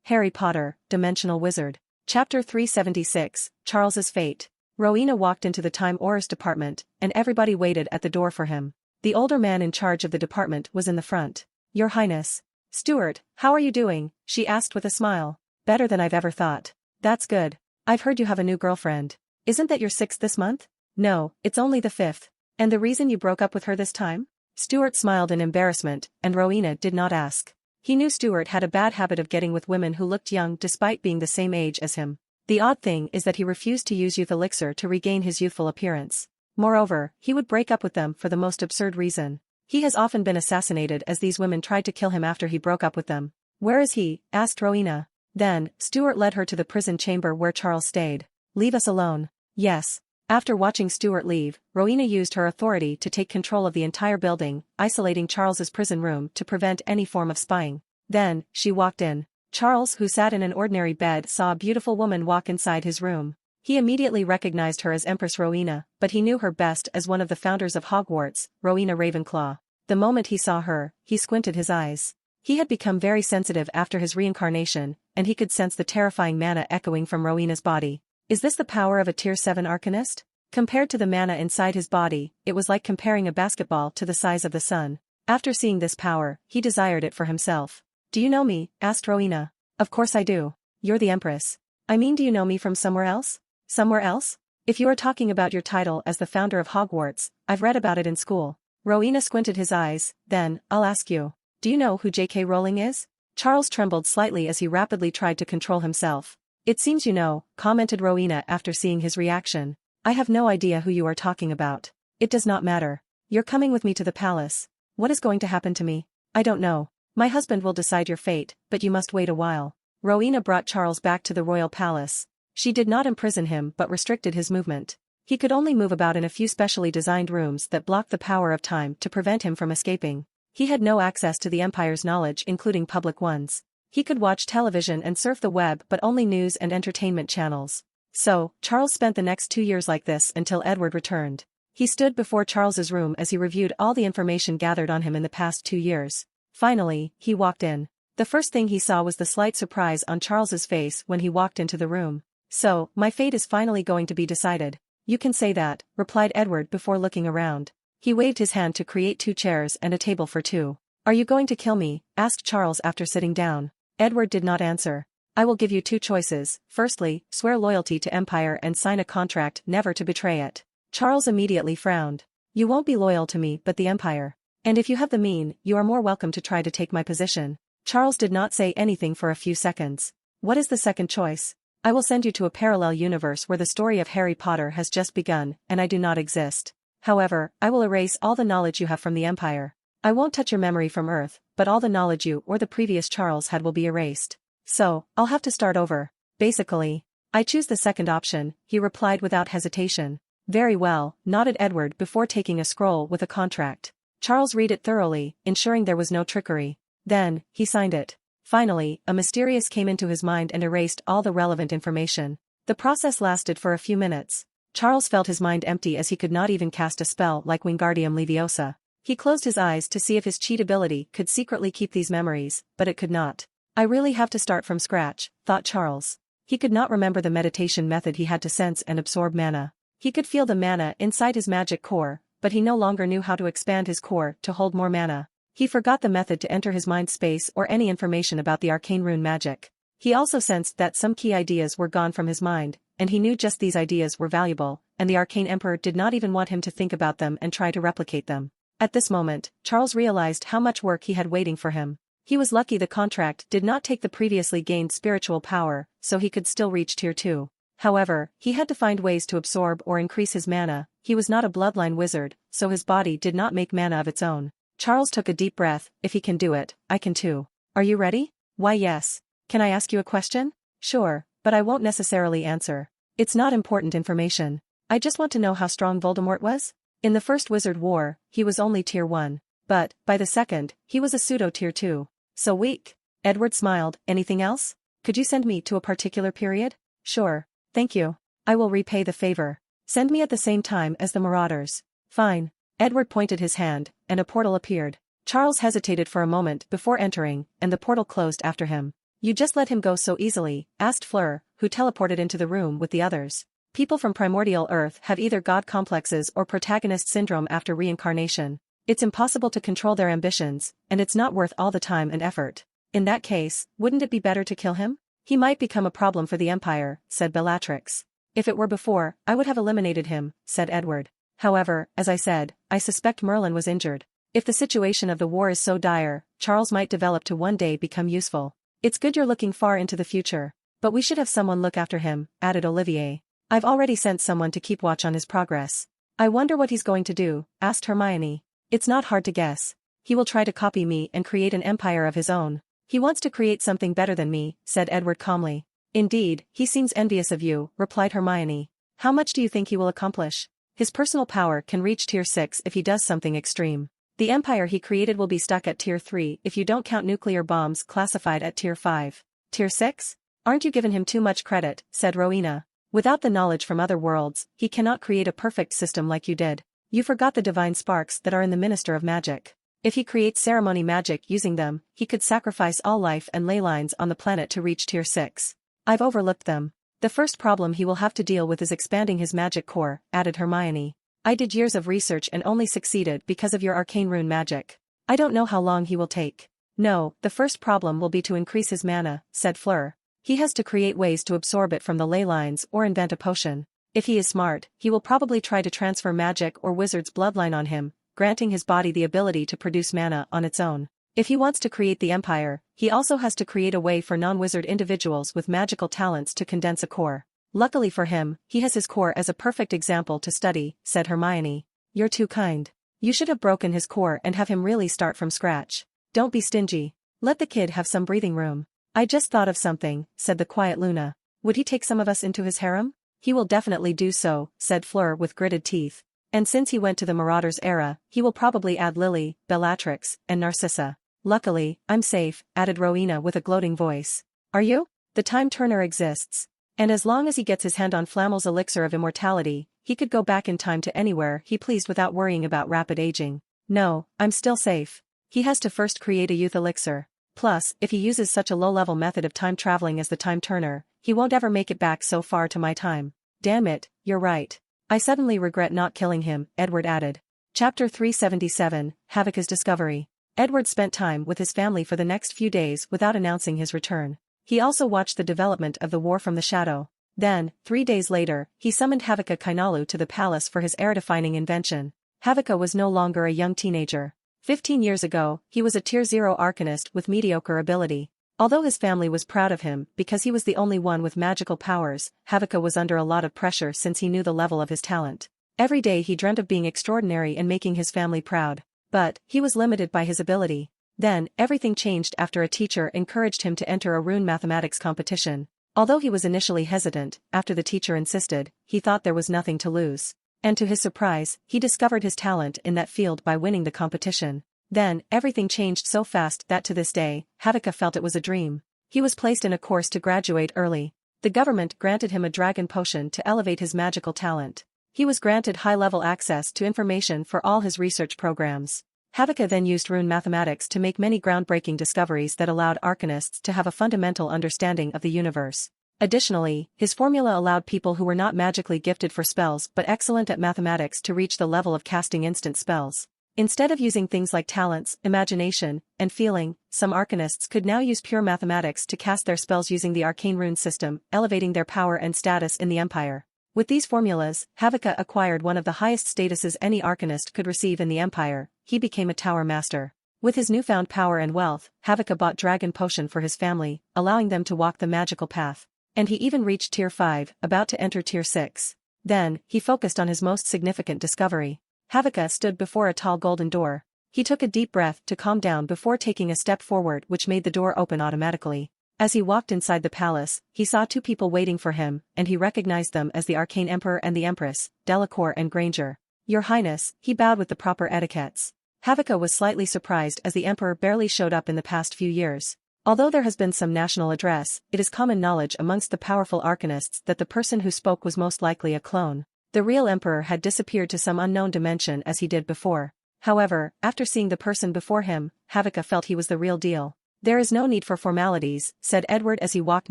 Harry Potter, Dimensional Wizard. Chapter 376, Charles's Fate. Rowena walked into the Time Ores department, and everybody waited at the door for him. The older man in charge of the department was in the front. Your Highness. Stuart, how are you doing? She asked with a smile. Better than I've ever thought. That's good. I've heard you have a new girlfriend. Isn't that your 6th this month? No, it's only the 5th. And the reason you broke up with her this time? Stuart smiled in embarrassment, and Rowena did not ask. He knew Stuart had a bad habit of getting with women who looked young despite being the same age as him. The odd thing is that he refused to use youth elixir to regain his youthful appearance. Moreover, he would break up with them for the most absurd reason. He has often been assassinated as these women tried to kill him after he broke up with them. Where is he? Asked Rowena. Then, Stuart led her to the prison chamber where Charles stayed. Leave us alone. Yes. After watching Stuart leave, Rowena used her authority to take control of the entire building, isolating Charles's prison room to prevent any form of spying. Then, she walked in. Charles, who sat in an ordinary bed, saw a beautiful woman walk inside his room. He immediately recognized her as Empress Rowena, but he knew her best as one of the founders of Hogwarts, Rowena Ravenclaw. The moment he saw her, he squinted his eyes. He had become very sensitive after his reincarnation, and he could sense the terrifying mana echoing from Rowena's body. Is this the power of a Tier 7 Arcanist? Compared to the mana inside his body, it was like comparing a basketball to the size of the sun. After seeing this power, he desired it for himself. Do you know me? Asked Rowena. Of course I do. You're the Empress. I mean, do you know me from somewhere else? Somewhere else? If you are talking about your title as the founder of Hogwarts, I've read about it in school. Rowena squinted his eyes. Then, I'll ask you. Do you know who J.K. Rowling is? Charles trembled slightly as he rapidly tried to control himself. It seems you know, commented Rowena after seeing his reaction. I have no idea who you are talking about. It does not matter. You're coming with me to the palace. What is going to happen to me? I don't know. My husband will decide your fate, but you must wait a while. Rowena brought Charles back to the royal palace. She did not imprison him but restricted his movement. He could only move about in a few specially designed rooms that blocked the power of time to prevent him from escaping. He had no access to the Empire's knowledge, including public ones. He could watch television and surf the web but only news and entertainment channels. So, Charles spent the next 2 years like this until Edward returned. He stood before Charles's room as he reviewed all the information gathered on him in the past 2 years. Finally, he walked in. The first thing he saw was the slight surprise on Charles's face when he walked into the room. So, my fate is finally going to be decided. You can say that, replied Edward before looking around. He waved his hand to create 2 chairs and a table for 2. Are you going to kill me? Asked Charles after sitting down. Edward did not answer. I will give you 2 choices. Firstly, swear loyalty to Empire and sign a contract never to betray it. Charles immediately frowned. You won't be loyal to me but the Empire. And if you have the mean, you are more welcome to try to take my position. Charles did not say anything for a few seconds. What is the second choice? I will send you to a parallel universe where the story of Harry Potter has just begun, and I do not exist. However, I will erase all the knowledge you have from the Empire. I won't touch your memory from Earth, but all the knowledge you or the previous Charles had will be erased. So, I'll have to start over. Basically, I choose the second option, he replied without hesitation. Very well, nodded Edward before taking a scroll with a contract. Charles read it thoroughly, ensuring there was no trickery. Then, he signed it. Finally, a mysterious came into his mind and erased all the relevant information. The process lasted for a few minutes. Charles felt his mind empty as he could not even cast a spell like Wingardium Leviosa. He closed his eyes to see if his cheat ability could secretly keep these memories, but it could not. I really have to start from scratch, thought Charles. He could not remember the meditation method he had to sense and absorb mana. He could feel the mana inside his magic core, but he no longer knew how to expand his core to hold more mana. He forgot the method to enter his mind space or any information about the arcane rune magic. He also sensed that some key ideas were gone from his mind, and he knew just these ideas were valuable, and the Arcane Emperor did not even want him to think about them and try to replicate them. At this moment, Charles realized how much work he had waiting for him. He was lucky the contract did not take the previously gained spiritual power, so he could still reach Tier 2. However, he had to find ways to absorb or increase his mana. He was not a bloodline wizard, so his body did not make mana of its own. Charles took a deep breath. If he can do it, I can too. Are you ready? Why yes. Can I ask you a question? Sure, but I won't necessarily answer. It's not important information. I just want to know how strong Voldemort was. In the First Wizard War, he was only Tier 1. But, by the second, he was a pseudo-Tier 2. So weak. Edward smiled. Anything else? Could you send me to a particular period? Sure. Thank you. I will repay the favor. Send me at the same time as the Marauders. Fine. Edward pointed his hand, and a portal appeared. Charles hesitated for a moment before entering, and the portal closed after him. You just let him go so easily? Asked Fleur, who teleported into the room with the others. People from primordial Earth have either god complexes or protagonist syndrome after reincarnation. It's impossible to control their ambitions, and it's not worth all the time and effort. In that case, wouldn't it be better to kill him? He might become a problem for the Empire, said Bellatrix. If it were before, I would have eliminated him, said Edward. However, as I said, I suspect Merlin was injured. If the situation of the war is so dire, Charles might develop to one day become useful. It's good you're looking far into the future. But we should have someone look after him, added Olivier. I've already sent someone to keep watch on his progress. I wonder what he's going to do, asked Hermione. It's not hard to guess. He will try to copy me and create an empire of his own. He wants to create something better than me, said Edward calmly. Indeed, he seems envious of you, replied Hermione. How much do you think he will accomplish? His personal power can reach tier 6 if he does something extreme. The empire he created will be stuck at tier 3 if you don't count nuclear bombs classified at tier 5. Tier 6? Aren't you giving him too much credit, said Rowena. Without the knowledge from other worlds, he cannot create a perfect system like you did. You forgot the divine sparks that are in the Minister of Magic. If he creates ceremony magic using them, he could sacrifice all life and ley lines on the planet to reach tier 6. I've overlooked them. The first problem he will have to deal with is expanding his magic core, added Hermione. I did years of research and only succeeded because of your arcane rune magic. I don't know how long he will take. No, the first problem will be to increase his mana, said Fleur. He has to create ways to absorb it from the ley lines or invent a potion. If he is smart, he will probably try to transfer magic or wizard's bloodline on him, granting his body the ability to produce mana on its own. If he wants to create the empire, he also has to create a way for non-wizard individuals with magical talents to condense a core. Luckily for him, he has his core as a perfect example to study, said Hermione. You're too kind. You should have broken his core and have him really start from scratch. Don't be stingy. Let the kid have some breathing room. I just thought of something, said the quiet Luna. Would he take some of us into his harem? He will definitely do so, said Fleur with gritted teeth. And since he went to the Marauders era, he will probably add Lily, Bellatrix, and Narcissa. Luckily, I'm safe, added Rowena with a gloating voice. Are you? The Time Turner exists. And as long as he gets his hand on Flammel's elixir of immortality, he could go back in time to anywhere he pleased without worrying about rapid aging. No, I'm still safe. He has to first create a youth elixir. Plus, if he uses such a low-level method of time traveling as the Time Turner, he won't ever make it back so far to my time. Damn it, you're right. I suddenly regret not killing him, Edward added. Chapter 377, Havoc's Discovery. Edward spent time with his family for the next few days without announcing his return. He also watched the development of the war from the shadow. Then, 3 days later, he summoned Havoca Kainalu to the palace for his era-defining invention. Havoca was no longer a young teenager. 15 years ago, he was a Tier 0 arcanist with mediocre ability. Although his family was proud of him because he was the only one with magical powers, Havoca was under a lot of pressure since he knew the level of his talent. Every day he dreamt of being extraordinary and making his family proud. But, he was limited by his ability. Then, everything changed after a teacher encouraged him to enter a rune mathematics competition. Although he was initially hesitant, after the teacher insisted, he thought there was nothing to lose. And to his surprise, he discovered his talent in that field by winning the competition. Then, everything changed so fast that to this day, Havoca felt it was a dream. He was placed in a course to graduate early. The government granted him a dragon potion to elevate his magical talent. He was granted high-level access to information for all his research programs. Havoca then used rune mathematics to make many groundbreaking discoveries that allowed arcanists to have a fundamental understanding of the universe. Additionally, his formula allowed people who were not magically gifted for spells but excellent at mathematics to reach the level of casting instant spells. Instead of using things like talents, imagination, and feeling, some arcanists could now use pure mathematics to cast their spells using the arcane rune system, elevating their power and status in the empire. With these formulas, Havoca acquired one of the highest statuses any arcanist could receive in the empire. He became a tower master. With his newfound power and wealth, Havoca bought dragon potion for his family, allowing them to walk the magical path. And he even reached Tier 5, about to enter Tier 6. Then, he focused on his most significant discovery. Havoca stood before a tall golden door. He took a deep breath to calm down before taking a step forward, which made the door open automatically. As he walked inside the palace, he saw 2 people waiting for him, and he recognized them as the Arcane Emperor and the Empress, Delacour and Granger. Your Highness, he bowed with the proper etiquettes. Havoca was slightly surprised as the Emperor barely showed up in the past few years. Although there has been some national address, it is common knowledge amongst the powerful arcanists that the person who spoke was most likely a clone. The real Emperor had disappeared to some unknown dimension as he did before. However, after seeing the person before him, Havoca felt he was the real deal. There is no need for formalities, said Edward as he walked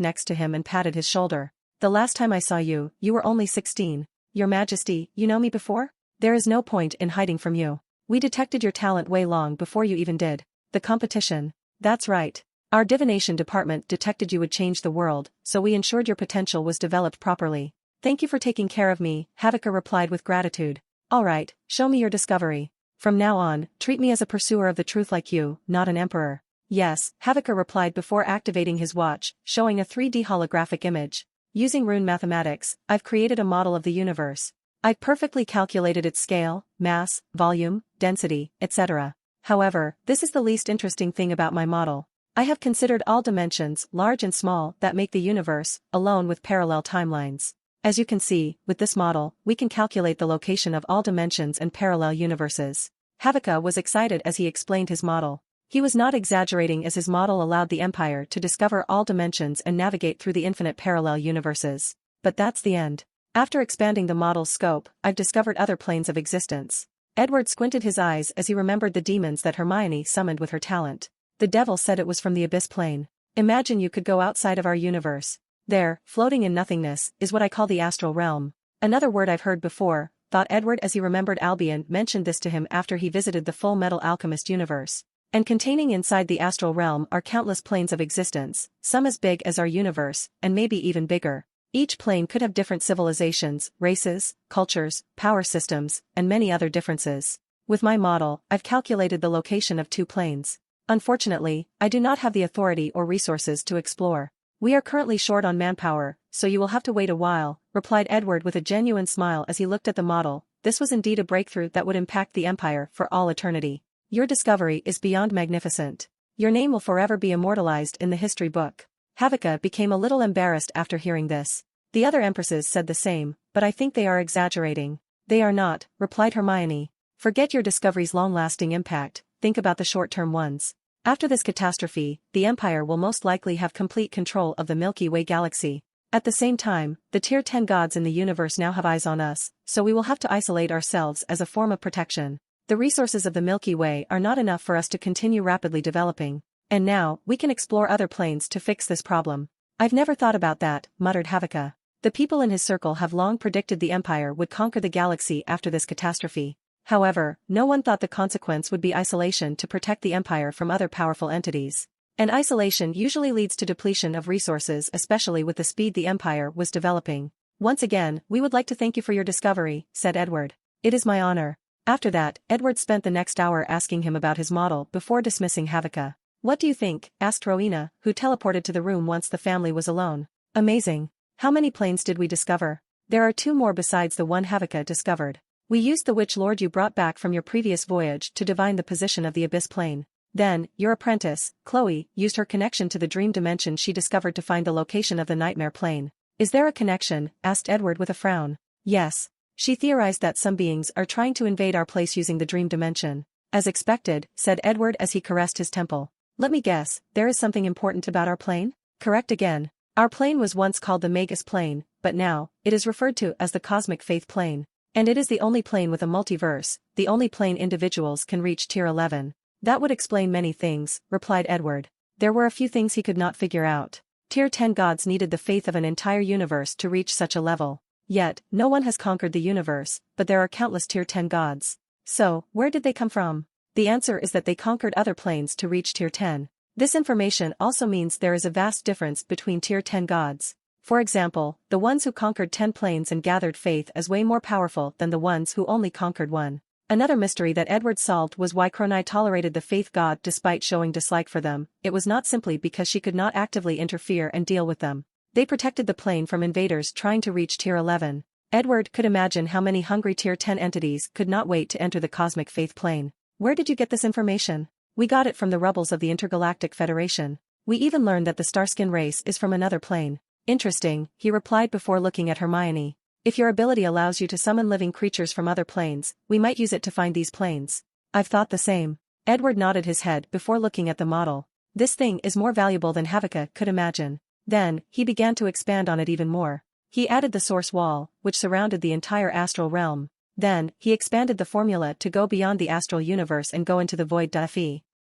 next to him and patted his shoulder. The last time I saw you, you were only 16. Your Majesty, you know me before? There is no point in hiding from you. We detected your talent way long before you even did. The competition. That's right. Our divination department detected you would change the world, so we ensured your potential was developed properly. Thank you for taking care of me, Havika replied with gratitude. All right, show me your discovery. From now on, treat me as a pursuer of the truth like you, not an emperor. Yes, Havika replied before activating his watch, showing a 3D holographic image. Using rune mathematics, I've created a model of the universe. I've perfectly calculated its scale, mass, volume, density, etc. However, this is the least interesting thing about my model. I have considered all dimensions, large and small, that make the universe, alone with parallel timelines. As you can see, with this model, we can calculate the location of all dimensions and parallel universes. Havika was excited as he explained his model. He was not exaggerating as his model allowed the Empire to discover all dimensions and navigate through the infinite parallel universes. But that's the end. After expanding the model's scope, I've discovered other planes of existence. Edward squinted his eyes as he remembered the demons that Hermione summoned with her talent. The devil said it was from the abyss plane. Imagine you could go outside of our universe. There, floating in nothingness, is what I call the astral realm. Another word I've heard before, thought Edward as he remembered Albion mentioned this to him after he visited the Full Metal Alchemist universe. And containing inside the astral realm are countless planes of existence, some as big as our universe, and maybe even bigger. Each plane could have different civilizations, races, cultures, power systems, and many other differences. With my model, I've calculated the location of 2 planes. Unfortunately, I do not have the authority or resources to explore. We are currently short on manpower, so you will have to wait a while, replied Edward with a genuine smile as he looked at the model. This was indeed a breakthrough that would impact the Empire for all eternity. Your discovery is beyond magnificent. Your name will forever be immortalized in the history book. Havika became a little embarrassed after hearing this. The other empresses said the same, but I think they are exaggerating. They are not, replied Hermione. Forget your discovery's long-lasting impact, think about the short-term ones. After this catastrophe, the Empire will most likely have complete control of the Milky Way galaxy. At the same time, the Tier 10 gods in the universe now have eyes on us, so we will have to isolate ourselves as a form of protection. The resources of the Milky Way are not enough for us to continue rapidly developing. And now, we can explore other planes to fix this problem. I've never thought about that, muttered Havika. The people in his circle have long predicted the Empire would conquer the galaxy after this catastrophe. However, no one thought the consequence would be isolation to protect the Empire from other powerful entities. And isolation usually leads to depletion of resources, especially with the speed the Empire was developing. Once again, we would like to thank you for your discovery, said Edward. It is my honor. After that, Edward spent the next hour asking him about his model before dismissing Havika. What do you think? Asked Rowena, who teleported to the room once the family was alone. Amazing. How many planes did we discover? There are 2 more besides the one Havika discovered. We used the Witch Lord you brought back from your previous voyage to divine the position of the abyss plane. Then, your apprentice, Chloe, used her connection to the dream dimension she discovered to find the location of the nightmare plane. Is there a connection? Asked Edward with a frown. Yes. She theorized that some beings are trying to invade our place using the dream dimension. As expected, said Edward as he caressed his temple. Let me guess, there is something important about our plane? Correct again. Our plane was once called the Magus plane, but now, it is referred to as the Cosmic Faith plane. And it is the only plane with a multiverse, the only plane individuals can reach Tier 11. That would explain many things, replied Edward. There were a few things he could not figure out. Tier 10 gods needed the faith of an entire universe to reach such a level. Yet, no one has conquered the universe, but there are countless Tier 10 gods. So, where did they come from? The answer is that they conquered other planes to reach Tier 10. This information also means there is a vast difference between Tier 10 gods. For example, the ones who conquered 10 planes and gathered faith as way more powerful than the ones who only conquered 1. Another mystery that Edward solved was why Chronai tolerated the faith god despite showing dislike for them. It was not simply because she could not actively interfere and deal with them. They protected the plane from invaders trying to reach Tier 11. Edward could imagine how many hungry Tier 10 entities could not wait to enter the Cosmic Faith plane. Where did you get this information? We got it from the rebels of the Intergalactic Federation. We even learned that the Starskin race is from another plane. Interesting, he replied before looking at Hermione. If your ability allows you to summon living creatures from other planes, we might use it to find these planes. I've thought the same. Edward nodded his head before looking at the model. This thing is more valuable than Havika could imagine. Then, he began to expand on it even more. He added the source wall, which surrounded the entire astral realm. Then, he expanded the formula to go beyond the astral universe and go into the void.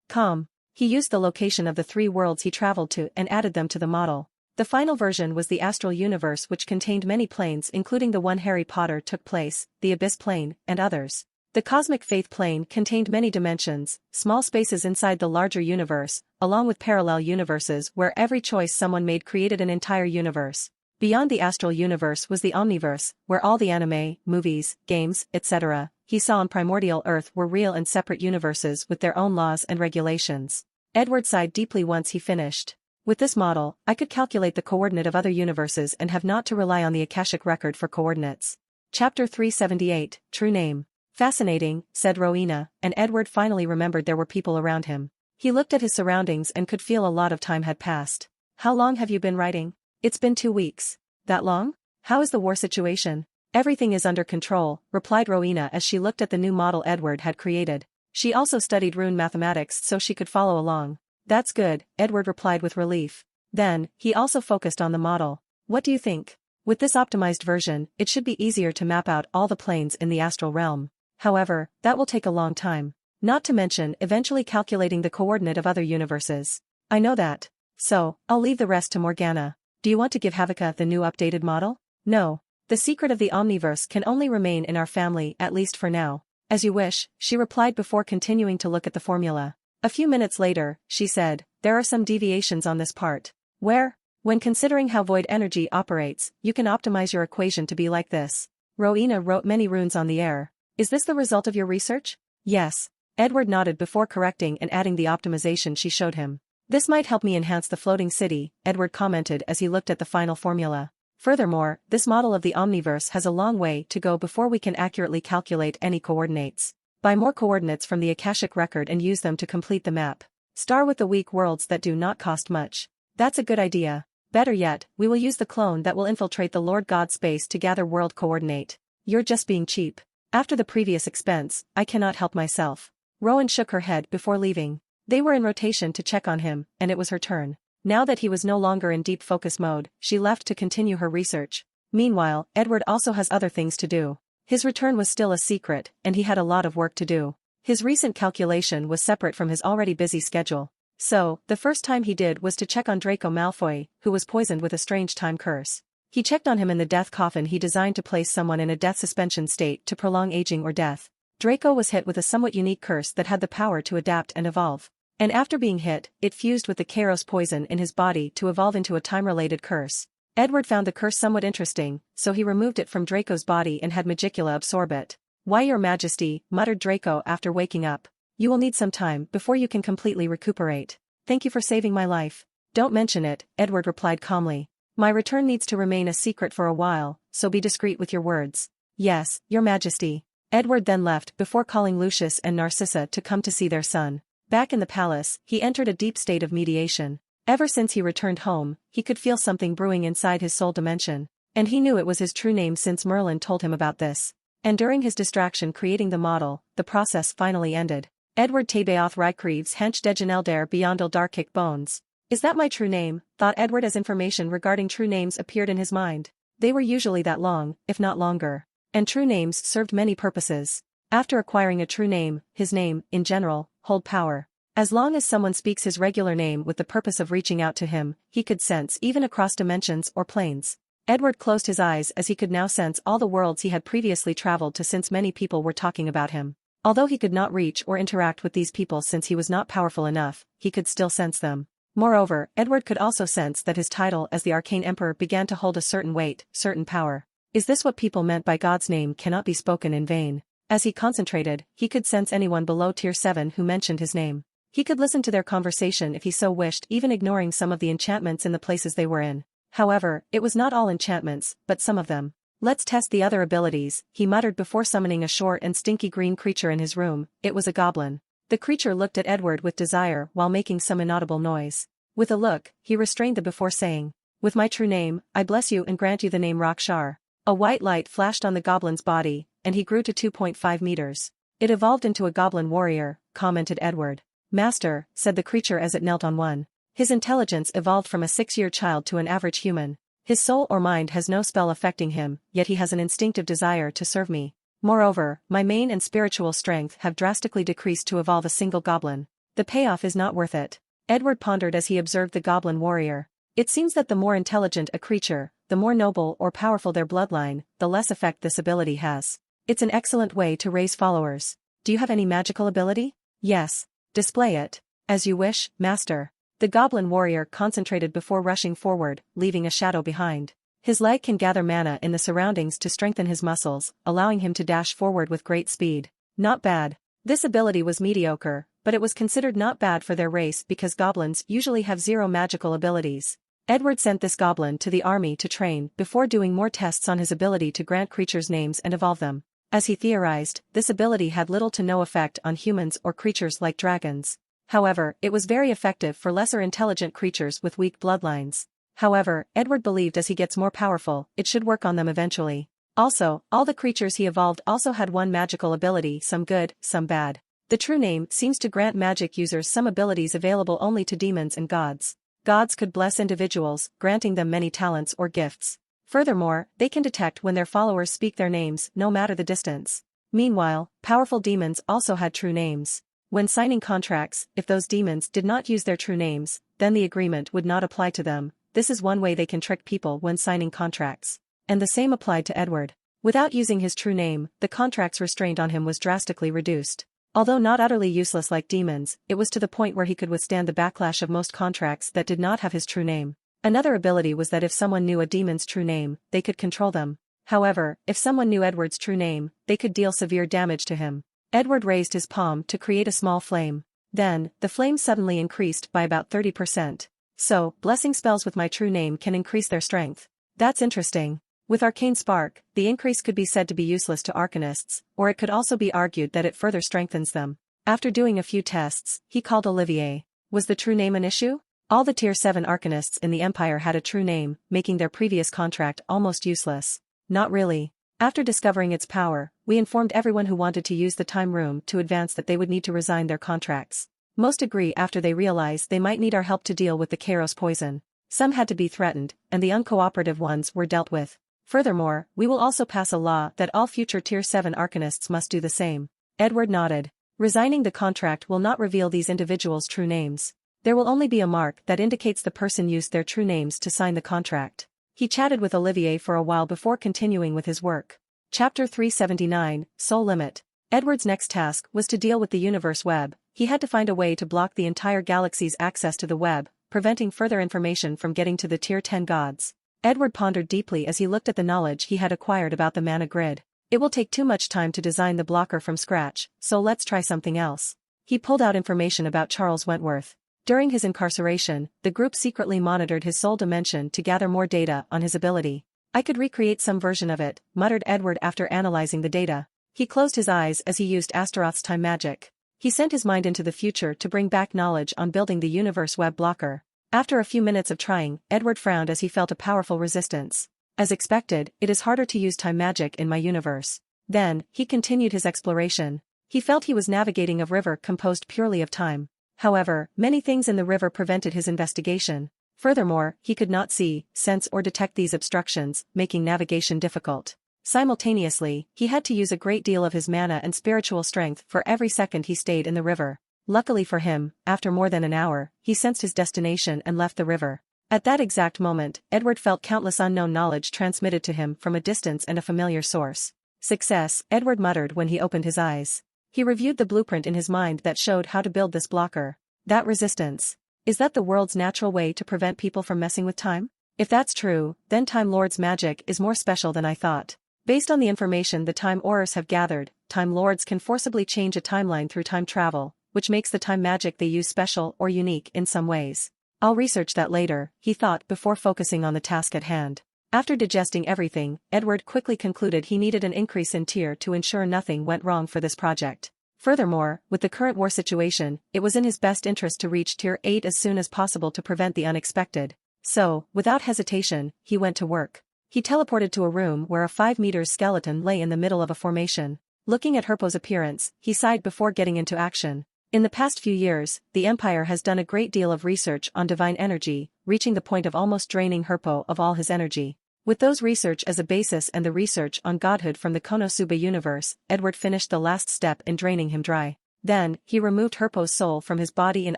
Calm. He used the location of the 3 worlds he traveled to and added them to the model. The final version was the astral universe, which contained many planes, including the one Harry Potter took place, the Abyss plane, and others. The cosmic faith plane contained many dimensions, small spaces inside the larger universe, along with parallel universes where every choice someone made created an entire universe. Beyond the astral universe was the omniverse, where all the anime, movies, games, etc. he saw on primordial Earth were real and separate universes with their own laws and regulations. Edward sighed deeply once he finished. With this model, I could calculate the coordinate of other universes and have not to rely on the Akashic record for coordinates. Chapter 378, True Name. Fascinating, said Rowena, and Edward finally remembered there were people around him. He looked at his surroundings and could feel a lot of time had passed. How long have you been writing? It's been 2 weeks. That long? How is the war situation? Everything is under control, replied Rowena as she looked at the new model Edward had created. She also studied rune mathematics so she could follow along. That's good, Edward replied with relief. Then, he also focused on the model. What do you think? With this optimized version, it should be easier to map out all the planes in the astral realm. However, that will take a long time. Not to mention eventually calculating the coordinate of other universes. I know that. So, I'll leave the rest to Morgana. Do you want to give Havika the new updated model? No. The secret of the Omniverse can only remain in our family, at least for now. As you wish, she replied before continuing to look at the formula. A few minutes later, she said, there are some deviations on this part. Where? When considering how void energy operates, you can optimize your equation to be like this. Rowena wrote many runes on the air. Is this the result of your research? Yes. Edward nodded before correcting and adding the optimization she showed him. This might help me enhance the floating city, Edward commented as he looked at the final formula. Furthermore, this model of the Omniverse has a long way to go before we can accurately calculate any coordinates. Buy more coordinates from the Akashic record and use them to complete the map. Start with the weak worlds that do not cost much. That's a good idea. Better yet, we will use the clone that will infiltrate the Lord God space to gather world coordinate. You're just being cheap. After the previous expense, I cannot help myself. Rowan shook her head before leaving. They were in rotation to check on him, and it was her turn. Now that he was no longer in deep focus mode, she left to continue her research. Meanwhile, Edward also has other things to do. His return was still a secret, and he had a lot of work to do. His recent calculation was separate from his already busy schedule. So, the first time he did was to check on Draco Malfoy, who was poisoned with a strange time curse. He checked on him in the death coffin he designed to place someone in a death suspension state to prolong aging or death. Draco was hit with a somewhat unique curse that had the power to adapt and evolve. And after being hit, it fused with the Kairos poison in his body to evolve into a time-related curse. Edward found the curse somewhat interesting, so he removed it from Draco's body and had Magicula absorb it. Why, your majesty, muttered Draco after waking up. You will need some time before you can completely recuperate. Thank you for saving my life. Don't mention it, Edward replied calmly. My return needs to remain a secret for a while, so be discreet with your words. Yes, your majesty. Edward then left before calling Lucius and Narcissa to come to see their son. Back in the palace, he entered a deep state of meditation. Ever since he returned home, he could feel something brewing inside his soul dimension. And he knew it was his true name since Merlin told him about this. And during his distraction creating the model, the process finally ended. Edward Tabeoth Rycreeves Hench Dejanelder Beyondel Darkick Bones. Is that my true name? Thought Edward as information regarding true names appeared in his mind. They were usually that long, if not longer. And true names served many purposes. After acquiring a true name, his name, in general, hold power. As long as someone speaks his regular name with the purpose of reaching out to him, he could sense even across dimensions or planes. Edward closed his eyes as he could now sense all the worlds he had previously traveled to since many people were talking about him. Although he could not reach or interact with these people since he was not powerful enough, he could still sense them. Moreover, Edward could also sense that his title as the Arcane Emperor began to hold a certain weight, certain power. Is this what people meant by God's name cannot be spoken in vain? As he concentrated, he could sense anyone below Tier 7 who mentioned his name. He could listen to their conversation if he so wished, even ignoring some of the enchantments in the places they were in. However, it was not all enchantments, but some of them. Let's test the other abilities, he muttered before summoning a short and stinky green creature in his room. It was a goblin. The creature looked at Edward with desire while making some inaudible noise. With a look, he restrained them before saying, "With my true name, I bless you and grant you the name Rakshar." A white light flashed on the goblin's body, and he grew to 2.5 meters. It evolved into a goblin warrior, commented Edward. Master, said the creature as it knelt on one. His intelligence evolved from a 6-year child to an average human. His soul or mind has no spell affecting him, yet he has an instinctive desire to serve me. Moreover, my main and spiritual strength have drastically decreased to evolve a single goblin. The payoff is not worth it. Edward pondered as he observed the goblin warrior. It seems that the more intelligent a creature, the more noble or powerful their bloodline, the less effect this ability has. It's an excellent way to raise followers. Do you have any magical ability? Yes. Display it. As you wish, master. The goblin warrior concentrated before rushing forward, leaving a shadow behind. His leg can gather mana in the surroundings to strengthen his muscles, allowing him to dash forward with great speed. Not bad. This ability was mediocre, but it was considered not bad for their race because goblins usually have zero magical abilities. Edward sent this goblin to the army to train before doing more tests on his ability to grant creatures names and evolve them. As he theorized, this ability had little to no effect on humans or creatures like dragons. However, it was very effective for lesser intelligent creatures with weak bloodlines. However, Edward believed as he gets more powerful, it should work on them eventually. Also, all the creatures he evolved also had one magical ability, some good, some bad. The true name seems to grant magic users some abilities available only to demons and gods. Gods could bless individuals, granting them many talents or gifts. Furthermore, they can detect when their followers speak their names, no matter the distance. Meanwhile, powerful demons also had true names. When signing contracts, if those demons did not use their true names, then the agreement would not apply to them. This is one way they can trick people when signing contracts. And the same applied to Edward. Without using his true name, the contract's restraint on him was drastically reduced. Although not utterly useless like demons, it was to the point where he could withstand the backlash of most contracts that did not have his true name. Another ability was that if someone knew a demon's true name, they could control them. However, if someone knew Edward's true name, they could deal severe damage to him. Edward raised his palm to create a small flame. Then, the flame suddenly increased by about 30%. So, blessing spells with my true name can increase their strength. That's interesting. With Arcane Spark, the increase could be said to be useless to arcanists, or it could also be argued that it further strengthens them. After doing a few tests, he called Olivier. Was the true name an issue? All the Tier 7 arcanists in the Empire had a true name, making their previous contract almost useless. Not really. After discovering its power, we informed everyone who wanted to use the time room to advance that they would need to resign their contracts. Most agree after they realize they might need our help to deal with the Kairos poison. Some had to be threatened, and the uncooperative ones were dealt with. Furthermore, we will also pass a law that all future Tier 7 arcanists must do the same. Edward nodded. Resigning the contract will not reveal these individuals' true names. There will only be a mark that indicates the person used their true names to sign the contract. He chatted with Olivier for a while before continuing with his work. Chapter 379, Soul Limit. Edward's next task was to deal with the universe web. He had to find a way to block the entire galaxy's access to the web, preventing further information from getting to the Tier 10 gods. Edward pondered deeply as he looked at the knowledge he had acquired about the mana grid. It will take too much time to design the blocker from scratch, so let's try something else. He pulled out information about Charles Wentworth. During his incarceration, the group secretly monitored his soul dimension to gather more data on his ability. I could recreate some version of it, muttered Edward after analyzing the data. He closed his eyes as he used Astaroth's time magic. He sent his mind into the future to bring back knowledge on building the universe web blocker. After a few minutes of trying, Edward frowned as he felt a powerful resistance. As expected, it is harder to use time magic in my universe. Then, he continued his exploration. He felt he was navigating a river composed purely of time. However, many things in the river prevented his investigation. Furthermore, he could not see, sense or detect these obstructions, making navigation difficult. Simultaneously, he had to use a great deal of his mana and spiritual strength for every second he stayed in the river. Luckily for him, after more than an hour, he sensed his destination and left the river. At that exact moment, Edward felt countless unknown knowledge transmitted to him from a distance and a familiar source. Success, Edward muttered when he opened his eyes. He reviewed the blueprint in his mind that showed how to build this blocker. That resistance. Is that the world's natural way to prevent people from messing with time? If that's true, then Time Lord's magic is more special than I thought. Based on the information the Time Aurors have gathered, Time Lords can forcibly change a timeline through time travel, which makes the time magic they use special or unique in some ways. I'll research that later, he thought before focusing on the task at hand. After digesting everything, Edward quickly concluded he needed an increase in tier to ensure nothing went wrong for this project. Furthermore, with the current war situation, it was in his best interest to reach tier 8 as soon as possible to prevent the unexpected. So, without hesitation, he went to work. He teleported to a room where a 5-meter skeleton lay in the middle of a formation. Looking at Herpo's appearance, he sighed before getting into action. In the past few years, the Empire has done a great deal of research on divine energy, reaching the point of almost draining Herpo of all his energy. With those research as a basis and the research on godhood from the Konosuba universe, Edward finished the last step in draining him dry. Then, he removed Herpo's soul from his body and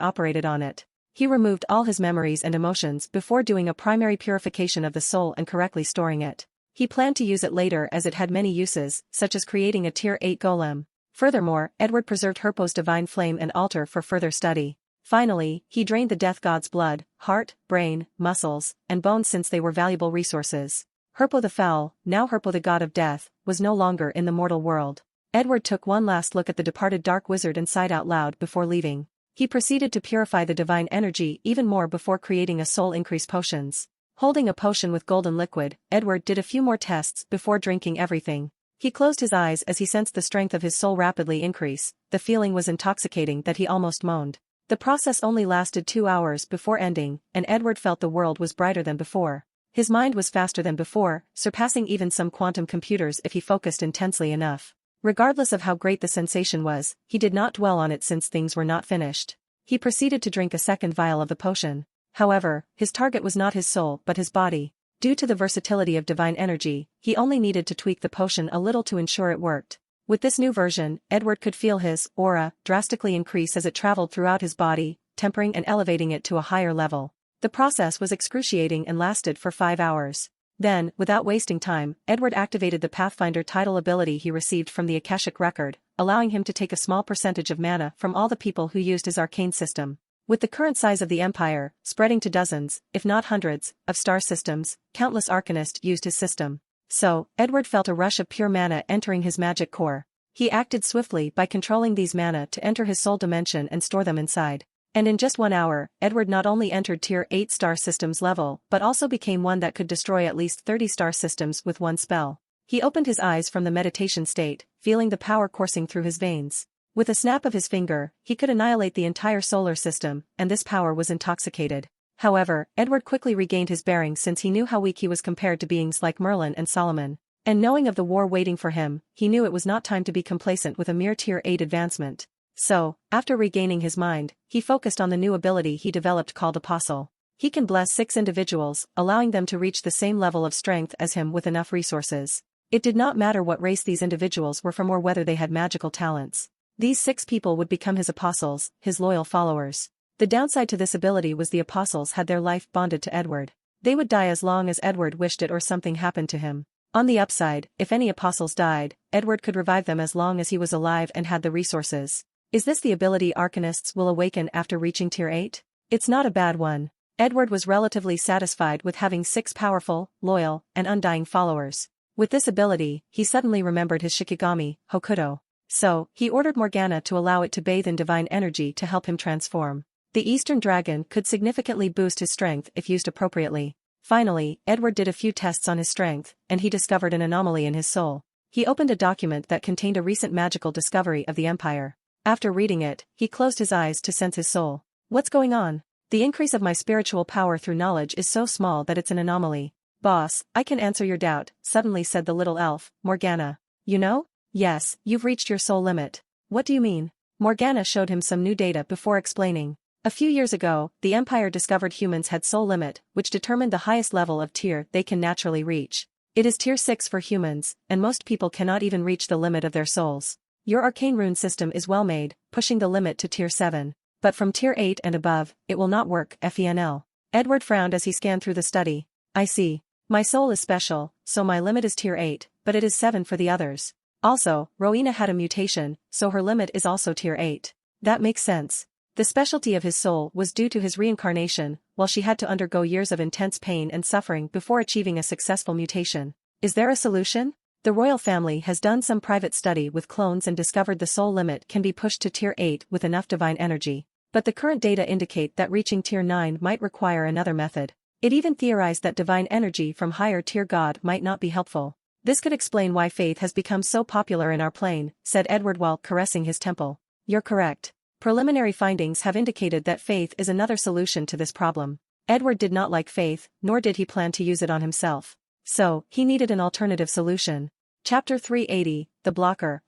operated on it. He removed all his memories and emotions before doing a primary purification of the soul and correctly storing it. He planned to use it later as it had many uses, such as creating a Tier 8 golem. Furthermore, Edward preserved Herpo's divine flame and altar for further study. Finally, he drained the death god's blood, heart, brain, muscles, and bones since they were valuable resources. Herpo the Foul, now Herpo the god of death, was no longer in the mortal world. Edward took one last look at the departed dark wizard and sighed out loud before leaving. He proceeded to purify the divine energy even more before creating a soul increase potions. Holding a potion with golden liquid, Edward did a few more tests before drinking everything. He closed his eyes as he sensed the strength of his soul rapidly increase. The feeling was intoxicating that he almost moaned. The process only lasted 2 hours before ending, and Edward felt the world was brighter than before. His mind was faster than before, surpassing even some quantum computers if he focused intensely enough. Regardless of how great the sensation was, he did not dwell on it since things were not finished. He proceeded to drink a second vial of the potion. However, his target was not his soul but his body. Due to the versatility of divine energy, he only needed to tweak the potion a little to ensure it worked. With this new version, Edward could feel his aura drastically increase as it traveled throughout his body, tempering and elevating it to a higher level. The process was excruciating and lasted for 5 hours. Then, without wasting time, Edward activated the Pathfinder title ability he received from the Akashic Record, allowing him to take a small percentage of mana from all the people who used his arcane system. With the current size of the Empire, spreading to dozens, if not hundreds, of star systems, countless arcanists used his system. So, Edward felt a rush of pure mana entering his magic core. He acted swiftly by controlling these mana to enter his soul dimension and store them inside. And in just 1 hour, Edward not only entered Tier 8 star systems level but also became one that could destroy at least 30 star systems with one spell. He opened his eyes from the meditation state, feeling the power coursing through his veins. With a snap of his finger, he could annihilate the entire solar system, and this power was intoxicated. However, Edward quickly regained his bearings since he knew how weak he was compared to beings like Merlin and Solomon. And knowing of the war waiting for him, he knew it was not time to be complacent with a mere Tier 8 advancement. So, after regaining his mind, he focused on the new ability he developed called Apostle. He can bless 6 individuals, allowing them to reach the same level of strength as him with enough resources. It did not matter what race these individuals were from or whether they had magical talents. These 6 people would become his apostles, his loyal followers. The downside to this ability was the apostles had their life bonded to Edward. They would die as long as Edward wished it or something happened to him. On the upside, if any apostles died, Edward could revive them as long as he was alive and had the resources. Is this the ability arcanists will awaken after reaching Tier 8? It's not a bad one. Edward was relatively satisfied with having 6 powerful, loyal, and undying followers. With this ability, he suddenly remembered his Shikigami, Hokuto. So, he ordered Morgana to allow it to bathe in divine energy to help him transform. The Eastern Dragon could significantly boost his strength if used appropriately. Finally, Edward did a few tests on his strength, and he discovered an anomaly in his soul. He opened a document that contained a recent magical discovery of the Empire. After reading it, he closed his eyes to sense his soul. What's going on? The increase of my spiritual power through knowledge is so small that it's an anomaly. Boss, I can answer your doubt, suddenly said the little elf, Morgana. You know? Yes, you've reached your soul limit. What do you mean? Morgana showed him some new data before explaining. A few years ago, the Empire discovered humans had soul limit, which determined the highest level of tier they can naturally reach. It is Tier 6 for humans, and most people cannot even reach the limit of their souls. Your arcane rune system is well made, pushing the limit to Tier 7. But from Tier 8 and above, it will not work, FENL. Edward frowned as he scanned through the study. I see. My soul is special, so my limit is Tier 8, but it is 7 for the others. Also, Rowena had a mutation, so her limit is also Tier 8. That makes sense. The specialty of his soul was due to his reincarnation, while she had to undergo years of intense pain and suffering before achieving a successful mutation. Is there a solution? The royal family has done some private study with clones and discovered the soul limit can be pushed to Tier 8 with enough divine energy. But the current data indicate that reaching Tier 9 might require another method. It even theorized that divine energy from higher tier god might not be helpful. This could explain why faith has become so popular in our plane, said Edward while caressing his temple. You're correct. Preliminary findings have indicated that faith is another solution to this problem. Edward did not like faith, nor did he plan to use it on himself. So, he needed an alternative solution. Chapter 380, The Blocker.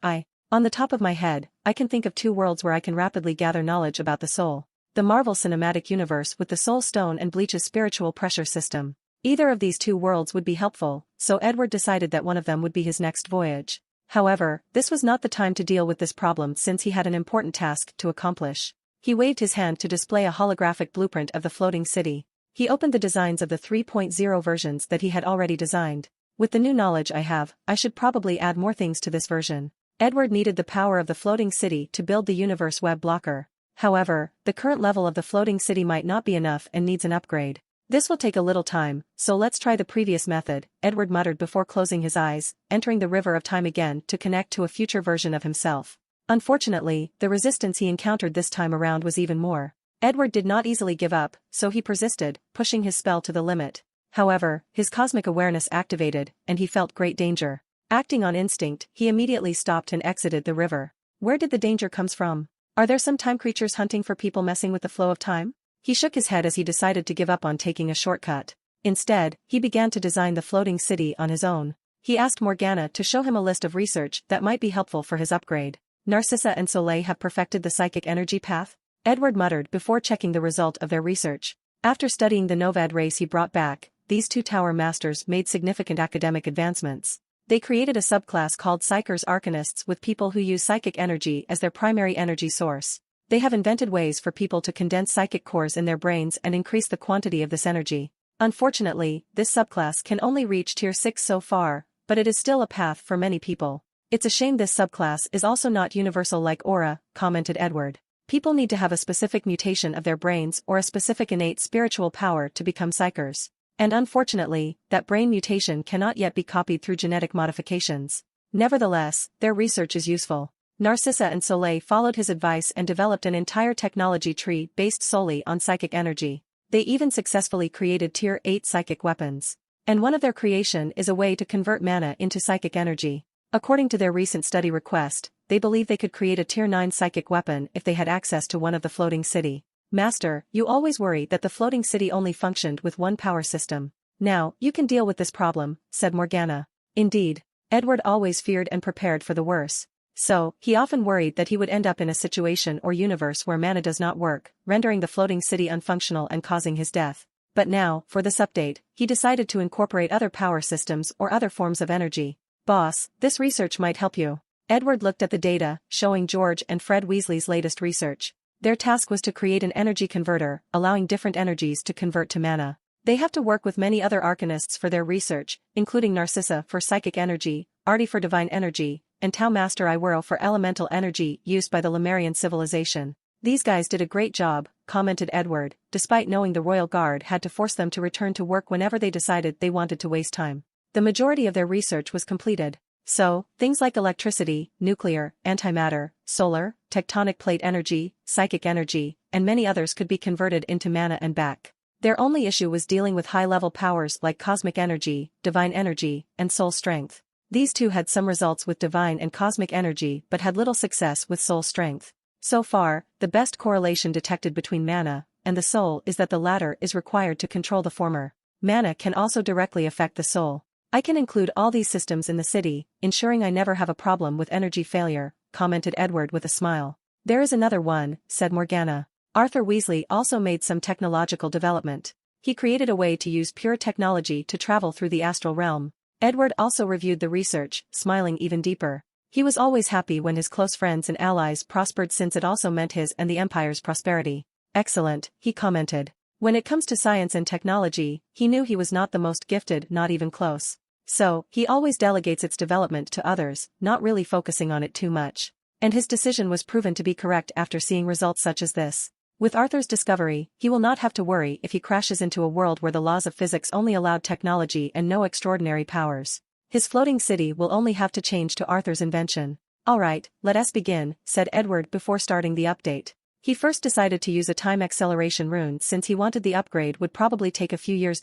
On the top of my head, I can think of 2 worlds where I can rapidly gather knowledge about the soul. The Marvel Cinematic Universe with the Soul Stone and Bleach's spiritual pressure system. Either of these 2 worlds would be helpful, so Edward decided that one of them would be his next voyage. However, this was not the time to deal with this problem since he had an important task to accomplish. He waved his hand to display a holographic blueprint of the floating city. He opened the designs of the 3.0 versions that he had already designed. With the new knowledge I have, I should probably add more things to this version. Edward needed the power of the floating city to build the universe web blocker. However, the current level of the floating city might not be enough and needs an upgrade. This will take a little time, so let's try the previous method, Edward muttered before closing his eyes, entering the river of time again to connect to a future version of himself. Unfortunately, the resistance he encountered this time around was even more. Edward did not easily give up, so he persisted, pushing his spell to the limit. However, his cosmic awareness activated, and he felt great danger. Acting on instinct, he immediately stopped and exited the river. Where did the danger come from? Are there some time creatures hunting for people messing with the flow of time? He shook his head as he decided to give up on taking a shortcut. Instead, he began to design the floating city on his own. He asked Morgana to show him a list of research that might be helpful for his upgrade. Narcissa and Soleil have perfected the psychic energy path? Edward muttered before checking the result of their research. After studying the Novad race he brought back, these two tower masters made significant academic advancements. They created a subclass called Psychers Arcanists with people who use psychic energy as their primary energy source. They have invented ways for people to condense psychic cores in their brains and increase the quantity of this energy. Unfortunately, this subclass can only reach tier 6 so far, but it is still a path for many people. It's a shame this subclass is also not universal like aura, commented Edward. People need to have a specific mutation of their brains or a specific innate spiritual power to become psychers. And unfortunately, that brain mutation cannot yet be copied through genetic modifications. Nevertheless, their research is useful. Narcissa and Soleil followed his advice and developed an entire technology tree based solely on psychic energy. They even successfully created tier 8 psychic weapons. And one of their creation is a way to convert mana into psychic energy. According to their recent study request, they believe they could create a tier 9 psychic weapon if they had access to one of the floating city. Master, you always worry that the floating city only functioned with one power system. Now, you can deal with this problem, said Morgana. Indeed, Edward always feared and prepared for the worst. So, he often worried that he would end up in a situation or universe where mana does not work, rendering the floating city unfunctional and causing his death. But now, for this update, he decided to incorporate other power systems or other forms of energy. Boss, this research might help you. Edward looked at the data, showing George and Fred Weasley's latest research. Their task was to create an energy converter, allowing different energies to convert to mana. They have to work with many other arcanists for their research, including Narcissa for psychic energy, Artie for divine energy, and Tau Master Iwero for elemental energy used by the Lemurian civilization. These guys did a great job, commented Edward, despite knowing the Royal Guard had to force them to return to work whenever they decided they wanted to waste time. The majority of their research was completed. So, things like electricity, nuclear, antimatter, solar, tectonic plate energy, psychic energy, and many others could be converted into mana and back. Their only issue was dealing with high-level powers like cosmic energy, divine energy, and soul strength. These two had some results with divine and cosmic energy but had little success with soul strength. So far, the best correlation detected between mana and the soul is that the latter is required to control the former. Mana can also directly affect the soul. I can include all these systems in the city, ensuring I never have a problem with energy failure, commented Edward with a smile. There is another one, said Morgana. Arthur Weasley also made some technological development. He created a way to use pure technology to travel through the astral realm. Edward also reviewed the research, smiling even deeper. He was always happy when his close friends and allies prospered since it also meant his and the Empire's prosperity. Excellent, he commented. When it comes to science and technology, he knew he was not the most gifted, not even close. So, he always delegates its development to others, not really focusing on it too much. And his decision was proven to be correct after seeing results such as this. With Arthur's discovery, he will not have to worry if he crashes into a world where the laws of physics only allowed technology and no extraordinary powers. His floating city will only have to change to Arthur's invention. Alright, let us begin, said Edward before starting the update. He first decided to use a time acceleration rune since he wanted the upgrade would probably take a few years.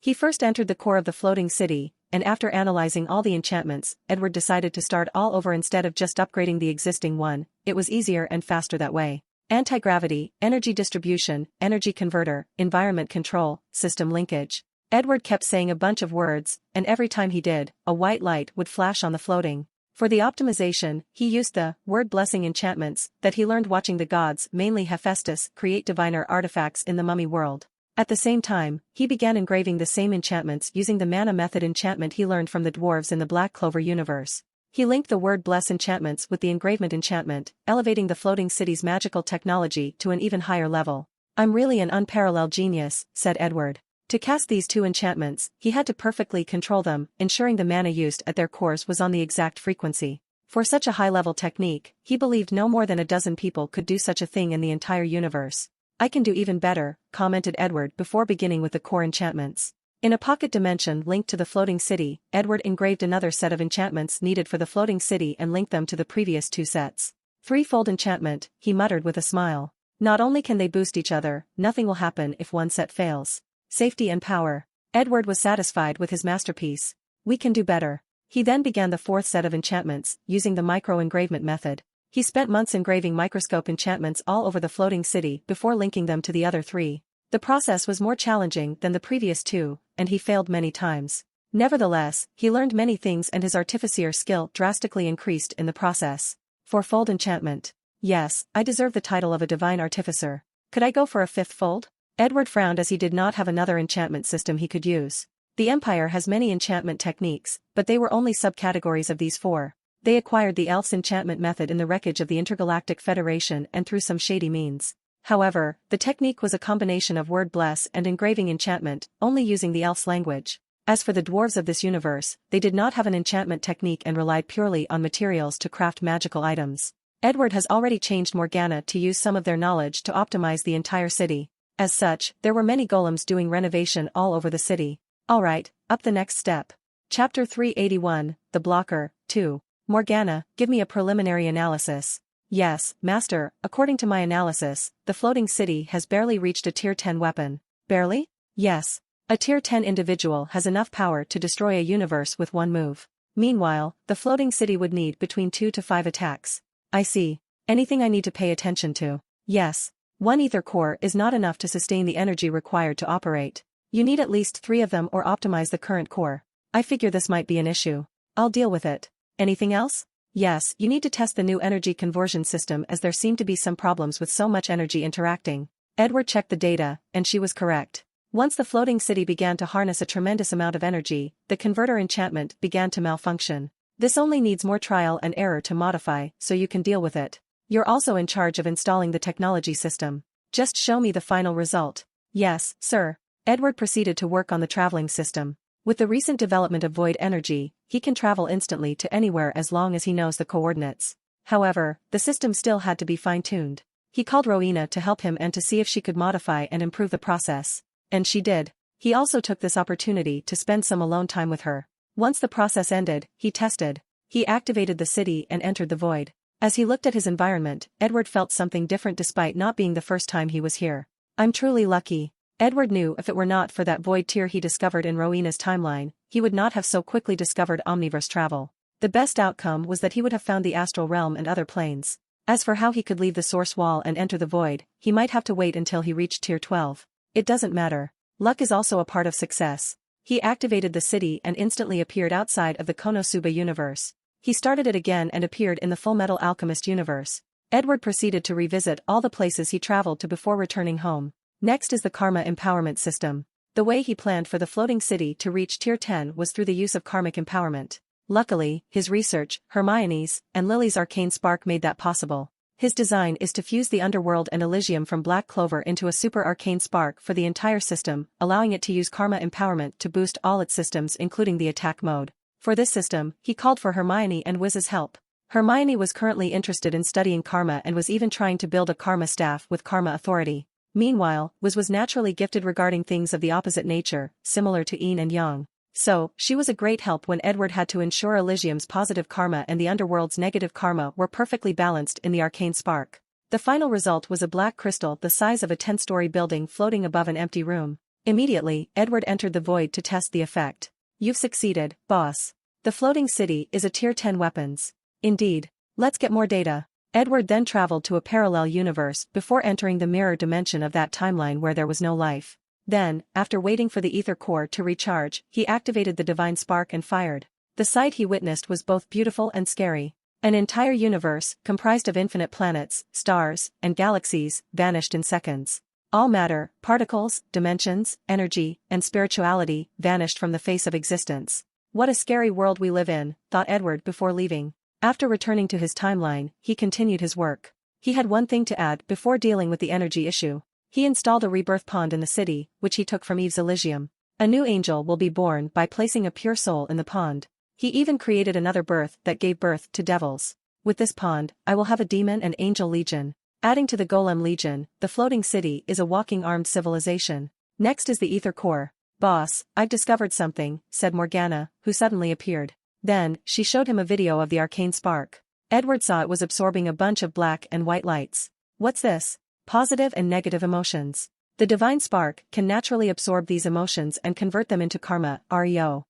He first entered the core of the floating city, and after analyzing all the enchantments, Edward decided to start all over instead of just upgrading the existing one. It was easier and faster that way. Anti-gravity, energy distribution, energy converter, environment control, system linkage. Edward kept saying a bunch of words, and every time he did, a white light would flash on the floating. For the optimization, he used the word blessing enchantments that he learned watching the gods, mainly Hephaestus, create diviner artifacts in the mummy world. At the same time, he began engraving the same enchantments using the mana method enchantment he learned from the dwarves in the Black Clover universe. He linked the word bless enchantments with the engravement enchantment, elevating the floating city's magical technology to an even higher level. I'm really an unparalleled genius, said Edward. To cast these two enchantments, he had to perfectly control them, ensuring the mana used at their cores was on the exact frequency. For such a high-level technique, he believed no more than a dozen people could do such a thing in the entire universe. I can do even better, commented Edward before beginning with the core enchantments. In a pocket dimension linked to the floating city, Edward engraved another set of enchantments needed for the floating city and linked them to the previous two sets. Threefold enchantment, he muttered with a smile. Not only can they boost each other, nothing will happen if one set fails. Safety and power. Edward was satisfied with his masterpiece. We can do better. He then began the fourth set of enchantments, using the micro-engravement method. He spent months engraving microscope enchantments all over the floating city before linking them to the other three. The process was more challenging than the previous two, and he failed many times. Nevertheless, he learned many things and his artificer skill drastically increased in the process. Fourfold enchantment. Yes, I deserve the title of a divine artificer. Could I go for a fifth fold? Edward frowned as he did not have another enchantment system he could use. The Empire has many enchantment techniques, but they were only subcategories of these four. They acquired the Elf's enchantment method in the wreckage of the Intergalactic Federation and through some shady means. However, the technique was a combination of word bless and engraving enchantment, only using the Elf's language. As for the dwarves of this universe, they did not have an enchantment technique and relied purely on materials to craft magical items. Edward has already changed Morgana to use some of their knowledge to optimize the entire city. As such, there were many golems doing renovation all over the city. Alright, up the next step. Chapter 381, The Blocker, 2. Morgana, give me a preliminary analysis. Yes, Master, according to my analysis, the floating city has barely reached a Tier 10 weapon. Barely? Yes. A Tier 10 individual has enough power to destroy a universe with one move. Meanwhile, the floating city would need between 2 to 5 attacks. I see. Anything I need to pay attention to? Yes. One ether core is not enough to sustain the energy required to operate. You need at least 3 of them or optimize the current core. I figure this might be an issue. I'll deal with it. Anything else? Yes, you need to test the new energy conversion system as there seem to be some problems with so much energy interacting. Edward checked the data, and she was correct. Once the floating city began to harness a tremendous amount of energy, the converter enchantment began to malfunction. This only needs more trial and error to modify, so you can deal with it. You're also in charge of installing the technology system. Just show me the final result. Yes, sir. Edward proceeded to work on the traveling system. With the recent development of void energy, he can travel instantly to anywhere as long as he knows the coordinates. However, the system still had to be fine-tuned. He called Rowena to help him and to see if she could modify and improve the process. And she did. He also took this opportunity to spend some alone time with her. Once the process ended, he tested. He activated the city and entered the void. As he looked at his environment, Edward felt something different despite not being the first time he was here. I'm truly lucky. Edward knew if it were not for that void tier he discovered in Rowena's timeline, he would not have so quickly discovered omniverse travel. The best outcome was that he would have found the astral realm and other planes. As for how he could leave the source wall and enter the void, he might have to wait until he reached tier 12. It doesn't matter. Luck is also a part of success. He activated the city and instantly appeared outside of the Konosuba universe. He started it again and appeared in the Fullmetal Alchemist universe. Edward proceeded to revisit all the places he traveled to before returning home. Next is the Karma Empowerment System. The way he planned for the floating city to reach Tier 10 was through the use of karmic empowerment. Luckily, his research, Hermione's, and Lily's arcane spark made that possible. His design is to fuse the underworld and Elysium from Black Clover into a super arcane spark for the entire system, allowing it to use karma empowerment to boost all its systems including the attack mode. For this system, he called for Hermione and Wiz's help. Hermione was currently interested in studying karma and was even trying to build a karma staff with karma authority. Meanwhile, Wiz was naturally gifted regarding things of the opposite nature, similar to Yin and Yang. So, she was a great help when Edward had to ensure Elysium's positive karma and the underworld's negative karma were perfectly balanced in the arcane spark. The final result was a black crystal the size of a 10-story building floating above an empty room. Immediately, Edward entered the void to test the effect. You've succeeded, boss. The floating city is a tier 10 weapons. Indeed. Let's get more data. Edward then traveled to a parallel universe before entering the mirror dimension of that timeline where there was no life. Then, after waiting for the ether core to recharge, he activated the divine spark and fired. The sight he witnessed was both beautiful and scary. An entire universe, comprised of infinite planets, stars, and galaxies, vanished in seconds. All matter, particles, dimensions, energy, and spirituality vanished from the face of existence. What a scary world we live in, thought Edward before leaving. After returning to his timeline, he continued his work. He had one thing to add before dealing with the energy issue. He installed a rebirth pond in the city, which he took from Eve's Elysium. A new angel will be born by placing a pure soul in the pond. He even created another birth that gave birth to devils. With this pond, I will have a demon and angel legion. Adding to the Golem Legion, the floating city is a walking armed civilization. Next is the ether core. Boss, I've discovered something, said Morgana, who suddenly appeared. Then, she showed him a video of the arcane spark. Edward saw it was absorbing a bunch of black and white lights. What's this? Positive and negative emotions. The divine spark can naturally absorb these emotions and convert them into karma, REO.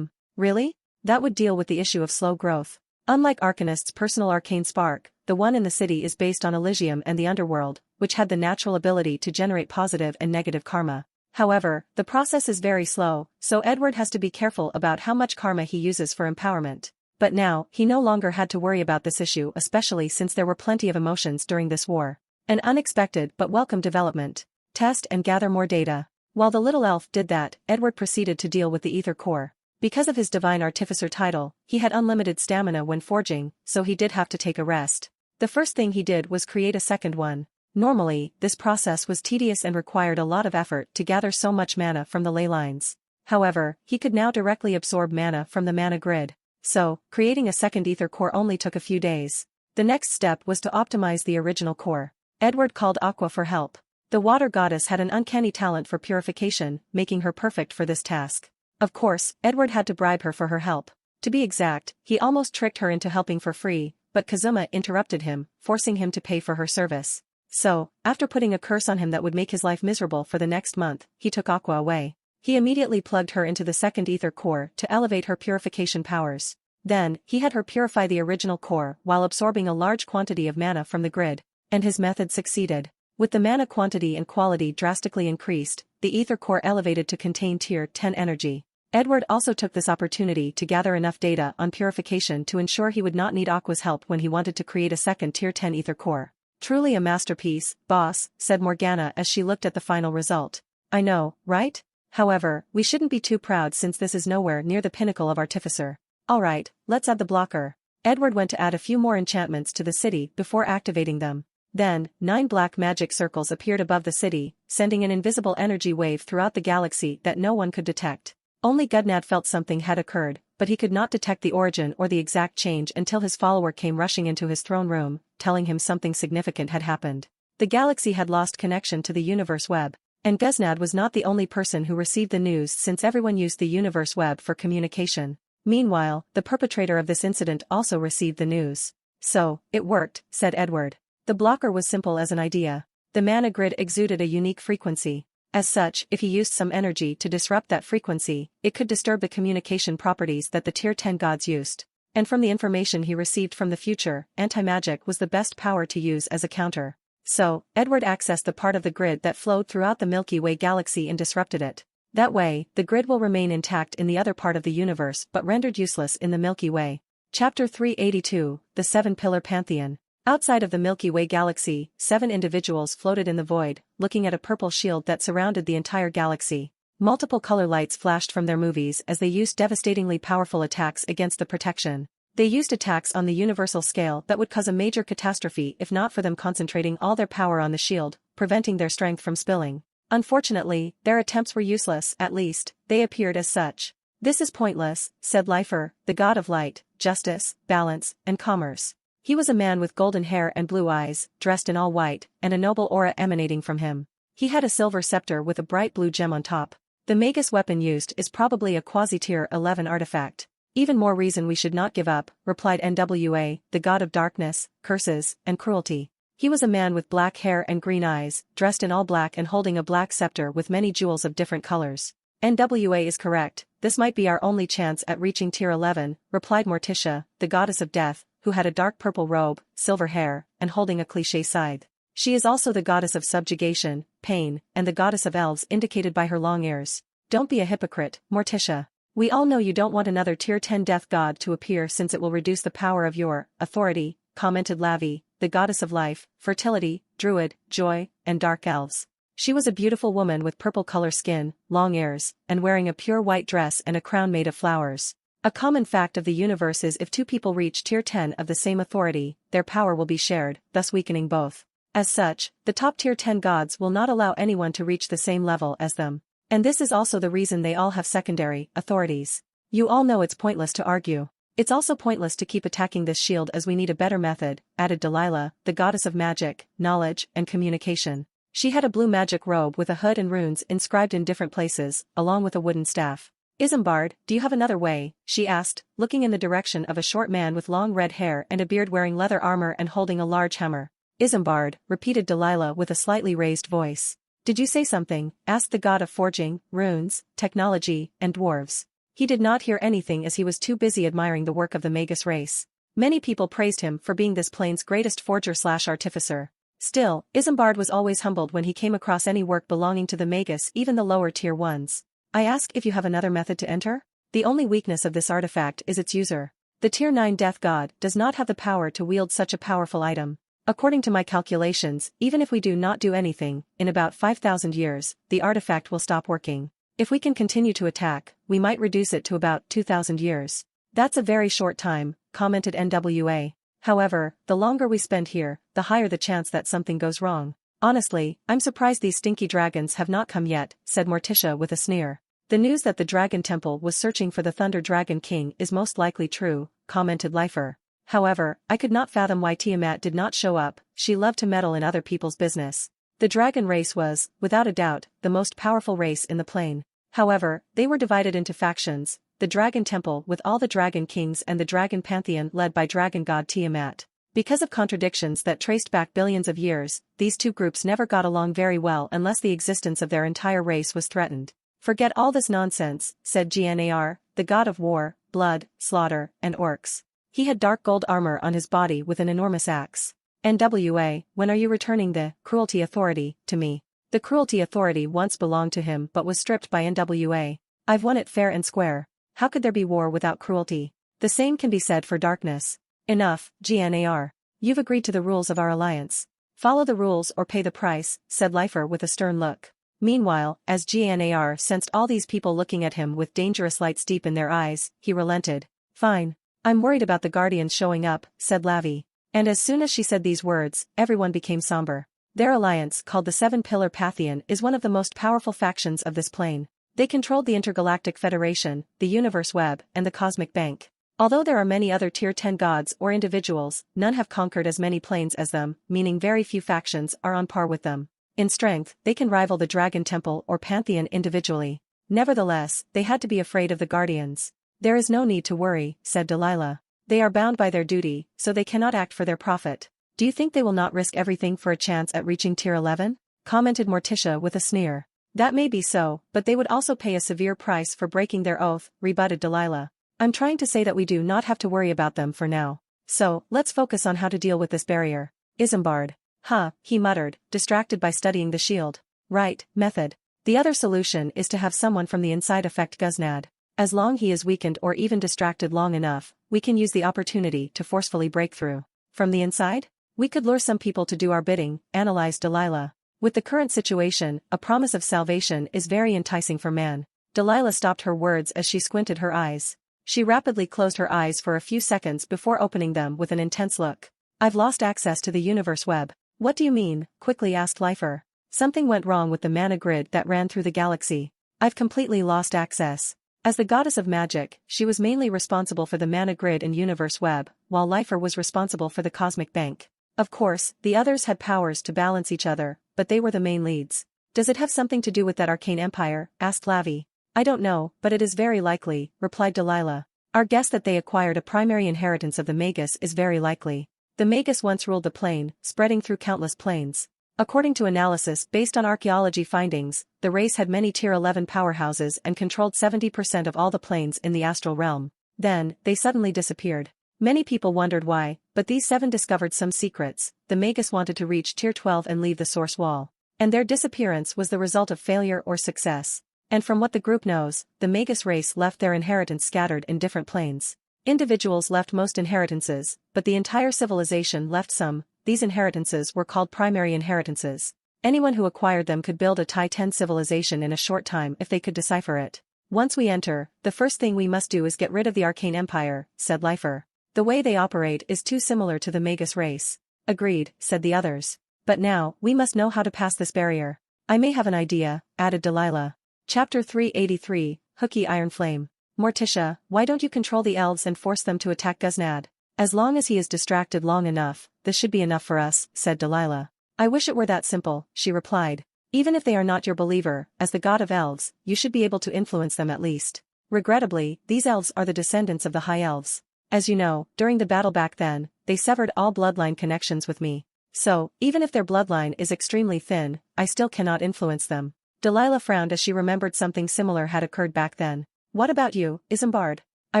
Really? That would deal with the issue of slow growth. Unlike Arcanist's personal arcane spark, the one in the city is based on Elysium and the underworld, which had the natural ability to generate positive and negative karma. However, the process is very slow, so Edward has to be careful about how much karma he uses for empowerment. But now, he no longer had to worry about this issue, especially since there were plenty of emotions during this war. An unexpected but welcome development. Test and gather more data. While the little elf did that, Edward proceeded to deal with the ether core. Because of his divine artificer title, he had unlimited stamina when forging, so he did have to take a rest. The first thing he did was create a second one. Normally, this process was tedious and required a lot of effort to gather so much mana from the ley lines. However, he could now directly absorb mana from the mana grid. So, creating a second ether core only took a few days. The next step was to optimize the original core. Edward called Aqua for help. The water goddess had an uncanny talent for purification, making her perfect for this task. Of course, Edward had to bribe her for her help. To be exact, he almost tricked her into helping for free, but Kazuma interrupted him, forcing him to pay for her service. So, after putting a curse on him that would make his life miserable for the next month, he took Aqua away. He immediately plugged her into the second ether core to elevate her purification powers. Then, he had her purify the original core while absorbing a large quantity of mana from the grid. And his method succeeded. With the mana quantity and quality drastically increased, the ether core elevated to contain tier 10 energy. Edward also took this opportunity to gather enough data on purification to ensure he would not need Aqua's help when he wanted to create a second tier 10 ether core. Truly a masterpiece, boss, said Morgana as she looked at the final result. I know, right? However, we shouldn't be too proud since this is nowhere near the pinnacle of artificer. Alright, let's add the blocker. Edward went to add a few more enchantments to the city before activating them. Then, 9 black magic circles appeared above the city, sending an invisible energy wave throughout the galaxy that no one could detect. Only Gudnad felt something had occurred, but he could not detect the origin or the exact change until his follower came rushing into his throne room, telling him something significant had happened. The galaxy had lost connection to the universe web, and Gudnad was not the only person who received the news since everyone used the universe web for communication. Meanwhile, the perpetrator of this incident also received the news. So, it worked, said Edward. The blocker was simple as an idea. The mana grid exuded a unique frequency. As such, if he used some energy to disrupt that frequency, it could disturb the communication properties that the tier 10 gods used. And from the information he received from the future, anti-magic was the best power to use as a counter. So, Edward accessed the part of the grid that flowed throughout the Milky Way galaxy and disrupted it. That way, the grid will remain intact in the other part of the universe but rendered useless in the Milky Way. Chapter 382, The Seven-Pillar Pantheon. Outside of the Milky Way galaxy, 7 individuals floated in the void, looking at a purple shield that surrounded the entire galaxy. Multiple color lights flashed from their movies as they used devastatingly powerful attacks against the protection. They used attacks on the universal scale that would cause a major catastrophe if not for them concentrating all their power on the shield, preventing their strength from spilling. Unfortunately, their attempts were useless, at least, they appeared as such. This is pointless, said Lifer, the god of light, justice, balance, and commerce. He was a man with golden hair and blue eyes, dressed in all white, and a noble aura emanating from him. He had a silver scepter with a bright blue gem on top. The magus weapon used is probably a quasi-tier 11 artifact. Even more reason we should not give up, replied NWA, the god of darkness, curses, and cruelty. He was a man with black hair and green eyes, dressed in all black and holding a black scepter with many jewels of different colors. NWA is correct, this might be our only chance at reaching tier 11, replied Morticia, the goddess of death, who had a dark purple robe, silver hair, and holding a cliché scythe. She is also the goddess of subjugation, pain, and the goddess of elves indicated by her long ears. Don't be a hypocrite, Morticia. We all know you don't want another tier 10 death god to appear since it will reduce the power of your authority, commented Lavi, the goddess of life, fertility, druid, joy, and dark elves. She was a beautiful woman with purple-color skin, long ears, and wearing a pure white dress and a crown made of flowers. A common fact of the universe is if two people reach tier 10 of the same authority, their power will be shared, thus weakening both. As such, the top tier 10 gods will not allow anyone to reach the same level as them. And this is also the reason they all have secondary authorities. You all know it's pointless to argue. It's also pointless to keep attacking this shield as we need a better method, added Delilah, the goddess of magic, knowledge, and communication. She had a blue magic robe with a hood and runes inscribed in different places, along with a wooden staff. Isambard, do you have another way? She asked, looking in the direction of a short man with long red hair and a beard wearing leather armor and holding a large hammer. Isambard, repeated Delilah with a slightly raised voice. Did you say something? Asked the god of forging, runes, technology, and dwarves. He did not hear anything as he was too busy admiring the work of the Magus race. Many people praised him for being this plane's greatest forger/artificer. Still, Isambard was always humbled when he came across any work belonging to the Magus, even the lower tier ones. I ask if you have another method to enter? The only weakness of this artifact is its user. The tier 9 death god does not have the power to wield such a powerful item. According to my calculations, even if we do not do anything, in about 5,000 years, the artifact will stop working. If we can continue to attack, we might reduce it to about 2,000 years. That's a very short time, commented NWA. However, the longer we spend here, the higher the chance that something goes wrong. Honestly, I'm surprised these stinky dragons have not come yet, said Morticia with a sneer. The news that the Dragon Temple was searching for the Thunder Dragon King is most likely true, commented Lifer. However, I could not fathom why Tiamat did not show up. She loved to meddle in other people's business. The dragon race was, without a doubt, the most powerful race in the plane. However, they were divided into factions, the Dragon Temple with all the Dragon Kings and the Dragon Pantheon led by Dragon God Tiamat. Because of contradictions that traced back billions of years, these two groups never got along very well unless the existence of their entire race was threatened. Forget all this nonsense, said Gnar, the god of war, blood, slaughter, and orcs. He had dark gold armor on his body with an enormous axe. NWA, when are you returning the Cruelty Authority to me? The Cruelty Authority once belonged to him but was stripped by NWA. I've won it fair and square. How could there be war without cruelty? The same can be said for darkness. Enough, Gnar. You've agreed to the rules of our alliance. Follow the rules or pay the price, said Lifer with a stern look. Meanwhile, as Gnar sensed all these people looking at him with dangerous lights deep in their eyes, he relented. Fine. I'm worried about the Guardians showing up, said Lavi. And as soon as she said these words, everyone became somber. Their alliance, called the Seven-Pillar Pantheon, is one of the most powerful factions of this plane. They controlled the Intergalactic Federation, the Universe Web, and the Cosmic Bank. Although there are many other Tier 10 gods or individuals, none have conquered as many planes as them, meaning very few factions are on par with them. In strength, they can rival the Dragon Temple or Pantheon individually. Nevertheless, they had to be afraid of the Guardians. There is no need to worry, said Delilah. They are bound by their duty, so they cannot act for their profit. Do you think they will not risk everything for a chance at reaching Tier 11? Commented Morticia with a sneer. That may be so, but they would also pay a severe price for breaking their oath, rebutted Delilah. I'm trying to say that we do not have to worry about them for now. So, let's focus on how to deal with this barrier. Isambard. Huh, he muttered, distracted by studying the shield. Right, method. The other solution is to have someone from the inside affect Guznad. As long he is weakened or even distracted long enough, we can use the opportunity to forcefully break through. From the inside? We could lure some people to do our bidding, analyzed Delilah. With the current situation, a promise of salvation is very enticing for man. Delilah stopped her words as she squinted her eyes. She rapidly closed her eyes for a few seconds before opening them with an intense look. I've lost access to the universe web. What do you mean? Quickly asked Lifer. Something went wrong with the mana grid that ran through the galaxy. I've completely lost access. As the goddess of magic, she was mainly responsible for the mana grid and universe web, while Lifer was responsible for the cosmic bank. Of course, the others had powers to balance each other, but they were the main leads. Does it have something to do with that arcane empire? Asked Lavi. I don't know, but it is very likely, replied Delilah. Our guess that they acquired a primary inheritance of the Magus is very likely. The Magus once ruled the plane, spreading through countless planes. According to analysis based on archaeology findings, the race had many Tier 11 powerhouses and controlled 70% of all the planes in the astral realm. Then, they suddenly disappeared. Many people wondered why, but these 7 discovered some secrets. The Magus wanted to reach Tier 12 and leave the source wall. And their disappearance was the result of failure or success. And from what the group knows, the Magus race left their inheritance scattered in different planes. Individuals left most inheritances, but the entire civilization left some. These inheritances were called primary inheritances. Anyone who acquired them could build a Tai-10 civilization in a short time if they could decipher it. Once we enter, the first thing we must do is get rid of the Arcane Empire, said Lifer. The way they operate is too similar to the Magus race. Agreed, said the others. But now, we must know how to pass this barrier. I may have an idea, added Delilah. Chapter 383, Hooky Iron Flame. Morticia, why don't you control the elves and force them to attack Guznad? As long as he is distracted long enough, this should be enough for us, said Delilah. I wish it were that simple, she replied. Even if they are not your believer, as the god of elves, you should be able to influence them at least. Regrettably, these elves are the descendants of the High Elves. As you know, during the battle back then, they severed all bloodline connections with me. So, even if their bloodline is extremely thin, I still cannot influence them. Delilah frowned as she remembered something similar had occurred back then. What about you, Isambard? I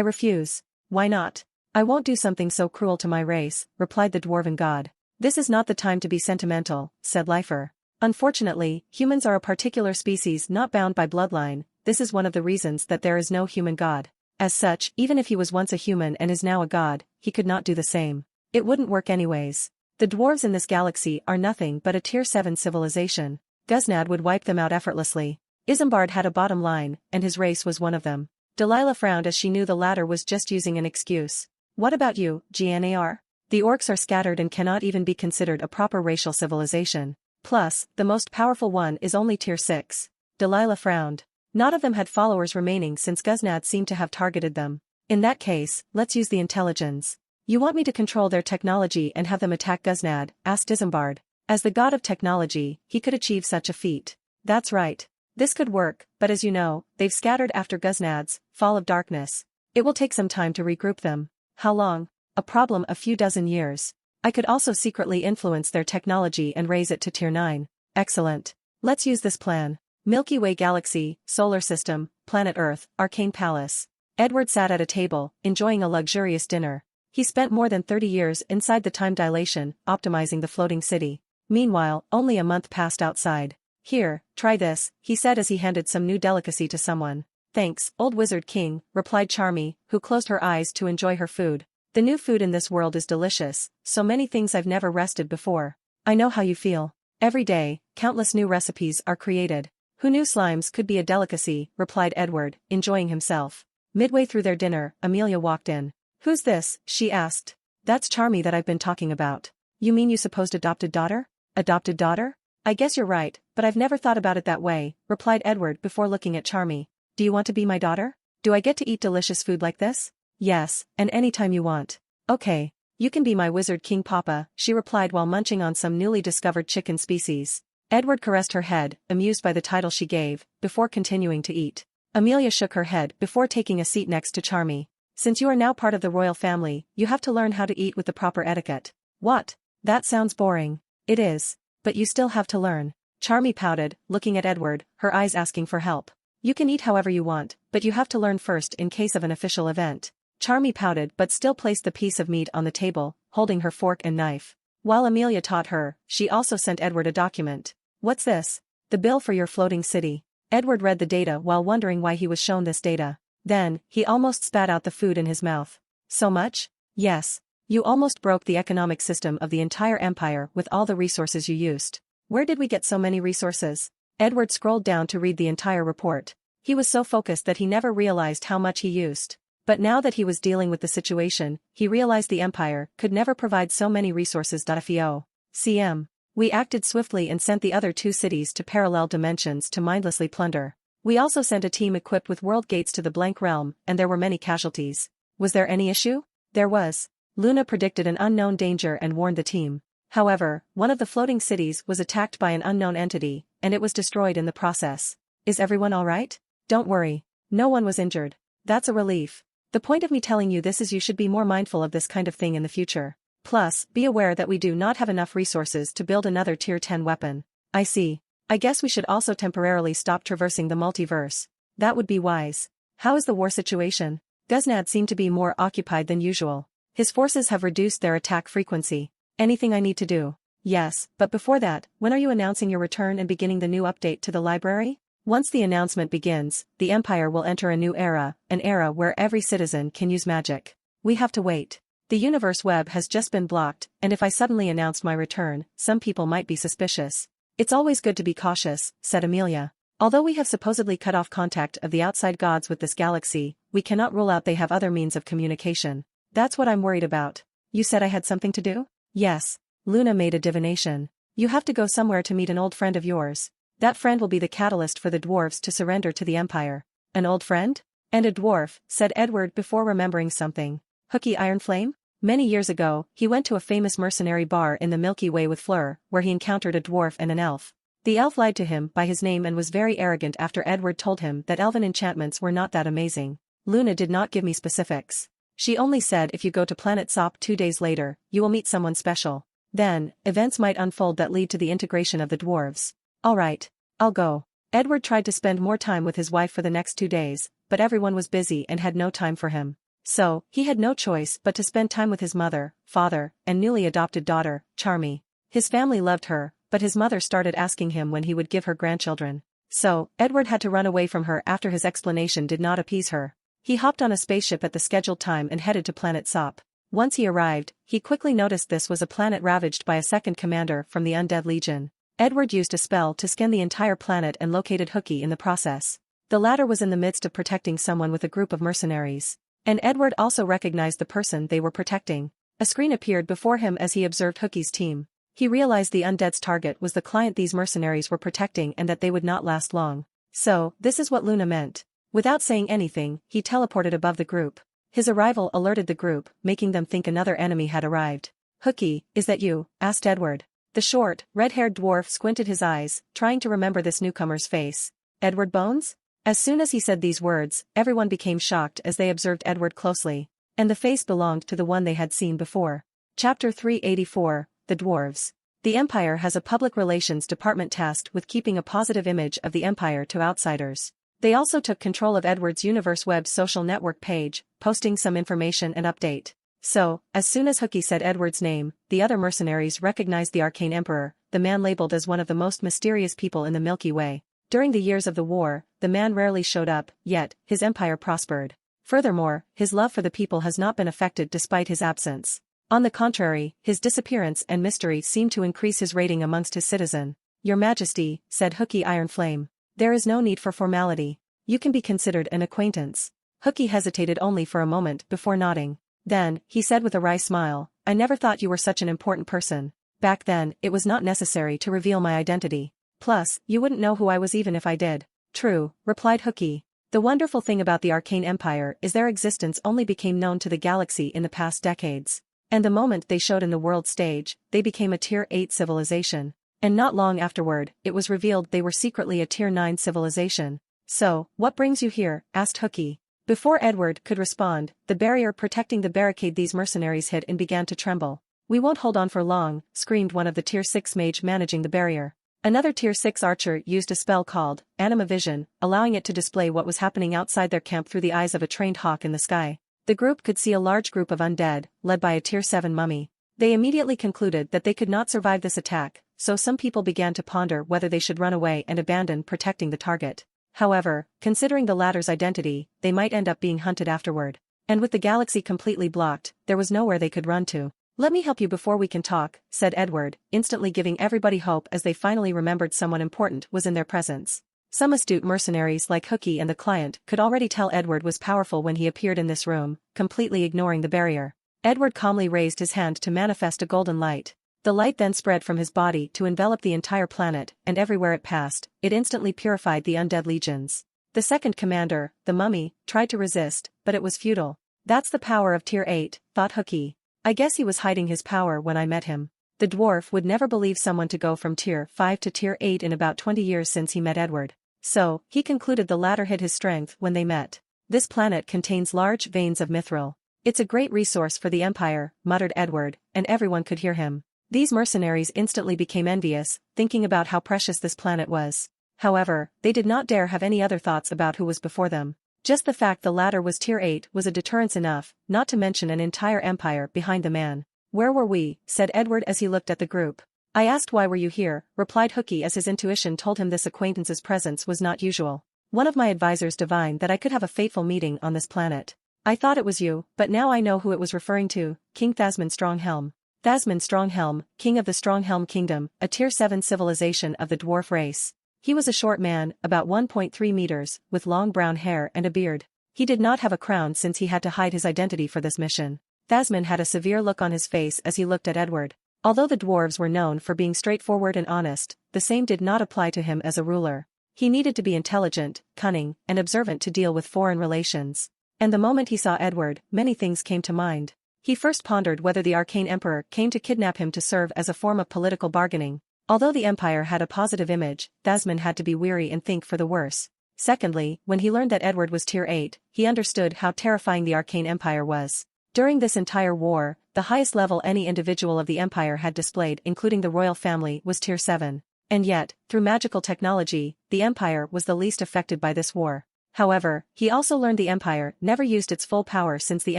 refuse. Why not? I won't do something so cruel to my race, replied the dwarven god. This is not the time to be sentimental, said Lifer. Unfortunately, humans are a particular species not bound by bloodline. This is one of the reasons that there is no human god. As such, even if he was once a human and is now a god, he could not do the same. It wouldn't work anyways. The dwarves in this galaxy are nothing but a tier 7 civilization. Guznad would wipe them out effortlessly. Isambard had a bottom line, and his race was one of them. Delilah frowned as she knew the latter was just using an excuse. What about you, Gnar? The orcs are scattered and cannot even be considered a proper racial civilization. Plus, the most powerful one is only tier 6. Delilah frowned. None of them had followers remaining since Guznad seemed to have targeted them. In that case, let's use the intelligence. You want me to control their technology and have them attack Guznad? Asked Isambard. As the god of technology, he could achieve such a feat. That's right. This could work, but as you know, they've scattered after Guznad's fall of darkness. It will take some time to regroup them. How long? A problem a few dozen years. I could also secretly influence their technology and raise it to tier 9. Excellent. Let's use this plan. Milky Way Galaxy, Solar System, Planet Earth, Arcane Palace. Edward sat at a table, enjoying a luxurious dinner. He spent more than 30 years inside the time dilation, optimizing the floating city. Meanwhile, only a month passed outside. Here, try this, he said as he handed some new delicacy to someone. Thanks, old wizard king, replied Charmy, who closed her eyes to enjoy her food. The new food in this world is delicious, so many things I've never rested before. I know how you feel. Every day, countless new recipes are created. Who knew slimes could be a delicacy, replied Edward, enjoying himself. Midway through their dinner, Amelia walked in. Who's this? She asked. That's Charmy that I've been talking about. You mean you supposed adopted daughter? Adopted daughter? I guess you're right, but I've never thought about it that way, replied Edward before looking at Charmy. Do you want to be my daughter? Do I get to eat delicious food like this? Yes, and anytime you want. Okay. You can be my wizard king papa, she replied while munching on some newly discovered chicken species. Edward caressed her head, amused by the title she gave, before continuing to eat. Amelia shook her head before taking a seat next to Charmy. Since you are now part of the royal family, you have to learn how to eat with the proper etiquette. What? That sounds boring. It is. But you still have to learn. Charmy pouted, looking at Edward, her eyes asking for help. You can eat however you want, but you have to learn first in case of an official event. Charmy pouted but still placed the piece of meat on the table, holding her fork and knife. While Amelia taught her, she also sent Edward a document. What's this? The bill for your floating city. Edward read the data while wondering why he was shown this data. Then, he almost spat out the food in his mouth. So much? Yes. You almost broke the economic system of the entire empire with all the resources you used. Where did we get so many resources? Edward scrolled down to read the entire report. He was so focused that he never realized how much he used. But now that he was dealing with the situation, he realized the empire could never provide so many resources. CM. We acted swiftly and sent the other 2 cities to parallel dimensions to mindlessly plunder. We also sent a team equipped with world gates to the blank realm, and there were many casualties. Was there any issue? There was. Luna predicted an unknown danger and warned the team. However, one of the floating cities was attacked by an unknown entity, and it was destroyed in the process. Is everyone alright? Don't worry. No one was injured. That's a relief. The point of me telling you this is you should be more mindful of this kind of thing in the future. Plus, be aware that we do not have enough resources to build another tier 10 weapon. I see. I guess we should also temporarily stop traversing the multiverse. That would be wise. How is the war situation? Guznad seemed to be more occupied than usual. His forces have reduced their attack frequency. Anything I need to do? Yes, but before that, when are you announcing your return and beginning the new update to the library? Once the announcement begins, the Empire will enter a new era, an era where every citizen can use magic. We have to wait. The universe web has just been blocked, and if I suddenly announced my return, some people might be suspicious. It's always good to be cautious, said Amelia. Although we have supposedly cut off contact of the outside gods with this galaxy, we cannot rule out they have other means of communication. That's what I'm worried about. You said I had something to do? Yes. Luna made a divination. You have to go somewhere to meet an old friend of yours. That friend will be the catalyst for the dwarves to surrender to the Empire. An old friend? And a dwarf, said Edward before remembering something. Hooky Ironflame? Many years ago, he went to a famous mercenary bar in the Milky Way with Fleur, where he encountered a dwarf and an elf. The elf lied to him by his name and was very arrogant after Edward told him that elven enchantments were not that amazing. Luna did not give me specifics. She only said if you go to Planet Sop 2 days later, you will meet someone special. Then, events might unfold that lead to the integration of the dwarves. Alright, I'll go. Edward tried to spend more time with his wife for the next 2 days, but everyone was busy and had no time for him. So, he had no choice but to spend time with his mother, father, and newly adopted daughter, Charmy. His family loved her, but his mother started asking him when he would give her grandchildren. So, Edward had to run away from her after his explanation did not appease her. He hopped on a spaceship at the scheduled time and headed to Planet Sop. Once he arrived, he quickly noticed this was a planet ravaged by a second commander from the Undead Legion. Edward used a spell to scan the entire planet and located Hooky in the process. The latter was in the midst of protecting someone with a group of mercenaries. And Edward also recognized the person they were protecting. A screen appeared before him as he observed Hooky's team. He realized the undead's target was the client these mercenaries were protecting and that they would not last long. So, this is what Luna meant. Without saying anything, he teleported above the group. His arrival alerted the group, making them think another enemy had arrived. Hooky, is that you? Asked Edward. The short, red-haired dwarf squinted his eyes, trying to remember this newcomer's face. Edward Bones? As soon as he said these words, everyone became shocked as they observed Edward closely. And the face belonged to the one they had seen before. Chapter 384, The Dwarves. The Empire has a public relations department tasked with keeping a positive image of the Empire to outsiders. They also took control of Edward's Universe Web social network page, posting some information and update. So, as soon as Hooky said Edward's name, the other mercenaries recognized the Arcane Emperor, the man labeled as one of the most mysterious people in the Milky Way. During the years of the war, the man rarely showed up, yet, his empire prospered. Furthermore, his love for the people has not been affected despite his absence. On the contrary, his disappearance and mystery seem to increase his rating amongst his citizen. Your Majesty, said Hooky Ironflame. There is no need for formality. You can be considered an acquaintance. Hooky hesitated only for a moment before nodding. Then, he said with a wry smile, I never thought you were such an important person. Back then, it was not necessary to reveal my identity. Plus, you wouldn't know who I was even if I did. True, replied Hooky. The wonderful thing about the Arcane Empire is their existence only became known to the galaxy in the past decades. And the moment they showed in the world stage, they became a Tier 8 civilization. And not long afterward, it was revealed they were secretly a Tier 9 civilization. So, what brings you here? Asked Hooky. Before Edward could respond, the barrier protecting the barricade these mercenaries hit and began to tremble. We won't hold on for long, screamed one of the Tier 6 mage managing the barrier. Another Tier 6 archer used a spell called Anima Vision, allowing it to display what was happening outside their camp through the eyes of a trained hawk in the sky. The group could see a large group of undead, led by a Tier 7 mummy. They immediately concluded that they could not survive this attack, so some people began to ponder whether they should run away and abandon protecting the target. However, considering the latter's identity, they might end up being hunted afterward. And with the galaxy completely blocked, there was nowhere they could run to. Let me help you before we can talk, said Edward, instantly giving everybody hope as they finally remembered someone important was in their presence. Some astute mercenaries like Hooky and the client could already tell Edward was powerful when he appeared in this room, completely ignoring the barrier. Edward calmly raised his hand to manifest a golden light. The light then spread from his body to envelop the entire planet, and everywhere it passed, it instantly purified the undead legions. The second commander, the mummy, tried to resist, but it was futile. That's the power of Tier 8, thought Hooky. I guess he was hiding his power when I met him. The dwarf would never believe someone to go from Tier 5 to Tier 8 in about 20 years since he met Edward. So, he concluded the latter hid his strength when they met. This planet contains large veins of mithril. It's a great resource for the Empire, muttered Edward, and everyone could hear him. These mercenaries instantly became envious, thinking about how precious this planet was. However, they did not dare have any other thoughts about who was before them. Just the fact the latter was Tier 8 was a deterrence enough, not to mention an entire empire behind the man. Where were we? Said Edward as he looked at the group. I asked why were you here, replied Hooky as his intuition told him this acquaintance's presence was not usual. One of my advisors divined that I could have a fateful meeting on this planet. I thought it was you, but now I know who it was referring to, King Phasman Stronghelm. Thasman Stronghelm, king of the Stronghelm Kingdom, a Tier 7 civilization of the dwarf race. He was a short man, about 1.3 meters, with long brown hair and a beard. He did not have a crown since he had to hide his identity for this mission. Thasman had a severe look on his face as he looked at Edward. Although the dwarves were known for being straightforward and honest, the same did not apply to him as a ruler. He needed to be intelligent, cunning, and observant to deal with foreign relations. And the moment he saw Edward, many things came to mind. He first pondered whether the Arcane Emperor came to kidnap him to serve as a form of political bargaining. Although the Empire had a positive image, Thasman had to be weary and think for the worse. Secondly, when he learned that Edward was Tier 8, he understood how terrifying the Arcane Empire was. During this entire war, the highest level any individual of the Empire had displayed, including the royal family, was Tier 7. And yet, through magical technology, the Empire was the least affected by this war. However, he also learned the Empire never used its full power since the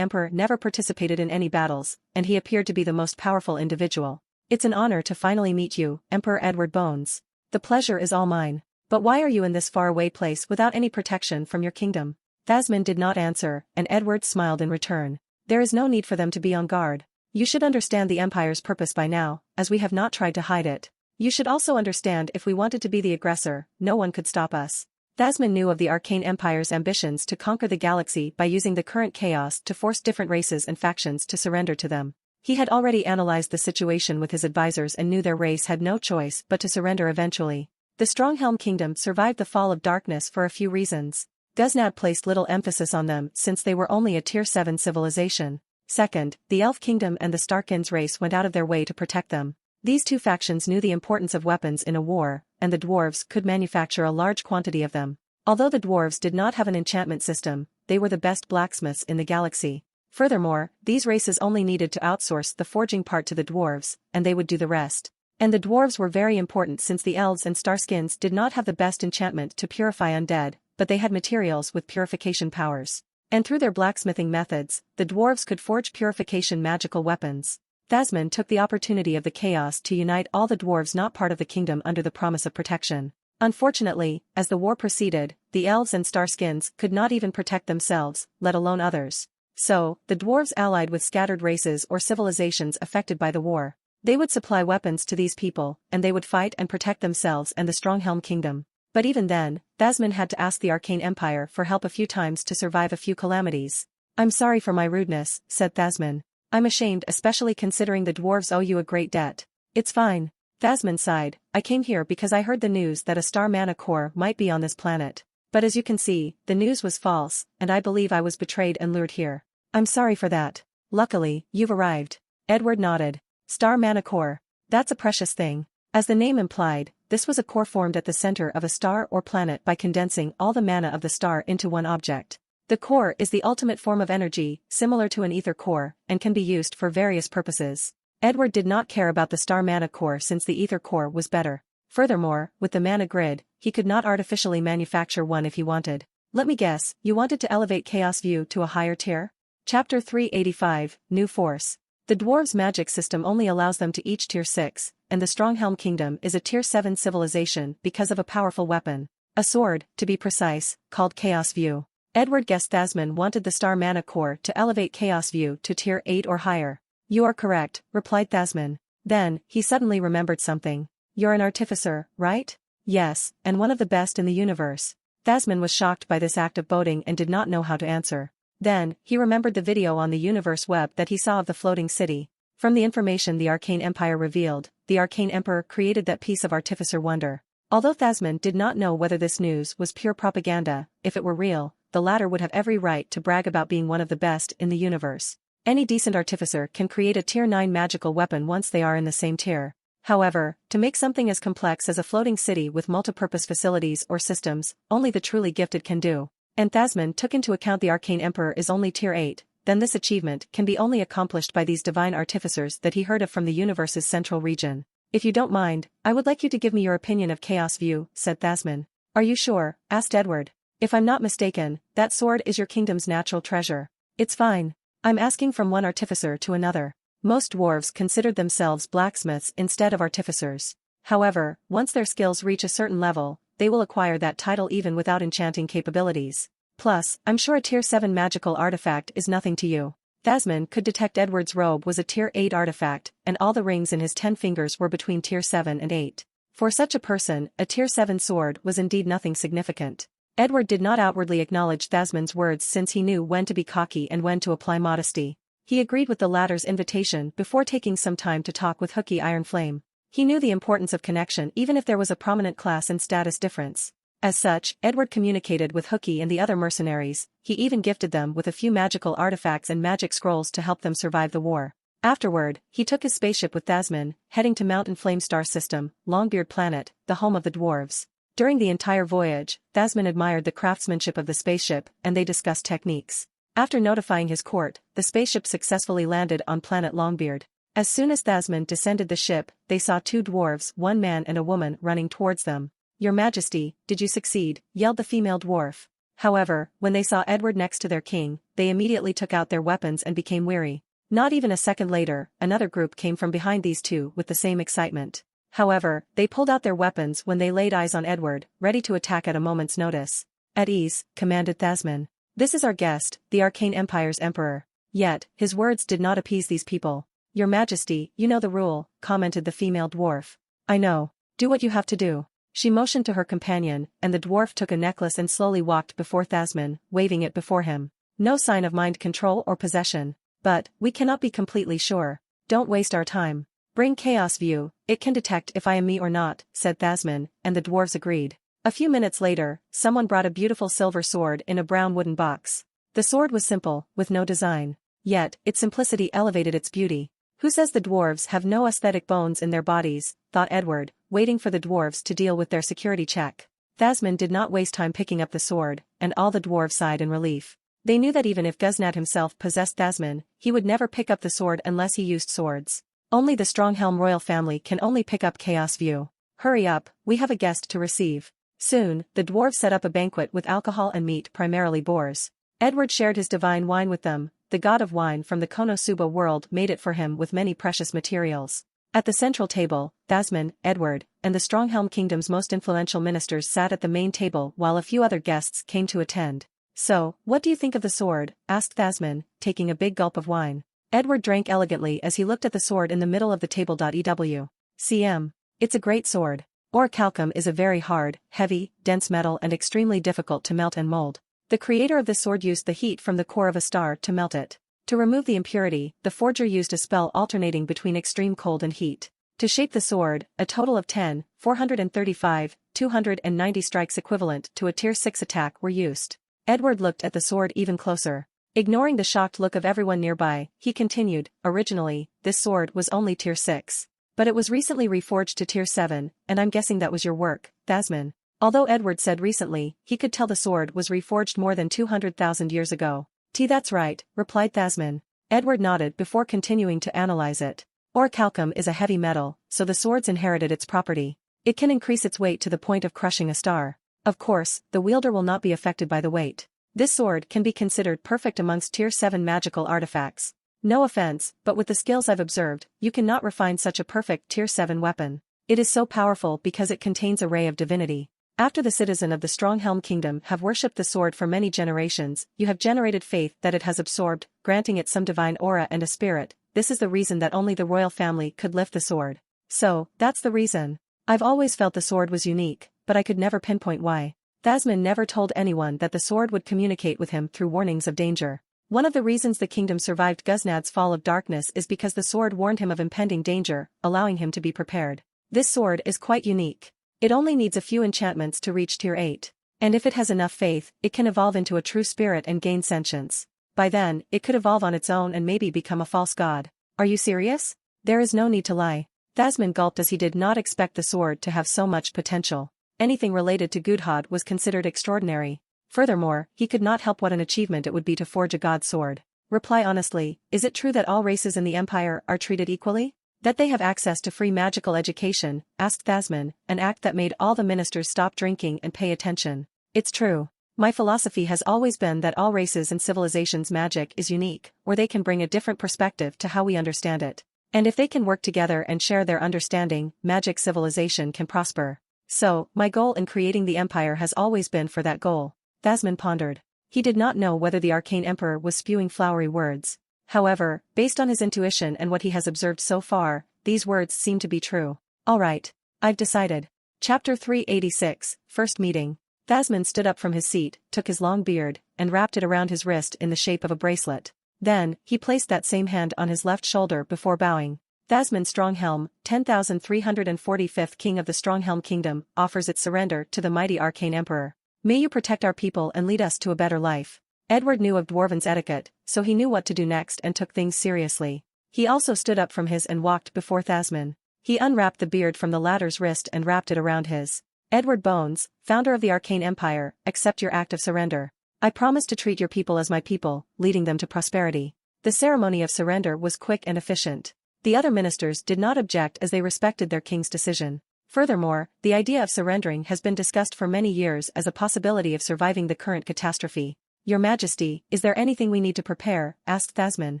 Emperor never participated in any battles, and he appeared to be the most powerful individual. It's an honor to finally meet you, Emperor Edward Bones. The pleasure is all mine. But why are you in this faraway place without any protection from your kingdom? Thasman did not answer, and Edward smiled in return. There is no need for them to be on guard. You should understand the Empire's purpose by now, as we have not tried to hide it. You should also understand if we wanted to be the aggressor, no one could stop us. Thasman knew of the Arcane Empire's ambitions to conquer the galaxy by using the current chaos to force different races and factions to surrender to them. He had already analyzed the situation with his advisors and knew their race had no choice but to surrender eventually. The Stronghelm Kingdom survived the fall of darkness for a few reasons. Ghaznad placed little emphasis on them since they were only a Tier 7 civilization. Second, the Elf Kingdom and the Starkins race went out of their way to protect them. These two factions knew the importance of weapons in a war, and the dwarves could manufacture a large quantity of them. Although the dwarves did not have an enchantment system, they were the best blacksmiths in the galaxy. Furthermore, these races only needed to outsource the forging part to the dwarves, and they would do the rest. And the dwarves were very important since the elves and starskins did not have the best enchantment to purify undead, but they had materials with purification powers. And through their blacksmithing methods, the dwarves could forge purification magical weapons. Thasman took the opportunity of the chaos to unite all the dwarves not part of the kingdom under the promise of protection. Unfortunately, as the war proceeded, the elves and starskins could not even protect themselves, let alone others. So, the dwarves allied with scattered races or civilizations affected by the war. They would supply weapons to these people, and they would fight and protect themselves and the Stronghelm Kingdom. But even then, Thasman had to ask the Arcane Empire for help a few times to survive a few calamities. I'm sorry for my rudeness, said Thasman. I'm ashamed, especially considering the dwarves owe you a great debt. It's fine. Thasman sighed. I came here because I heard the news that a star mana core might be on this planet. But as you can see, the news was false, and I believe I was betrayed and lured here. I'm sorry for that. Luckily, you've arrived. Edward nodded. Star mana core. That's a precious thing. As the name implied, this was a core formed at the center of a star or planet by condensing all the mana of the star into one object. The core is the ultimate form of energy, similar to an ether core, and can be used for various purposes. Edward did not care about the star mana core since the ether core was better. Furthermore, with the mana grid, he could not artificially manufacture one if he wanted. Let me guess, you wanted to elevate Chaos View to a higher tier? Chapter 385, New Force. The dwarves' magic system only allows them to each Tier 6, and the Stronghelm Kingdom is a Tier 7 civilization because of a powerful weapon. A sword, to be precise, called Chaos View. Edward guessed Thasman wanted the star mana core to elevate Chaos View to Tier 8 or higher. You are correct, replied Thasman. Then, he suddenly remembered something. You're an artificer, right? Yes, and one of the best in the universe. Thasman was shocked by this act of boasting and did not know how to answer. Then, he remembered the video on the universe web that he saw of the floating city. From the information the Arcane Empire revealed, the Arcane Emperor created that piece of artificer wonder. Although Thasman did not know whether this news was pure propaganda, if it were real, the latter would have every right to brag about being one of the best in the universe. Any decent artificer can create a Tier 9 magical weapon once they are in the same tier. However, to make something as complex as a floating city with multipurpose facilities or systems, only the truly gifted can do. And Thasman took into account the Arcane Emperor is only Tier 8, then this achievement can be only accomplished by these divine artificers that he heard of from the universe's central region. If you don't mind, I would like you to give me your opinion of Chaos View, said Thasman. Are you sure? Asked Edward. If I'm not mistaken, that sword is your kingdom's natural treasure. It's fine. I'm asking from one artificer to another. Most dwarves considered themselves blacksmiths instead of artificers. However, once their skills reach a certain level, they will acquire that title even without enchanting capabilities. Plus, I'm sure a Tier 7 magical artifact is nothing to you. Thasmin could detect Edward's robe was a Tier 8 artifact, and all the rings in his 10 fingers were between Tier 7 and 8. For such a person, a Tier 7 sword was indeed nothing significant. Edward did not outwardly acknowledge Thasmin's words since he knew when to be cocky and when to apply modesty. He agreed with the latter's invitation before taking some time to talk with Hooky Ironflame. He knew the importance of connection even if there was a prominent class and status difference. As such, Edward communicated with Hooky and the other mercenaries. He even gifted them with a few magical artifacts and magic scrolls to help them survive the war. Afterward, he took his spaceship with Thasmin, heading to Mountain Flame Star System, Longbeard Planet, the home of the dwarves. During the entire voyage, Thasmin admired the craftsmanship of the spaceship, and they discussed techniques. After notifying his court, the spaceship successfully landed on planet Longbeard. As soon as Thasmin descended the ship, they saw 2 dwarves, 1 man and a woman, running towards them. "Your Majesty, did you succeed?" yelled the female dwarf. However, when they saw Edward next to their king, they immediately took out their weapons and became weary. Not even a second later, another group came from behind these 2 with the same excitement. However, they pulled out their weapons when they laid eyes on Edward, ready to attack at a moment's notice. "At ease," commanded Thasmin. "This is our guest, the Arcane Empire's emperor." Yet, his words did not appease these people. "Your Majesty, you know the rule," commented the female dwarf. "I know. Do what you have to do." She motioned to her companion, and the dwarf took a necklace and slowly walked before Thasmin, waving it before him. No sign of mind control or possession. "But, we cannot be completely sure. Don't waste our time. Bring Chaos View, it can detect if I am me or not," said Thasmin, and the dwarves agreed. A few minutes later, someone brought a beautiful silver sword in a brown wooden box. The sword was simple, with no design. Yet, its simplicity elevated its beauty. "Who says the dwarves have no aesthetic bones in their bodies?" thought Edward, waiting for the dwarves to deal with their security check. Thasmin did not waste time picking up the sword, and all the dwarves sighed in relief. They knew that even if Guznad himself possessed Thasmin, he would never pick up the sword unless he used swords. Only the Stronghelm royal family can only pick up Chaos View. "Hurry up, we have a guest to receive." Soon, the dwarves set up a banquet with alcohol and meat, primarily boars. Edward shared his divine wine with them. The god of wine from the Konosuba world made it for him with many precious materials. At the central table, Thasmin, Edward, and the Stronghelm Kingdom's most influential ministers sat at the main table while a few other guests came to attend. "So, what do you think of the sword?" asked Thasmin, taking a big gulp of wine. Edward drank elegantly as he looked at the sword in the middle of the table. "Cm. It's a great sword. Orichalcum is a very hard, heavy, dense metal and extremely difficult to melt and mold. The creator of this sword used the heat from the core of a star to melt it. To remove the impurity, the forger used a spell alternating between extreme cold and heat. To shape the sword, a total of 290 strikes equivalent to a Tier 6 attack were used." Edward looked at the sword even closer. Ignoring the shocked look of everyone nearby, he continued, "Originally, this sword was only Tier 6. But it was recently reforged to Tier 7, and I'm guessing that was your work, Thasmin." Although Edward said recently, he could tell the sword was reforged more than 200,000 years ago. "That's right," replied Thasmin. Edward nodded before continuing to analyze it. Orichalcum is a heavy metal, so the sword's inherited its property. It can increase its weight to the point of crushing a star. Of course, the wielder will not be affected by the weight. This sword can be considered perfect amongst Tier 7 magical artifacts. No offense, but with the skills I've observed, you cannot refine such a perfect Tier 7 weapon. It is so powerful because it contains a ray of divinity. After the citizen of the Stronghelm Kingdom have worshipped the sword for many generations, you have generated faith that it has absorbed, granting it some divine aura and a spirit. This is the reason that only the royal family could lift the sword. So, that's the reason. I've always felt the sword was unique, but I could never pinpoint why. Thasmin never told anyone that the sword would communicate with him through warnings of danger. One of the reasons the kingdom survived Guznad's fall of darkness is because the sword warned him of impending danger, allowing him to be prepared. This sword is quite unique. It only needs a few enchantments to reach Tier 8. And if it has enough faith, it can evolve into a true spirit and gain sentience. By then, it could evolve on its own and maybe become a false god. Are you serious? There is no need to lie. Thasmin gulped as he did not expect the sword to have so much potential. Anything related to Gudhad was considered extraordinary. Furthermore, he could not help what an achievement it would be to forge a god sword. Reply honestly, is it true that all races in the Empire are treated equally? That they have access to free magical education, asked Thasmin, an act that made all the ministers stop drinking and pay attention. It's true. My philosophy has always been that all races and civilizations' magic is unique, or they can bring a different perspective to how we understand it. And if they can work together and share their understanding, magic civilization can prosper. So, my goal in creating the Empire has always been for that goal. Thasmin pondered. He did not know whether the Arcane Emperor was spewing flowery words. However, based on his intuition and what he has observed so far, these words seem to be true. Alright. I've decided. Chapter 386, First Meeting. Thasmin stood up from his seat, took his long beard, and wrapped it around his wrist in the shape of a bracelet. Then, he placed that same hand on his left shoulder before bowing. Thasmin Stronghelm, 10,345th King of the Stronghelm Kingdom, offers its surrender to the mighty Arcane Emperor. May you protect our people and lead us to a better life. Edward knew of Dwarven's etiquette, so he knew what to do next and took things seriously. He also stood up from his and walked before Thasmin. He unwrapped the beard from the latter's wrist and wrapped it around his. Edward Bones, founder of the Arcane Empire, accept your act of surrender. I promise to treat your people as my people, leading them to prosperity. The ceremony of surrender was quick and efficient. The other ministers did not object as they respected their king's decision. Furthermore, the idea of surrendering has been discussed for many years as a possibility of surviving the current catastrophe. Your Majesty, is there anything we need to prepare? Asked Thasmin.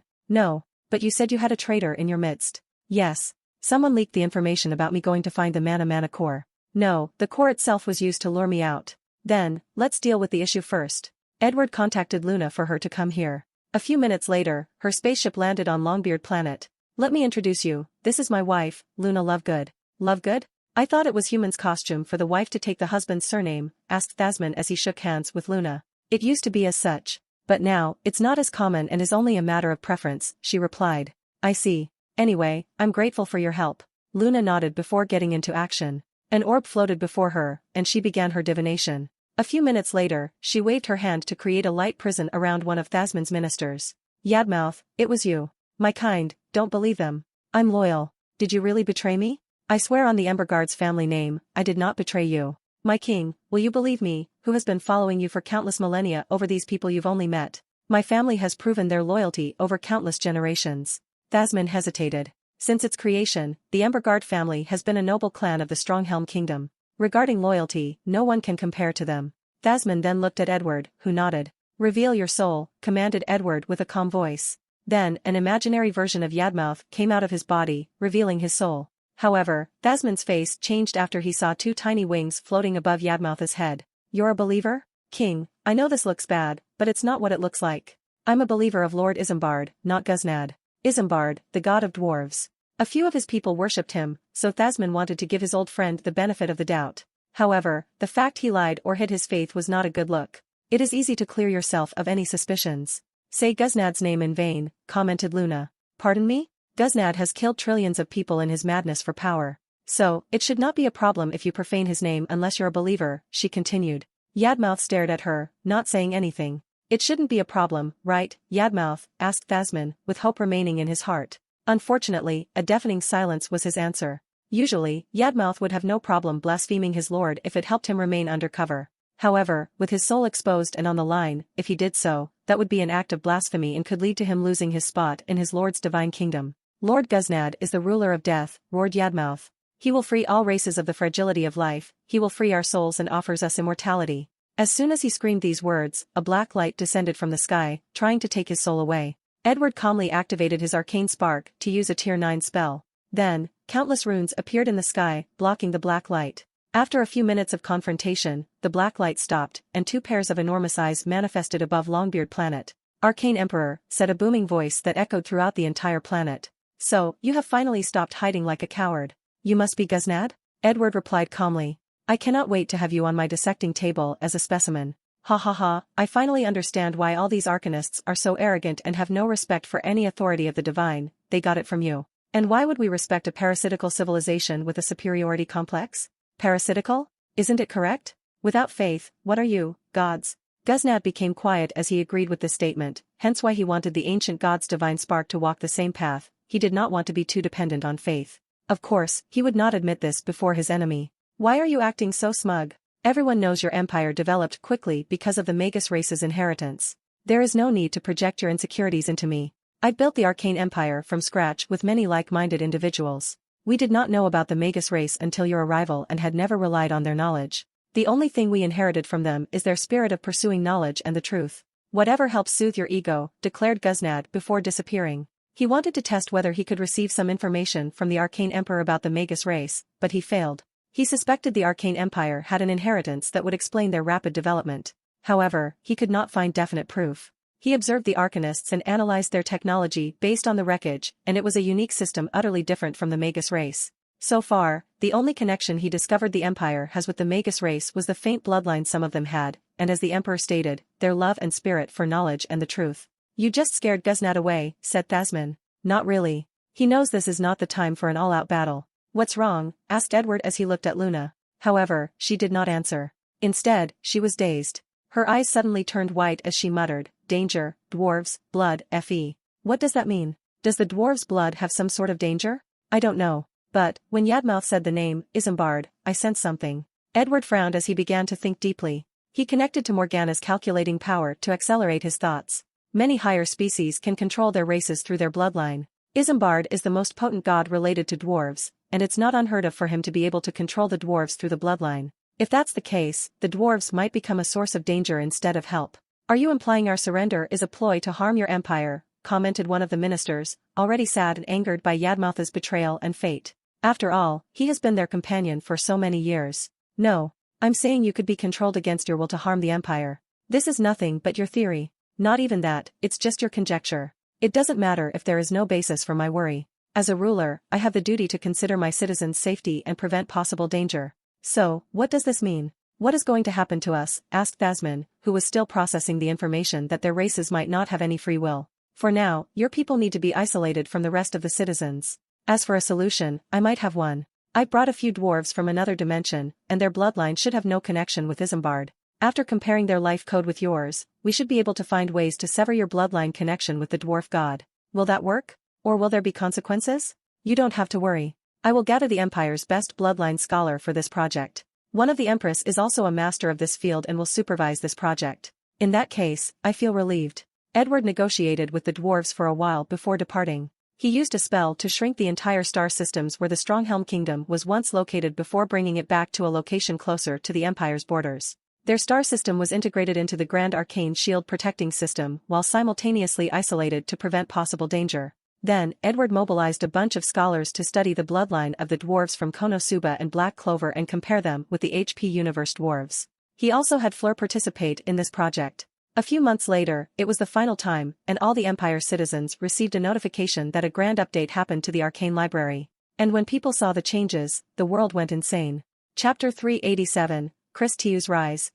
No, but you said you had a traitor in your midst. Yes. Someone leaked the information about me going to find the Mana core. No, the core itself was used to lure me out. Then, let's deal with the issue first. Edward contacted Luna for her to come here. A few minutes later, her spaceship landed on Longbeard Planet. Let me introduce you, this is my wife, Luna Lovegood. Lovegood? I thought it was human's costume for the wife to take the husband's surname, asked Thasmin as he shook hands with Luna. It used to be as such. But now, it's not as common and is only a matter of preference, she replied. I see. Anyway, I'm grateful for your help. Luna nodded before getting into action. An orb floated before her, and she began her divination. A few minutes later, she waved her hand to create a light prison around one of Thasmin's ministers. Yadmouth, it was you. My kind, don't believe them. I'm loyal. Did you really betray me? I swear on the Emberguard's family name, I did not betray you. My king, will you believe me, who has been following you for countless millennia over these people you've only met? My family has proven their loyalty over countless generations. Thasmin hesitated. Since its creation, the Emberguard family has been a noble clan of the Stronghelm Kingdom. Regarding loyalty, no one can compare to them. Thasmin then looked at Edward, who nodded. Reveal your soul, commanded Edward with a calm voice. Then, an imaginary version of Yadmouth came out of his body, revealing his soul. However, Thasmin's face changed after he saw two tiny wings floating above Yadmouth's head. You're a believer? King, I know this looks bad, but it's not what it looks like. I'm a believer of Lord Isambard, not Guznad. Isambard, the god of dwarves. A few of his people worshipped him, so Thasmin wanted to give his old friend the benefit of the doubt. However, the fact he lied or hid his faith was not a good look. It is easy to clear yourself of any suspicions. Say Guznad's name in vain, commented Luna. Pardon me? Guznad has killed trillions of people in his madness for power. So, it should not be a problem if you profane his name unless you're a believer, she continued. Yadmouth stared at her, not saying anything. It shouldn't be a problem, right, Yadmouth? Asked Thasmin, with hope remaining in his heart. Unfortunately, a deafening silence was his answer. Usually, Yadmouth would have no problem blaspheming his lord if it helped him remain undercover. However, with his soul exposed and on the line, if he did so, that would be an act of blasphemy and could lead to him losing his spot in his lord's divine kingdom. Lord Guznad is the ruler of death, roared Yadmouth. He will free all races of the fragility of life, he will free our souls and offers us immortality. As soon as he screamed these words, a black light descended from the sky, trying to take his soul away. Edward calmly activated his arcane spark to use a tier 9 spell. Then, countless runes appeared in the sky, blocking the black light. After a few minutes of confrontation, the black light stopped, and two pairs of enormous eyes manifested above Longbeard Planet. Arcane Emperor, said a booming voice that echoed throughout the entire planet. So, you have finally stopped hiding like a coward. You must be Guznad? Edward replied calmly. I cannot wait to have you on my dissecting table as a specimen. Ha ha ha, I finally understand why all these arcanists are so arrogant and have no respect for any authority of the divine, they got it from you. And why would we respect a parasitical civilization with a superiority complex? Parasitical? Isn't it correct? Without faith, what are you, gods? Guznad became quiet as he agreed with this statement, hence why he wanted the ancient god's divine spark to walk the same path. He did not want to be too dependent on faith. Of course, he would not admit this before his enemy. Why are you acting so smug? Everyone knows your empire developed quickly because of the Magus race's inheritance. There is no need to project your insecurities into me. I built the Arcane Empire from scratch with many like-minded individuals. We did not know about the Magus race until your arrival and had never relied on their knowledge. The only thing we inherited from them is their spirit of pursuing knowledge and the truth. Whatever helps soothe your ego, declared Guznad before disappearing. He wanted to test whether he could receive some information from the Arcane Emperor about the Magus race, but he failed. He suspected the Arcane Empire had an inheritance that would explain their rapid development. However, he could not find definite proof. He observed the Arcanists and analyzed their technology based on the wreckage, and it was a unique system utterly different from the Magus race. So far, the only connection he discovered the Empire has with the Magus race was the faint bloodline some of them had, and as the Emperor stated, their love and spirit for knowledge and the truth. "You just scared Guznat away," said Thasmin. "Not really. He knows this is not the time for an all-out battle." "What's wrong?" asked Edward as he looked at Luna. However, she did not answer. Instead, she was dazed. Her eyes suddenly turned white as she muttered, "Danger, dwarves, blood, fe. What does that mean? Does the dwarves' blood have some sort of danger? I don't know. But, when Yadmouth said the name, Isambard, I sensed something." Edward frowned as he began to think deeply. He connected to Morgana's calculating power to accelerate his thoughts. Many higher species can control their races through their bloodline. Isambard is the most potent god related to dwarves, and it's not unheard of for him to be able to control the dwarves through the bloodline. If that's the case, the dwarves might become a source of danger instead of help. "Are you implying our surrender is a ploy to harm your empire?" commented one of the ministers, already sad and angered by Yadmouth's betrayal and fate. After all, he has been their companion for so many years. "No. I'm saying you could be controlled against your will to harm the empire. This is nothing but your theory. Not even that, it's just your conjecture. It doesn't matter if there is no basis for my worry. As a ruler, I have the duty to consider my citizens' safety and prevent possible danger." "So, what does this mean? What is going to happen to us?" asked Thasmin, who was still processing the information that their races might not have any free will. "For now, your people need to be isolated from the rest of the citizens. As for a solution, I might have one. I brought a few dwarves from another dimension, and their bloodline should have no connection with Isambard. After comparing their life code with yours, we should be able to find ways to sever your bloodline connection with the dwarf god. Will that work? Or will there be consequences? You don't have to worry. I will gather the Empire's best bloodline scholar for this project. One of the Empress is also a master of this field and will supervise this project. In that case, I feel relieved." Edward negotiated with the dwarves for a while before departing. He used a spell to shrink the entire star systems where the Stronghelm Kingdom was once located before bringing it back to a location closer to the Empire's borders. Their star system was integrated into the Grand Arcane Shield protecting system while simultaneously isolated to prevent possible danger. Then, Edward mobilized a bunch of scholars to study the bloodline of the dwarves from Konosuba and Black Clover and compare them with the HP Universe dwarves. He also had Fleur participate in this project. A few months later, it was the final time, and all the Empire citizens received a notification that a grand update happened to the Arcane Library. And when people saw the changes, the world went insane. Chapter 387, Chris Tiu's Rise.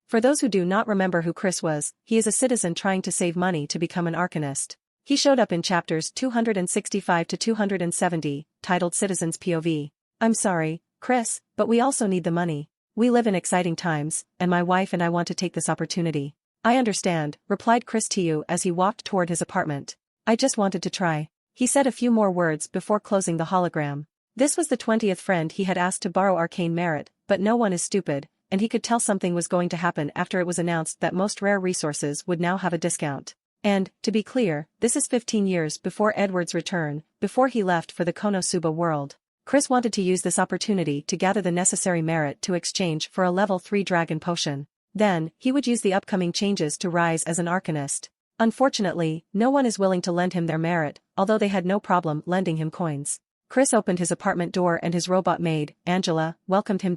For those who do not remember who Chris was, he is a citizen trying to save money to become an Arcanist. He showed up in chapters 265 to 270, titled Citizens POV. "I'm sorry, Chris, but we also need the money. We live in exciting times, and my wife and I want to take this opportunity." "I understand," replied Chris Tiu as he walked toward his apartment. "I just wanted to try." He said a few more words before closing the hologram. This was the 20th friend he had asked to borrow arcane merit, but no one is stupid, and he could tell something was going to happen after it was announced that most rare resources would now have a discount. And, to be clear, this is 15 years before Edward's return, before he left for the Konosuba world. Chris wanted to use this opportunity to gather the necessary merit to exchange for a level 3 dragon potion. Then, he would use the upcoming changes to rise as an Arcanist. Unfortunately, no one is willing to lend him their merit, although they had no problem lending him coins. Chris opened his apartment door and his robot maid, Angela, welcomed him.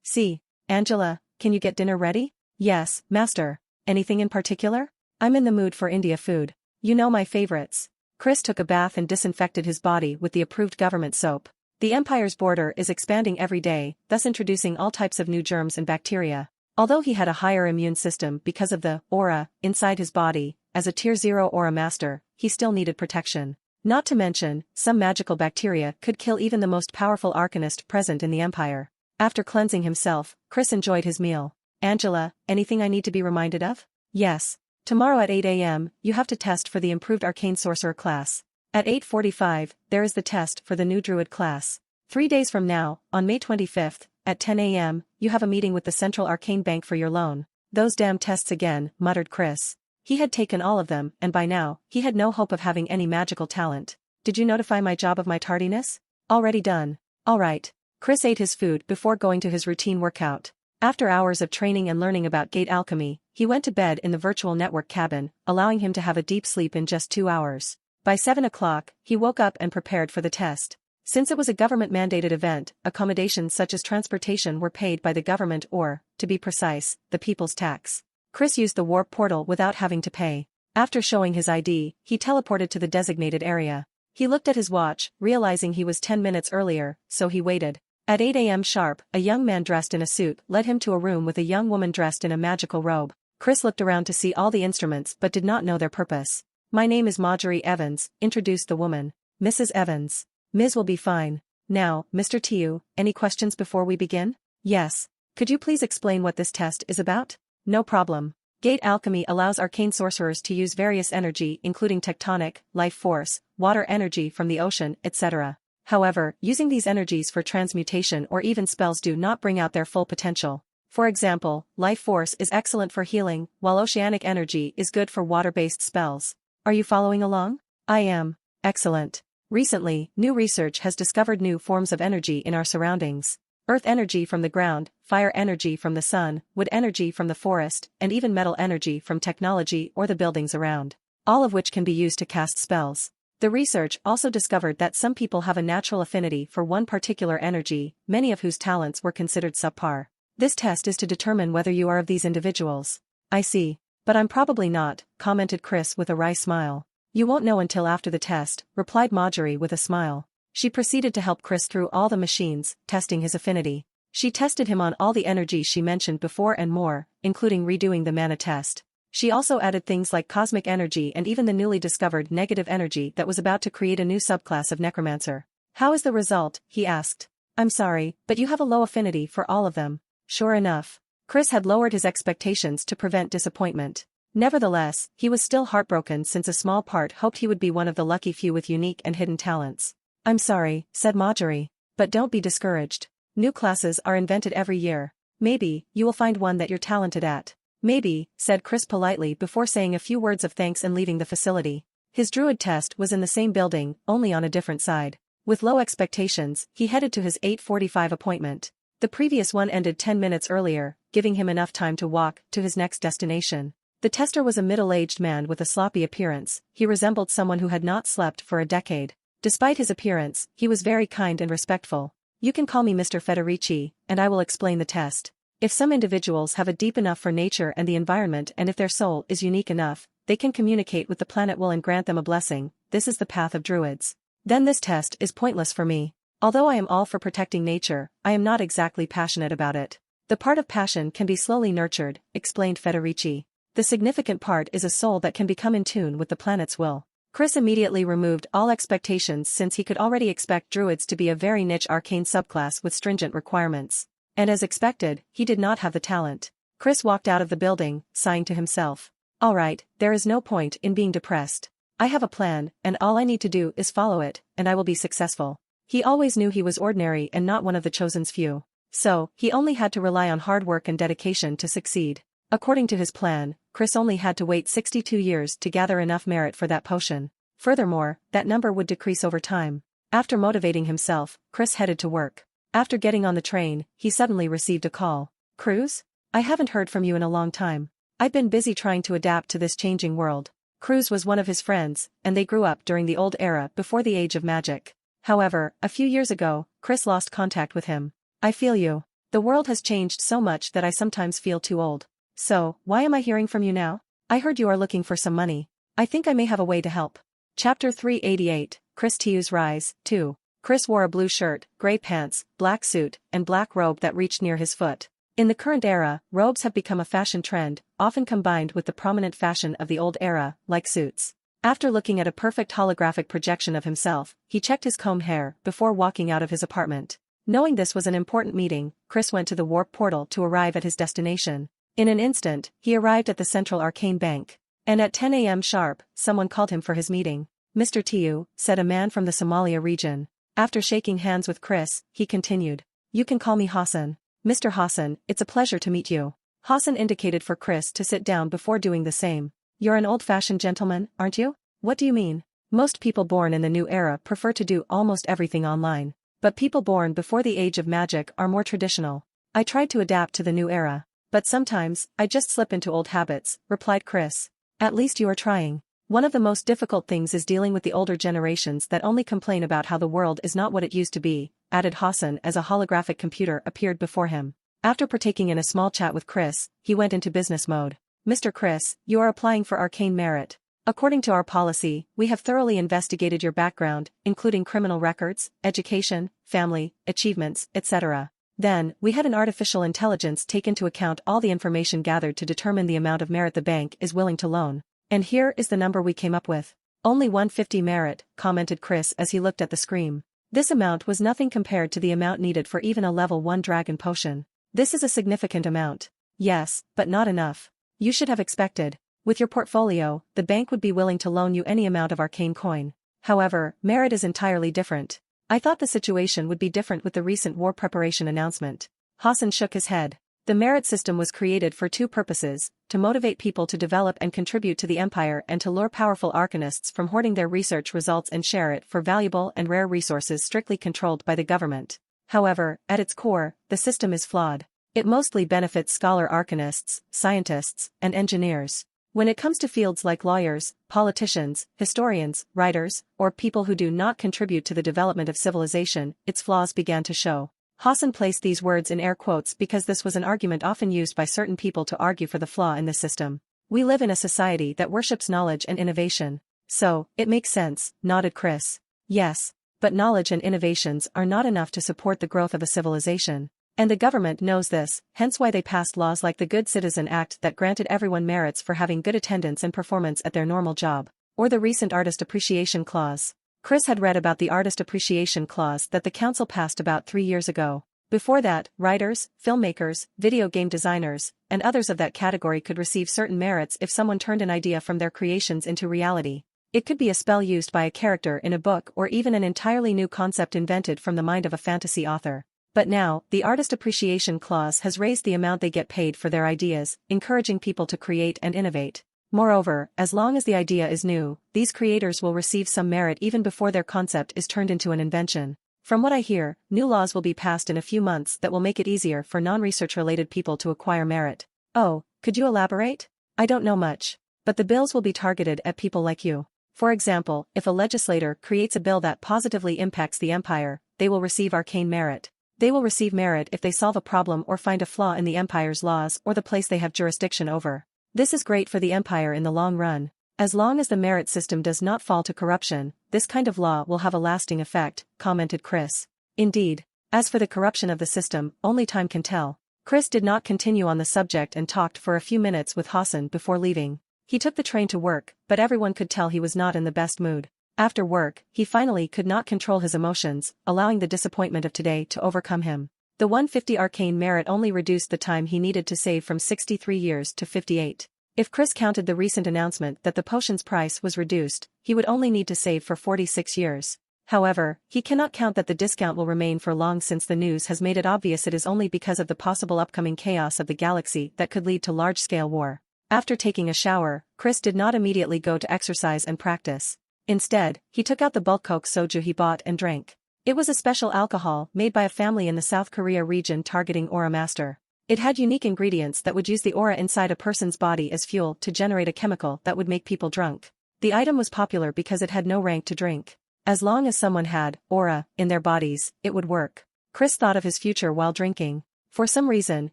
"See, Angela, can you get dinner ready?" "Yes, master. Anything in particular?" "I'm in the mood for India food. You know my favorites." Chris took a bath and disinfected his body with the approved government soap. The Empire's border is expanding every day, thus introducing all types of new germs and bacteria. Although he had a higher immune system because of the aura inside his body, as a Tier 0 aura master, he still needed protection. Not to mention, some magical bacteria could kill even the most powerful Arcanist present in the Empire. After cleansing himself, Chris enjoyed his meal. "Angela, anything I need to be reminded of?" "Yes. Tomorrow at 8 a.m., you have to test for the improved Arcane Sorcerer class. At 8:45, there is the test for the new Druid class. 3 days from now, on May 25th, at 10 a.m., you have a meeting with the Central Arcane Bank for your loan." "Those damn tests again," muttered Chris. He had taken all of them, and by now, he had no hope of having any magical talent. "Did you notify my job of my tardiness?" "Already done." "All right." Chris ate his food before going to his routine workout. After hours of training and learning about gate alchemy, he went to bed in the virtual network cabin, allowing him to have a deep sleep in just 2 hours. By 7 o'clock, he woke up and prepared for the test. Since it was a government-mandated event, accommodations such as transportation were paid by the government or, to be precise, the people's tax. Chris used the warp portal without having to pay. After showing his ID, he teleported to the designated area. He looked at his watch, realizing he was 10 minutes earlier, so he waited. At 8 a.m. sharp, a young man dressed in a suit led him to a room with a young woman dressed in a magical robe. Chris looked around to see all the instruments but did not know their purpose. "My name is Marjorie Evans," introduced the woman. "Mrs. Evans. Ms. will be fine. Now, Mr. Tiu, any questions before we begin?" "Yes. Could you please explain what this test is about?" "No problem. Gate alchemy allows arcane sorcerers to use various energy including tectonic, life force, water energy from the ocean, etc. However, using these energies for transmutation or even spells do not bring out their full potential. For example, life force is excellent for healing, while oceanic energy is good for water-based spells. Are you following along?" "I am." "Excellent. Recently, new research has discovered new forms of energy in our surroundings. Earth energy from the ground, fire energy from the sun, wood energy from the forest, and even metal energy from technology or the buildings around. All of which can be used to cast spells. The research also discovered that some people have a natural affinity for one particular energy, many of whose talents were considered subpar. This test is to determine whether you are of these individuals." "I see. But I'm probably not," commented Chris with a wry smile. "You won't know until after the test," replied Marjorie with a smile. She proceeded to help Chris through all the machines, testing his affinity. She tested him on all the energies she mentioned before and more, including redoing the mana test. She also added things like cosmic energy and even the newly discovered negative energy that was about to create a new subclass of necromancer. "How is the result?" he asked. "I'm sorry, but you have a low affinity for all of them." Sure enough. Chris had lowered his expectations to prevent disappointment. Nevertheless, he was still heartbroken since a small part hoped he would be one of the lucky few with unique and hidden talents. "I'm sorry," said Marjorie. "But don't be discouraged. New classes are invented every year. Maybe, you will find one that you're talented at." "Maybe," said Chris politely before saying a few words of thanks and leaving the facility. His druid test was in the same building, only on a different side. With low expectations, he headed to his 8:45 appointment. The previous one ended 10 minutes earlier, giving him enough time to walk to his next destination. The tester was a middle-aged man with a sloppy appearance. He resembled someone who had not slept for a decade. Despite his appearance, he was very kind and respectful. "You can call me Mr. Federici, and I will explain the test. If some individuals have a deep enough for nature and the environment and if their soul is unique enough, they can communicate with the planet will and grant them a blessing. This is the path of druids. Then this test is pointless for me. Although I am all for protecting nature, I am not exactly passionate about it. The part of passion can be slowly nurtured," explained Federici. "The significant part is a soul that can become in tune with the planet's will." Chris immediately removed all expectations since he could already expect druids to be a very niche arcane subclass with stringent requirements. And as expected, he did not have the talent. Chris walked out of the building, sighing to himself. "Alright, there is no point in being depressed. I have a plan, and all I need to do is follow it, and I will be successful." He always knew he was ordinary and not one of the chosen's few. So, he only had to rely on hard work and dedication to succeed. According to his plan, Chris only had to wait 62 years to gather enough merit for that potion. Furthermore, that number would decrease over time. After motivating himself, Chris headed to work. After getting on the train, he suddenly received a call. "Cruz? I haven't heard from you in a long time. I've been busy trying to adapt to this changing world." Cruz was one of his friends, and they grew up during the old era before the age of magic. However, a few years ago, Chris lost contact with him. "I feel you. The world has changed so much that I sometimes feel too old. So, why am I hearing from you now? I heard you are looking for some money. I think I may have a way to help." Chapter 388, Chris Tiu's Rise, 2. Chris wore a blue shirt, gray pants, black suit, and black robe that reached near his foot. In the current era, robes have become a fashion trend, often combined with the prominent fashion of the old era, like suits. After looking at a perfect holographic projection of himself, he checked his combed hair before walking out of his apartment. Knowing this was an important meeting, Chris went to the warp portal to arrive at his destination. In an instant, he arrived at the Central Arcane Bank. And at 10 a.m. sharp, someone called him for his meeting. "Mr. Tiu," said a man from the Somalia region. After shaking hands with Chris, he continued. "You can call me Hassan. Mr. Hassan, it's a pleasure to meet you." Hassan indicated for Chris to sit down before doing the same. "You're an old-fashioned gentleman, aren't you?" "What do you mean?" "Most people born in the new era prefer to do almost everything online. But people born before the age of magic are more traditional. I tried to adapt to the new era. But sometimes, I just slip into old habits," replied Chris. "At least you are trying. One of the most difficult things is dealing with the older generations that only complain about how the world is not what it used to be," added Hassan as a holographic computer appeared before him. After partaking in a small chat with Chris, he went into business mode. Mr. Chris, you are applying for arcane merit. According to our policy, we have thoroughly investigated your background, including criminal records, education, family, achievements, etc. Then, we had an artificial intelligence take into account all the information gathered to determine the amount of merit the bank is willing to loan. And here is the number we came up with. Only 150 merit, commented Chris as he looked at the screen. This amount was nothing compared to the amount needed for even a level 1 dragon potion. This is a significant amount. Yes, but not enough. You should have expected. With your portfolio, the bank would be willing to loan you any amount of arcane coin. However, merit is entirely different. I thought the situation would be different with the recent war preparation announcement. Hassan shook his head. The merit system was created for two purposes, to motivate people to develop and contribute to the empire and to lure powerful arcanists from hoarding their research results and share it for valuable and rare resources strictly controlled by the government. However, at its core, the system is flawed. It mostly benefits scholar arcanists, scientists, and engineers. When it comes to fields like lawyers, politicians, historians, writers, or people who do not contribute to the development of civilization, its flaws began to show. Hassan placed these words in air quotes because this was an argument often used by certain people to argue for the flaw in the system. We live in a society that worships knowledge and innovation. So, it makes sense, nodded Chris. Yes, but knowledge and innovations are not enough to support the growth of a civilization. And the government knows this, hence why they passed laws like the Good Citizen Act that granted everyone merits for having good attendance and performance at their normal job, or the recent Artist Appreciation Clause. Chris had read about the Artist Appreciation Clause that the council passed about 3 years ago. Before that, writers, filmmakers, video game designers, and others of that category could receive certain merits if someone turned an idea from their creations into reality. It could be a spell used by a character in a book or even an entirely new concept invented from the mind of a fantasy author. But now, the Artist Appreciation Clause has raised the amount they get paid for their ideas, encouraging people to create and innovate. Moreover, as long as the idea is new, these creators will receive some merit even before their concept is turned into an invention. From what I hear, new laws will be passed in a few months that will make it easier for non-research-related people to acquire merit. Oh, could you elaborate? I don't know much. But the bills will be targeted at people like you. For example, if a legislator creates a bill that positively impacts the empire, they will receive arcane merit. They will receive merit if they solve a problem or find a flaw in the empire's laws or the place they have jurisdiction over. This is great for the empire in the long run. As long as the merit system does not fall to corruption, this kind of law will have a lasting effect, commented Chris. Indeed. As for the corruption of the system, only time can tell. Chris did not continue on the subject and talked for a few minutes with Hassan before leaving. He took the train to work, but everyone could tell he was not in the best mood. After work, he finally could not control his emotions, allowing the disappointment of today to overcome him. The 150 arcane merit only reduced the time he needed to save from 63 years to 58. If Chris counted the recent announcement that the potion's price was reduced, he would only need to save for 46 years. However, he cannot count that the discount will remain for long since the news has made it obvious it is only because of the possible upcoming chaos of the galaxy that could lead to large-scale war. After taking a shower, Chris did not immediately go to exercise and practice. Instead, he took out the bulk Coke soju he bought and drank. It was a special alcohol made by a family in the South Korea region targeting Aura Master. It had unique ingredients that would use the aura inside a person's body as fuel to generate a chemical that would make people drunk. The item was popular because it had no rank to drink. As long as someone had aura in their bodies, it would work. Chris thought of his future while drinking. For some reason,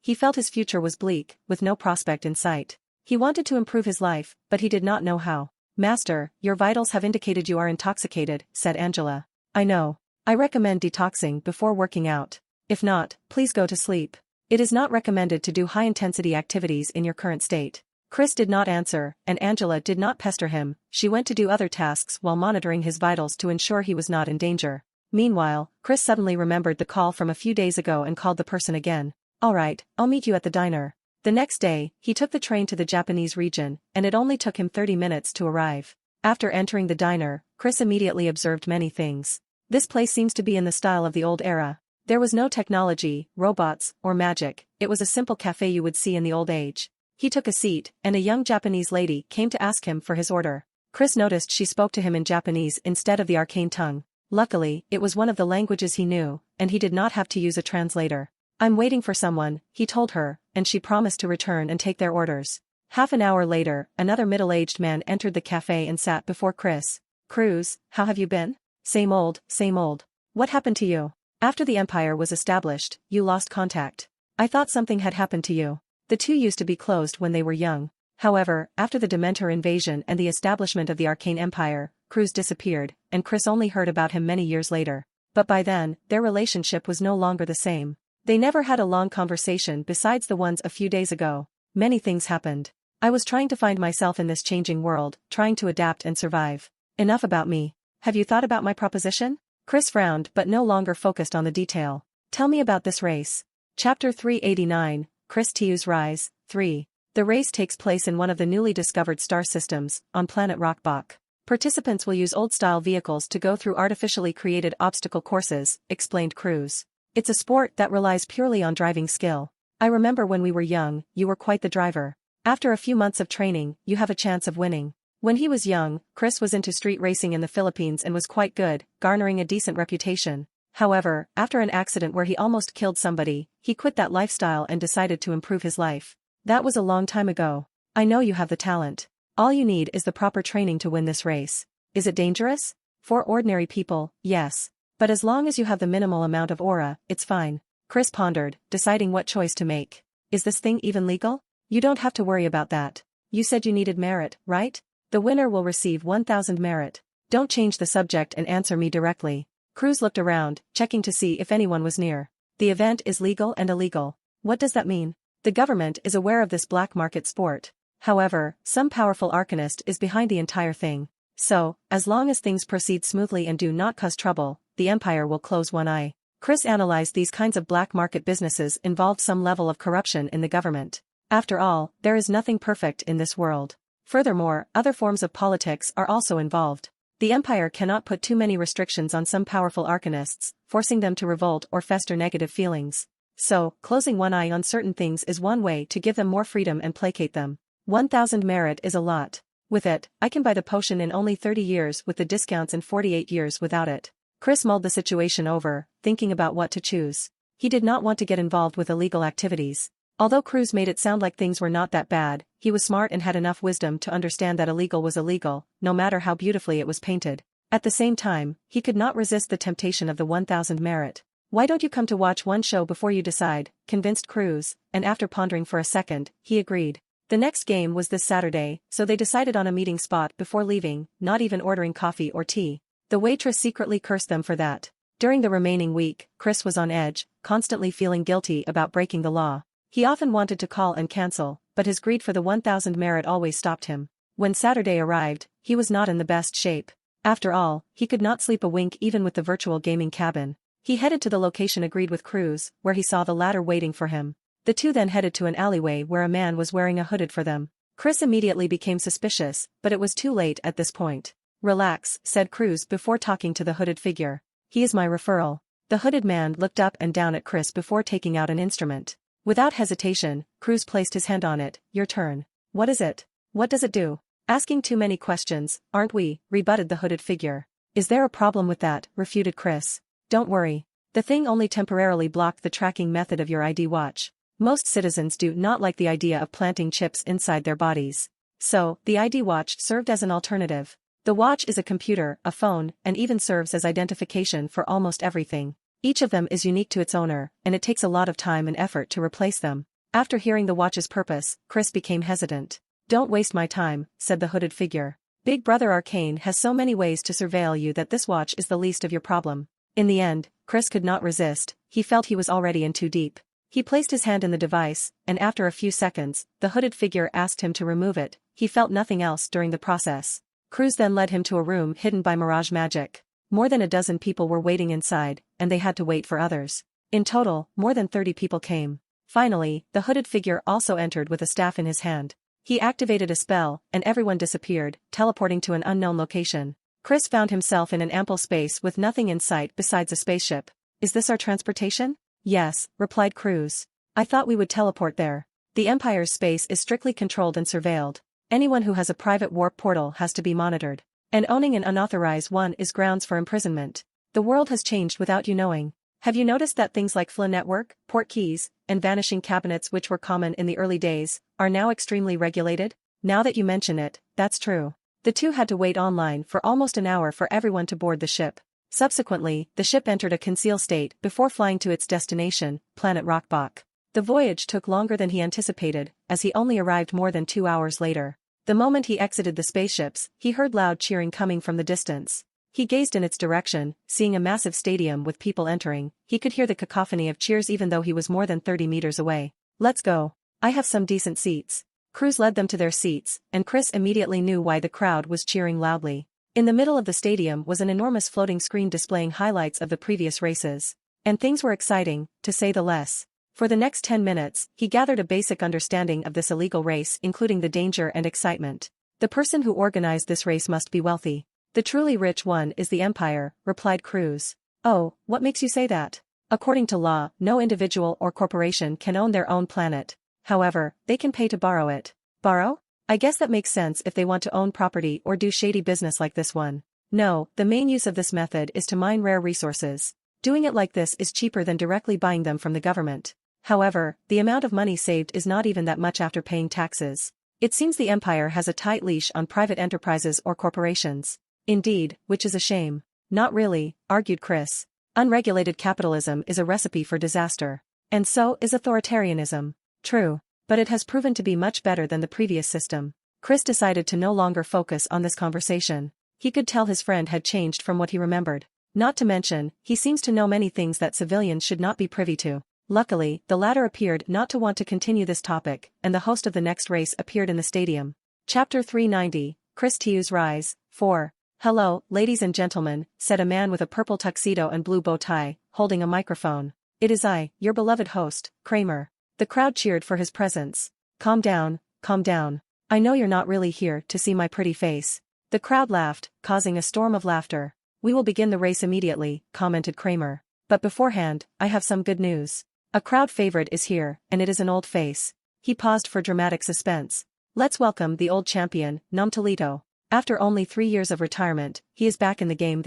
he felt his future was bleak, with no prospect in sight. He wanted to improve his life, but he did not know how. Master, your vitals have indicated you are intoxicated, said Angela. I know. I recommend detoxing before working out. If not, please go to sleep. It is not recommended to do high-intensity activities in your current state. Chris did not answer, and Angela did not pester him. She went to do other tasks while monitoring his vitals to ensure he was not in danger. Meanwhile, Chris suddenly remembered the call from a few days ago and called the person again. All right, I'll meet you at the diner. The next day, he took the train to the Japanese region, and it only took him 30 minutes to arrive. After entering the diner, Chris immediately observed many things. This place seems to be in the style of the old era. There was no technology, robots, or magic. It was a simple cafe you would see in the old age. He took a seat, and a young Japanese lady came to ask him for his order. Chris noticed she spoke to him in Japanese instead of the arcane tongue. Luckily, it was one of the languages he knew, and he did not have to use a translator. I'm waiting for someone, he told her, and she promised to return and take their orders. Half an hour later, another middle-aged man entered the cafe and sat before Chris. Cruz, how have you been? Same old, same old. What happened to you? After the empire was established, you lost contact. I thought something had happened to you. The two used to be closed when they were young. However, after the Dementor invasion and the establishment of the Arcane Empire, Cruz disappeared, and Chris only heard about him many years later. But by then, their relationship was no longer the same. They never had a long conversation besides the ones a few days ago. Many things happened. I was trying to find myself in this changing world, trying to adapt and survive. Enough about me. Have you thought about my proposition? Chris frowned but no longer focused on the detail. Tell me about this race. Chapter 389, Chris Tiu's Rise, 3. The race takes place in one of the newly discovered star systems, on planet Rockbach. Participants will use old-style vehicles to go through artificially created obstacle courses, explained Cruz. It's a sport that relies purely on driving skill. I remember when we were young, you were quite the driver. After a few months of training, you have a chance of winning. When he was young, Chris was into street racing in the Philippines and was quite good, garnering a decent reputation. However, after an accident where he almost killed somebody, he quit that lifestyle and decided to improve his life. That was a long time ago. I know you have the talent. All you need is the proper training to win this race. Is it dangerous? For ordinary people, yes. But as long as you have the minimal amount of aura, it's fine. Chris pondered, deciding what choice to make. Is this thing even legal? You don't have to worry about that. You said you needed merit, right? The winner will receive 1,000 merit. Don't change the subject and answer me directly. Cruz looked around, checking to see if anyone was near. The event is legal and illegal. What does that mean? The government is aware of this black market sport. However, some powerful arcanist is behind the entire thing. So, as long as things proceed smoothly and do not cause trouble, the Empire will close one eye. Chris analyzed these kinds of black market businesses involved some level of corruption in the government. After all, there is nothing perfect in this world. Furthermore, other forms of politics are also involved. The Empire cannot put too many restrictions on some powerful arcanists, forcing them to revolt or fester negative feelings. So, closing one eye on certain things is one way to give them more freedom and placate them. 1,000 merit is a lot. With it, I can buy the potion in only 30 years with the discounts and 48 years without it. Chris mulled the situation over, thinking about what to choose. He did not want to get involved with illegal activities. Although Cruz made it sound like things were not that bad, he was smart and had enough wisdom to understand that illegal was illegal, no matter how beautifully it was painted. At the same time, he could not resist the temptation of the 1,000 merit. Why don't you come to watch one show before you decide, convinced Cruz, and after pondering for a second, he agreed. The next game was this Saturday, so they decided on a meeting spot before leaving, not even ordering coffee or tea. The waitress secretly cursed them for that. During the remaining week, Chris was on edge, constantly feeling guilty about breaking the law. He often wanted to call and cancel, but his greed for the 1,000 merit always stopped him. When Saturday arrived, he was not in the best shape. After all, he could not sleep a wink even with the virtual gaming cabin. He headed to the location agreed with Cruz, where he saw the latter waiting for him. The two then headed to an alleyway where a man was wearing a hooded for them. Chris immediately became suspicious, but it was too late at this point. Relax, said Cruz before talking to the hooded figure. He is my referral. The hooded man looked up and down at Chris before taking out an instrument. Without hesitation, Cruz placed his hand on it. Your turn. What is it? What does it do? Asking too many questions, aren't we? Rebutted the hooded figure. Is there a problem with that? Refuted Chris. Don't worry. The thing only temporarily blocked the tracking method of your ID watch. Most citizens do not like the idea of planting chips inside their bodies. So, the ID watch served as an alternative. The watch is a computer, a phone, and even serves as identification for almost everything. Each of them is unique to its owner, and it takes a lot of time and effort to replace them. After hearing the watch's purpose, Chris became hesitant. Don't waste my time, said the hooded figure. Big Brother Arcane has so many ways to surveil you that this watch is the least of your problem. In the end, Chris could not resist. He felt he was already in too deep. He placed his hand in the device, and after a few seconds, the hooded figure asked him to remove it. He felt nothing else during the process. Cruz then led him to a room hidden by mirage magic. More than a dozen people were waiting inside, and they had to wait for others. In total, more than 30 people came. Finally, the hooded figure also entered with a staff in his hand. He activated a spell, and everyone disappeared, teleporting to an unknown location. Chris found himself in an ample space with nothing in sight besides a spaceship. Is this our transportation? Yes, replied Cruz. I thought we would teleport there. The Empire's space is strictly controlled and surveilled. Anyone who has a private warp portal has to be monitored. And owning an unauthorized one is grounds for imprisonment. The world has changed without you knowing. Have you noticed that things like FLA network, port keys, and vanishing cabinets which were common in the early days, are now extremely regulated? Now that you mention it, that's true. The two had to wait online for almost an hour for everyone to board the ship. Subsequently, the ship entered a conceal state before flying to its destination, planet Rockbach. The voyage took longer than he anticipated, as he only arrived more than 2 hours later. The moment he exited the spaceships, he heard loud cheering coming from the distance. He gazed in its direction, seeing a massive stadium with people entering. He could hear the cacophony of cheers even though he was more than 30 meters away. "Let's go. I have some decent seats." Cruz led them to their seats, and Chris immediately knew why the crowd was cheering loudly. In the middle of the stadium was an enormous floating screen displaying highlights of the previous races. And things were exciting, to say the less. For the next 10 minutes, he gathered a basic understanding of this illegal race, including the danger and excitement. The person who organized this race must be wealthy. "The truly rich one is the Empire," replied Cruz. "Oh, what makes you say that?" "According to law, no individual or corporation can own their own planet. However, they can pay to borrow it." "Borrow? I guess that makes sense if they want to own property or do shady business like this one." "No, the main use of this method is to mine rare resources. Doing it like this is cheaper than directly buying them from the government. However, the amount of money saved is not even that much after paying taxes. It seems the Empire has a tight leash on private enterprises or corporations." "Indeed, which is a shame." "Not really," argued Chris. "Unregulated capitalism is a recipe for disaster. And so is authoritarianism." "True. But it has proven to be much better than the previous system." Chris decided to no longer focus on this conversation. He could tell his friend had changed from what he remembered. Not to mention, he seems to know many things that civilians should not be privy to. Luckily, the latter appeared not to want to continue this topic, and the host of the next race appeared in the stadium. Chapter 390, Chris Tiu's Rise, 4. "Hello, ladies and gentlemen," said a man with a purple tuxedo and blue bow tie, holding a microphone. "It is I, your beloved host, Kramer." The crowd cheered for his presence. Calm down, calm down. I know you're not really here to see my pretty face." The crowd laughed, causing a storm of laughter. "We will begin the race immediately," commented Kramer. "But beforehand, I have some good news. A crowd favorite is here, and it is an old face." He paused for dramatic suspense. "Let's welcome the old champion, Nom Toledo. After only 3 years of retirement, he is back in the game.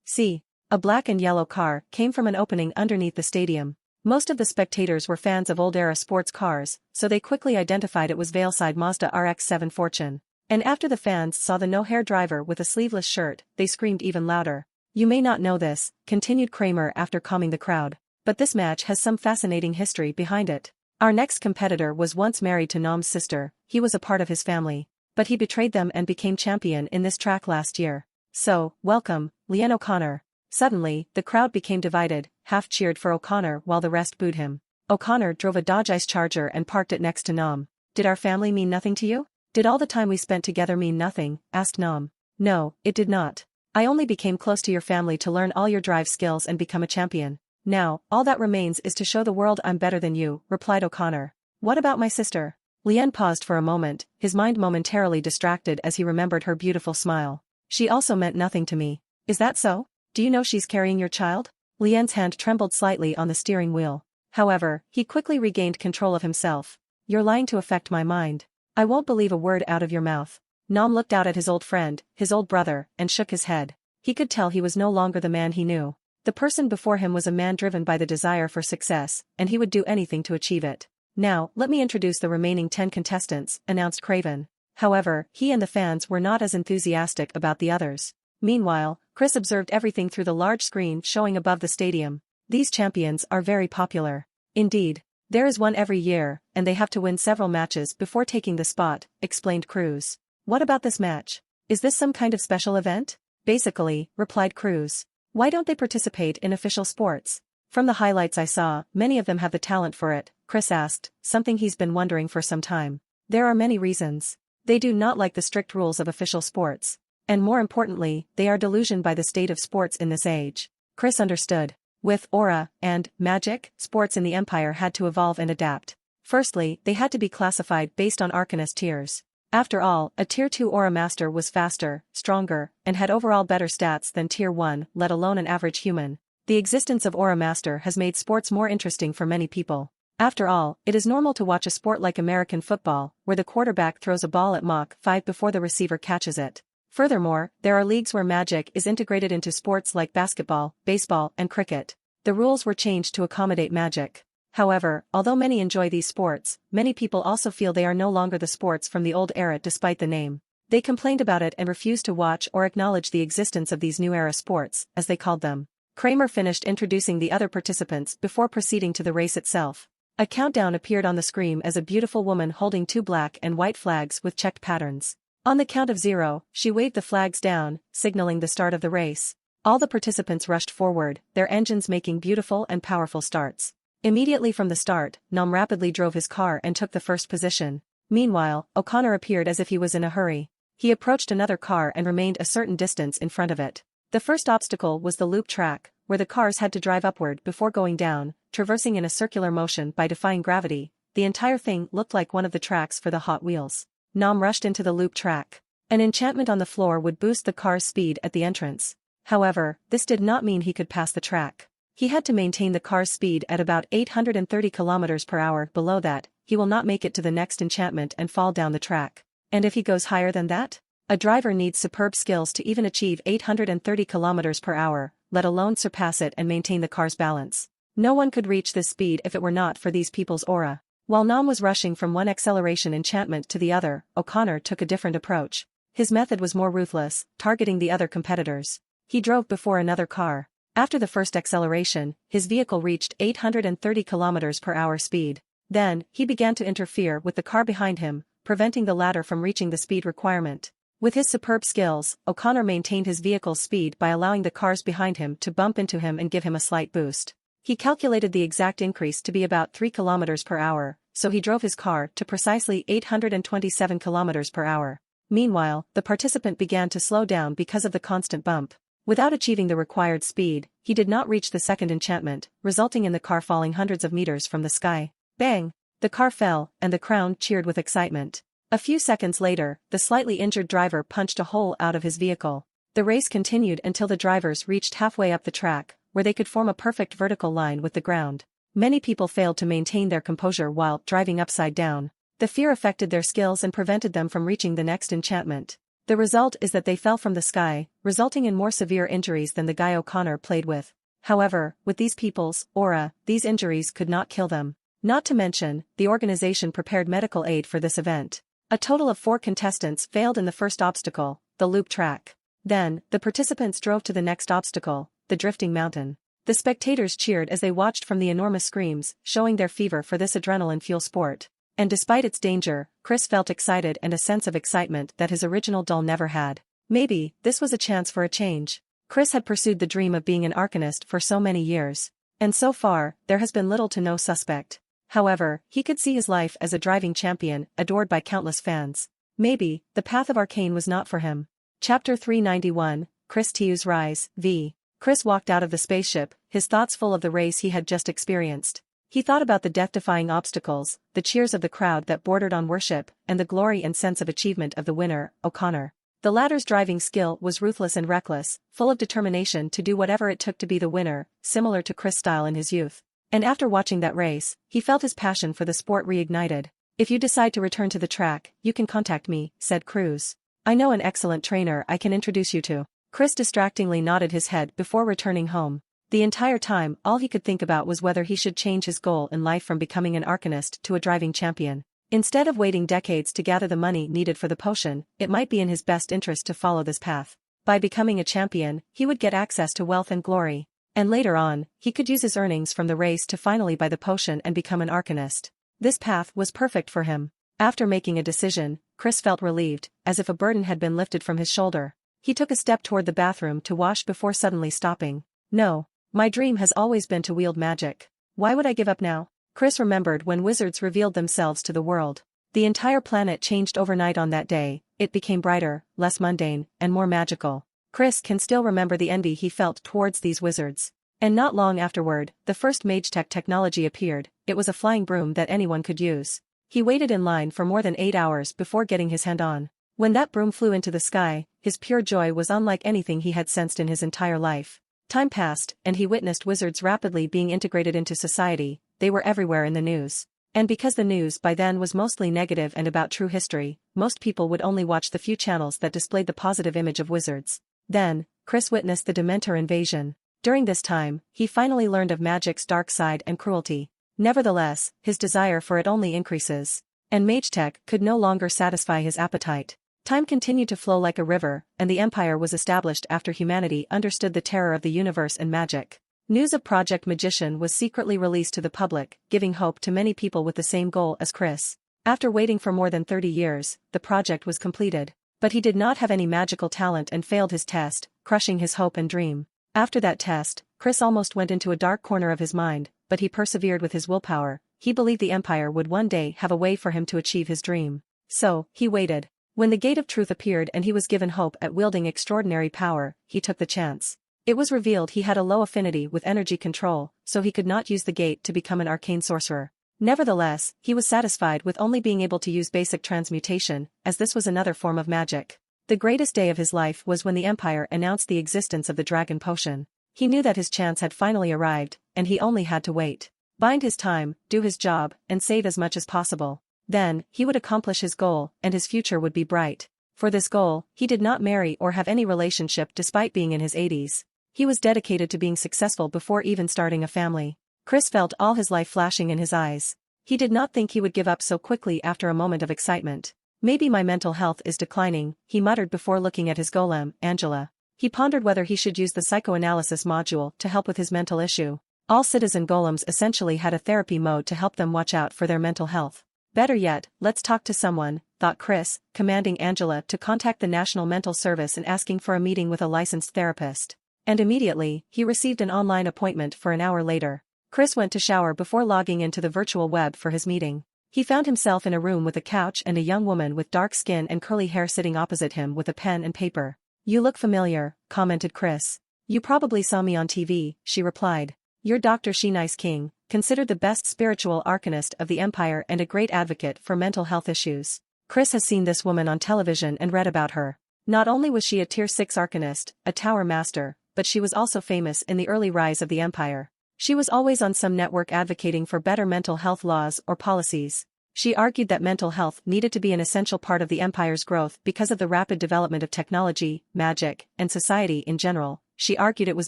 See." A black and yellow car came from an opening underneath the stadium. Most of the spectators were fans of old-era sports cars, so they quickly identified it was Valeside Mazda RX-7 Fortune. And after the fans saw the no-hair driver with a sleeveless shirt, they screamed even louder. "You may not know this," continued Kramer after calming the crowd, "but this match has some fascinating history behind it. Our next competitor was once married to Nom's sister. He was a part of his family. But he betrayed them and became champion in this track last year. So, welcome, Leanne O'Connor." Suddenly, the crowd became divided, half cheered for O'Connor while the rest booed him. O'Connor drove a Dodge Ice Charger and parked it next to Nom. "Did our family mean nothing to you?" "Did all the time we spent together mean nothing?" asked Nom. "No, it did not. I only became close to your family to learn all your drive skills and become a champion. Now, all that remains is to show the world I'm better than you," replied O'Connor. "What about my sister?" Leanne paused for a moment, his mind momentarily distracted as he remembered her beautiful smile. "She also meant nothing to me." "Is that so? Do you know she's carrying your child?" Leanne's hand trembled slightly on the steering wheel. However, he quickly regained control of himself. "You're lying to affect my mind. I won't believe a word out of your mouth." Nom looked out at his old friend, his old brother, and shook his head. He could tell he was no longer the man he knew. The person before him was a man driven by the desire for success, and he would do anything to achieve it. "Now, let me introduce the remaining 10 contestants," announced Craven. However, he and the fans were not as enthusiastic about the others. Meanwhile, Chris observed everything through the large screen showing above the stadium. "These champions are very popular." "Indeed. There is one every year, and they have to win several matches before taking the spot," explained Cruz. "What about this match? Is this some kind of special event?" "Basically," replied Cruz. "Why don't they participate in official sports?" "From the highlights I saw, many of them have the talent for it," Chris asked, something he's been wondering for some time. "There are many reasons. They do not like the strict rules of official sports. And more importantly, they are delusioned by the state of sports in this age." Chris understood. With aura and magic, sports in the Empire had to evolve and adapt. Firstly, they had to be classified based on Arcanist tiers. After all, a Tier 2 Aura Master was faster, stronger, and had overall better stats than Tier 1, let alone an average human. The existence of Aura Master has made sports more interesting for many people. After all, it is normal to watch a sport like American football, where the quarterback throws a ball at Mach 5 before the receiver catches it. Furthermore, there are leagues where magic is integrated into sports like basketball, baseball, and cricket. The rules were changed to accommodate magic. However, although many enjoy these sports, many people also feel they are no longer the sports from the old era despite the name. They complained about it and refused to watch or acknowledge the existence of these new era sports, as they called them. Kramer finished introducing the other participants before proceeding to the race itself. A countdown appeared on the screen as a beautiful woman holding two black and white flags with checked patterns. On the count of 0, she waved the flags down, signaling the start of the race. All the participants rushed forward, their engines making beautiful and powerful starts. Immediately from the start, Nom rapidly drove his car and took the first position. Meanwhile, O'Connor appeared as if he was in a hurry. He approached another car and remained a certain distance in front of it. The first obstacle was the loop track, where the cars had to drive upward before going down, traversing in a circular motion by defying gravity. The entire thing looked like one of the tracks for the Hot Wheels. Nom rushed into the loop track. An enchantment on the floor would boost the car's speed at the entrance. However, this did not mean he could pass the track. He had to maintain the car's speed at about 830 km per hour. Below that, he will not make it to the next enchantment and fall down the track. And if he goes higher than that? A driver needs superb skills to even achieve 830 km per hour, let alone surpass it and maintain the car's balance. No one could reach this speed if it were not for these people's aura. While Nom was rushing from one acceleration enchantment to the other, O'Connor took a different approach. His method was more ruthless, targeting the other competitors. He drove before another car. After the first acceleration, his vehicle reached 830 km per hour speed. Then, he began to interfere with the car behind him, preventing the latter from reaching the speed requirement. With his superb skills, O'Connor maintained his vehicle's speed by allowing the cars behind him to bump into him and give him a slight boost. He calculated the exact increase to be about 3 km per hour, so he drove his car to precisely 827 km per hour. Meanwhile, the participant began to slow down because of the constant bump. Without achieving the required speed, he did not reach the second enchantment, resulting in the car falling hundreds of meters from the sky. Bang! The car fell, and the crowd cheered with excitement. A few seconds later, the slightly injured driver punched a hole out of his vehicle. The race continued until the drivers reached halfway up the track, where they could form a perfect vertical line with the ground. Many people failed to maintain their composure while driving upside down. The fear affected their skills and prevented them from reaching the next enchantment. The result is that they fell from the sky, resulting in more severe injuries than the guy O'Connor played with. However, with these people's aura, these injuries could not kill them. Not to mention, the organization prepared medical aid for this event. A total of 4 contestants failed in the first obstacle, the loop track. Then, the participants drove to the next obstacle, the drifting mountain. The spectators cheered as they watched from the enormous screens, showing their fever for this adrenaline fuel sport. And despite its danger, Chris felt excited and a sense of excitement that his original doll never had. Maybe, this was a chance for a change. Chris had pursued the dream of being an arcanist for so many years. And so far, there has been little to no suspect. However, he could see his life as a driving champion, adored by countless fans. Maybe, the path of arcane was not for him. Chapter 391, Chris Tu's Rise, v. Chris walked out of the spaceship, his thoughts full of the race he had just experienced. He thought about the death-defying obstacles, the cheers of the crowd that bordered on worship, and the glory and sense of achievement of the winner, O'Connor. The latter's driving skill was ruthless and reckless, full of determination to do whatever it took to be the winner, similar to Chris' style in his youth. And after watching that race, he felt his passion for the sport reignited. "If you decide to return to the track, you can contact me," said Cruz. "I know an excellent trainer I can introduce you to." Chris distractingly nodded his head before returning home. The entire time, all he could think about was whether he should change his goal in life from becoming an arcanist to a driving champion. Instead of waiting decades to gather the money needed for the potion, it might be in his best interest to follow this path. By becoming a champion, he would get access to wealth and glory. And later on, he could use his earnings from the race to finally buy the potion and become an arcanist. This path was perfect for him. After making a decision, Chris felt relieved, as if a burden had been lifted from his shoulder. He took a step toward the bathroom to wash before suddenly stopping. "No. My dream has always been to wield magic. Why would I give up now?" Chris remembered when wizards revealed themselves to the world. The entire planet changed overnight on that day. It became brighter, less mundane, and more magical. Chris can still remember the envy he felt towards these wizards. And not long afterward, the first mage-tech technology appeared. It was a flying broom that anyone could use. He waited in line for more than 8 hours before getting his hand on. When that broom flew into the sky, his pure joy was unlike anything he had sensed in his entire life. Time passed, and he witnessed wizards rapidly being integrated into society. They were everywhere in the news. And because the news by then was mostly negative and about true history, most people would only watch the few channels that displayed the positive image of wizards. Then, Chris witnessed the Dementor invasion. During this time, he finally learned of magic's dark side and cruelty. Nevertheless, his desire for it only increases. And mage-tech could no longer satisfy his appetite. Time continued to flow like a river, and the empire was established after humanity understood the terror of the universe and magic. News of Project Magician was secretly released to the public, giving hope to many people with the same goal as Chris. After waiting for more than 30 years, the project was completed. But he did not have any magical talent and failed his test, crushing his hope and dream. After that test, Chris almost went into a dark corner of his mind, but he persevered with his willpower. He believed the Empire would one day have a way for him to achieve his dream. So, he waited. When the Gate of Truth appeared and he was given hope at wielding extraordinary power, he took the chance. It was revealed he had a low affinity with energy control, so he could not use the gate to become an arcane sorcerer. Nevertheless, he was satisfied with only being able to use basic transmutation, as this was another form of magic. The greatest day of his life was when the Empire announced the existence of the dragon potion. He knew that his chance had finally arrived, and he only had to wait. Bind his time, do his job, and save as much as possible. Then, he would accomplish his goal, and his future would be bright. For this goal, he did not marry or have any relationship despite being in his 80s. He was dedicated to being successful before even starting a family. Chris felt all his life flashing in his eyes. He did not think he would give up so quickly after a moment of excitement. Maybe my mental health is declining, he muttered before looking at his golem, Angela. He pondered whether he should use the psychoanalysis module to help with his mental issue. All citizen golems essentially had a therapy mode to help them watch out for their mental health. Better yet, let's talk to someone, thought Chris, commanding Angela to contact the National Mental Service and asking for a meeting with a licensed therapist. And immediately, he received an online appointment for an hour later. Chris went to shower before logging into the virtual web for his meeting. He found himself in a room with a couch and a young woman with dark skin and curly hair sitting opposite him with a pen and paper. "You look familiar," commented Chris. "You probably saw me on TV," she replied. "You're Dr. Nice King, considered the best spiritual arcanist of the Empire and a great advocate for mental health issues." Chris has seen this woman on television and read about her. Not only was she a Tier 6 arcanist, a Tower Master, but she was also famous in the early rise of the Empire. She was always on some network advocating for better mental health laws or policies. She argued that mental health needed to be an essential part of the Empire's growth because of the rapid development of technology, magic, and society in general. She argued it was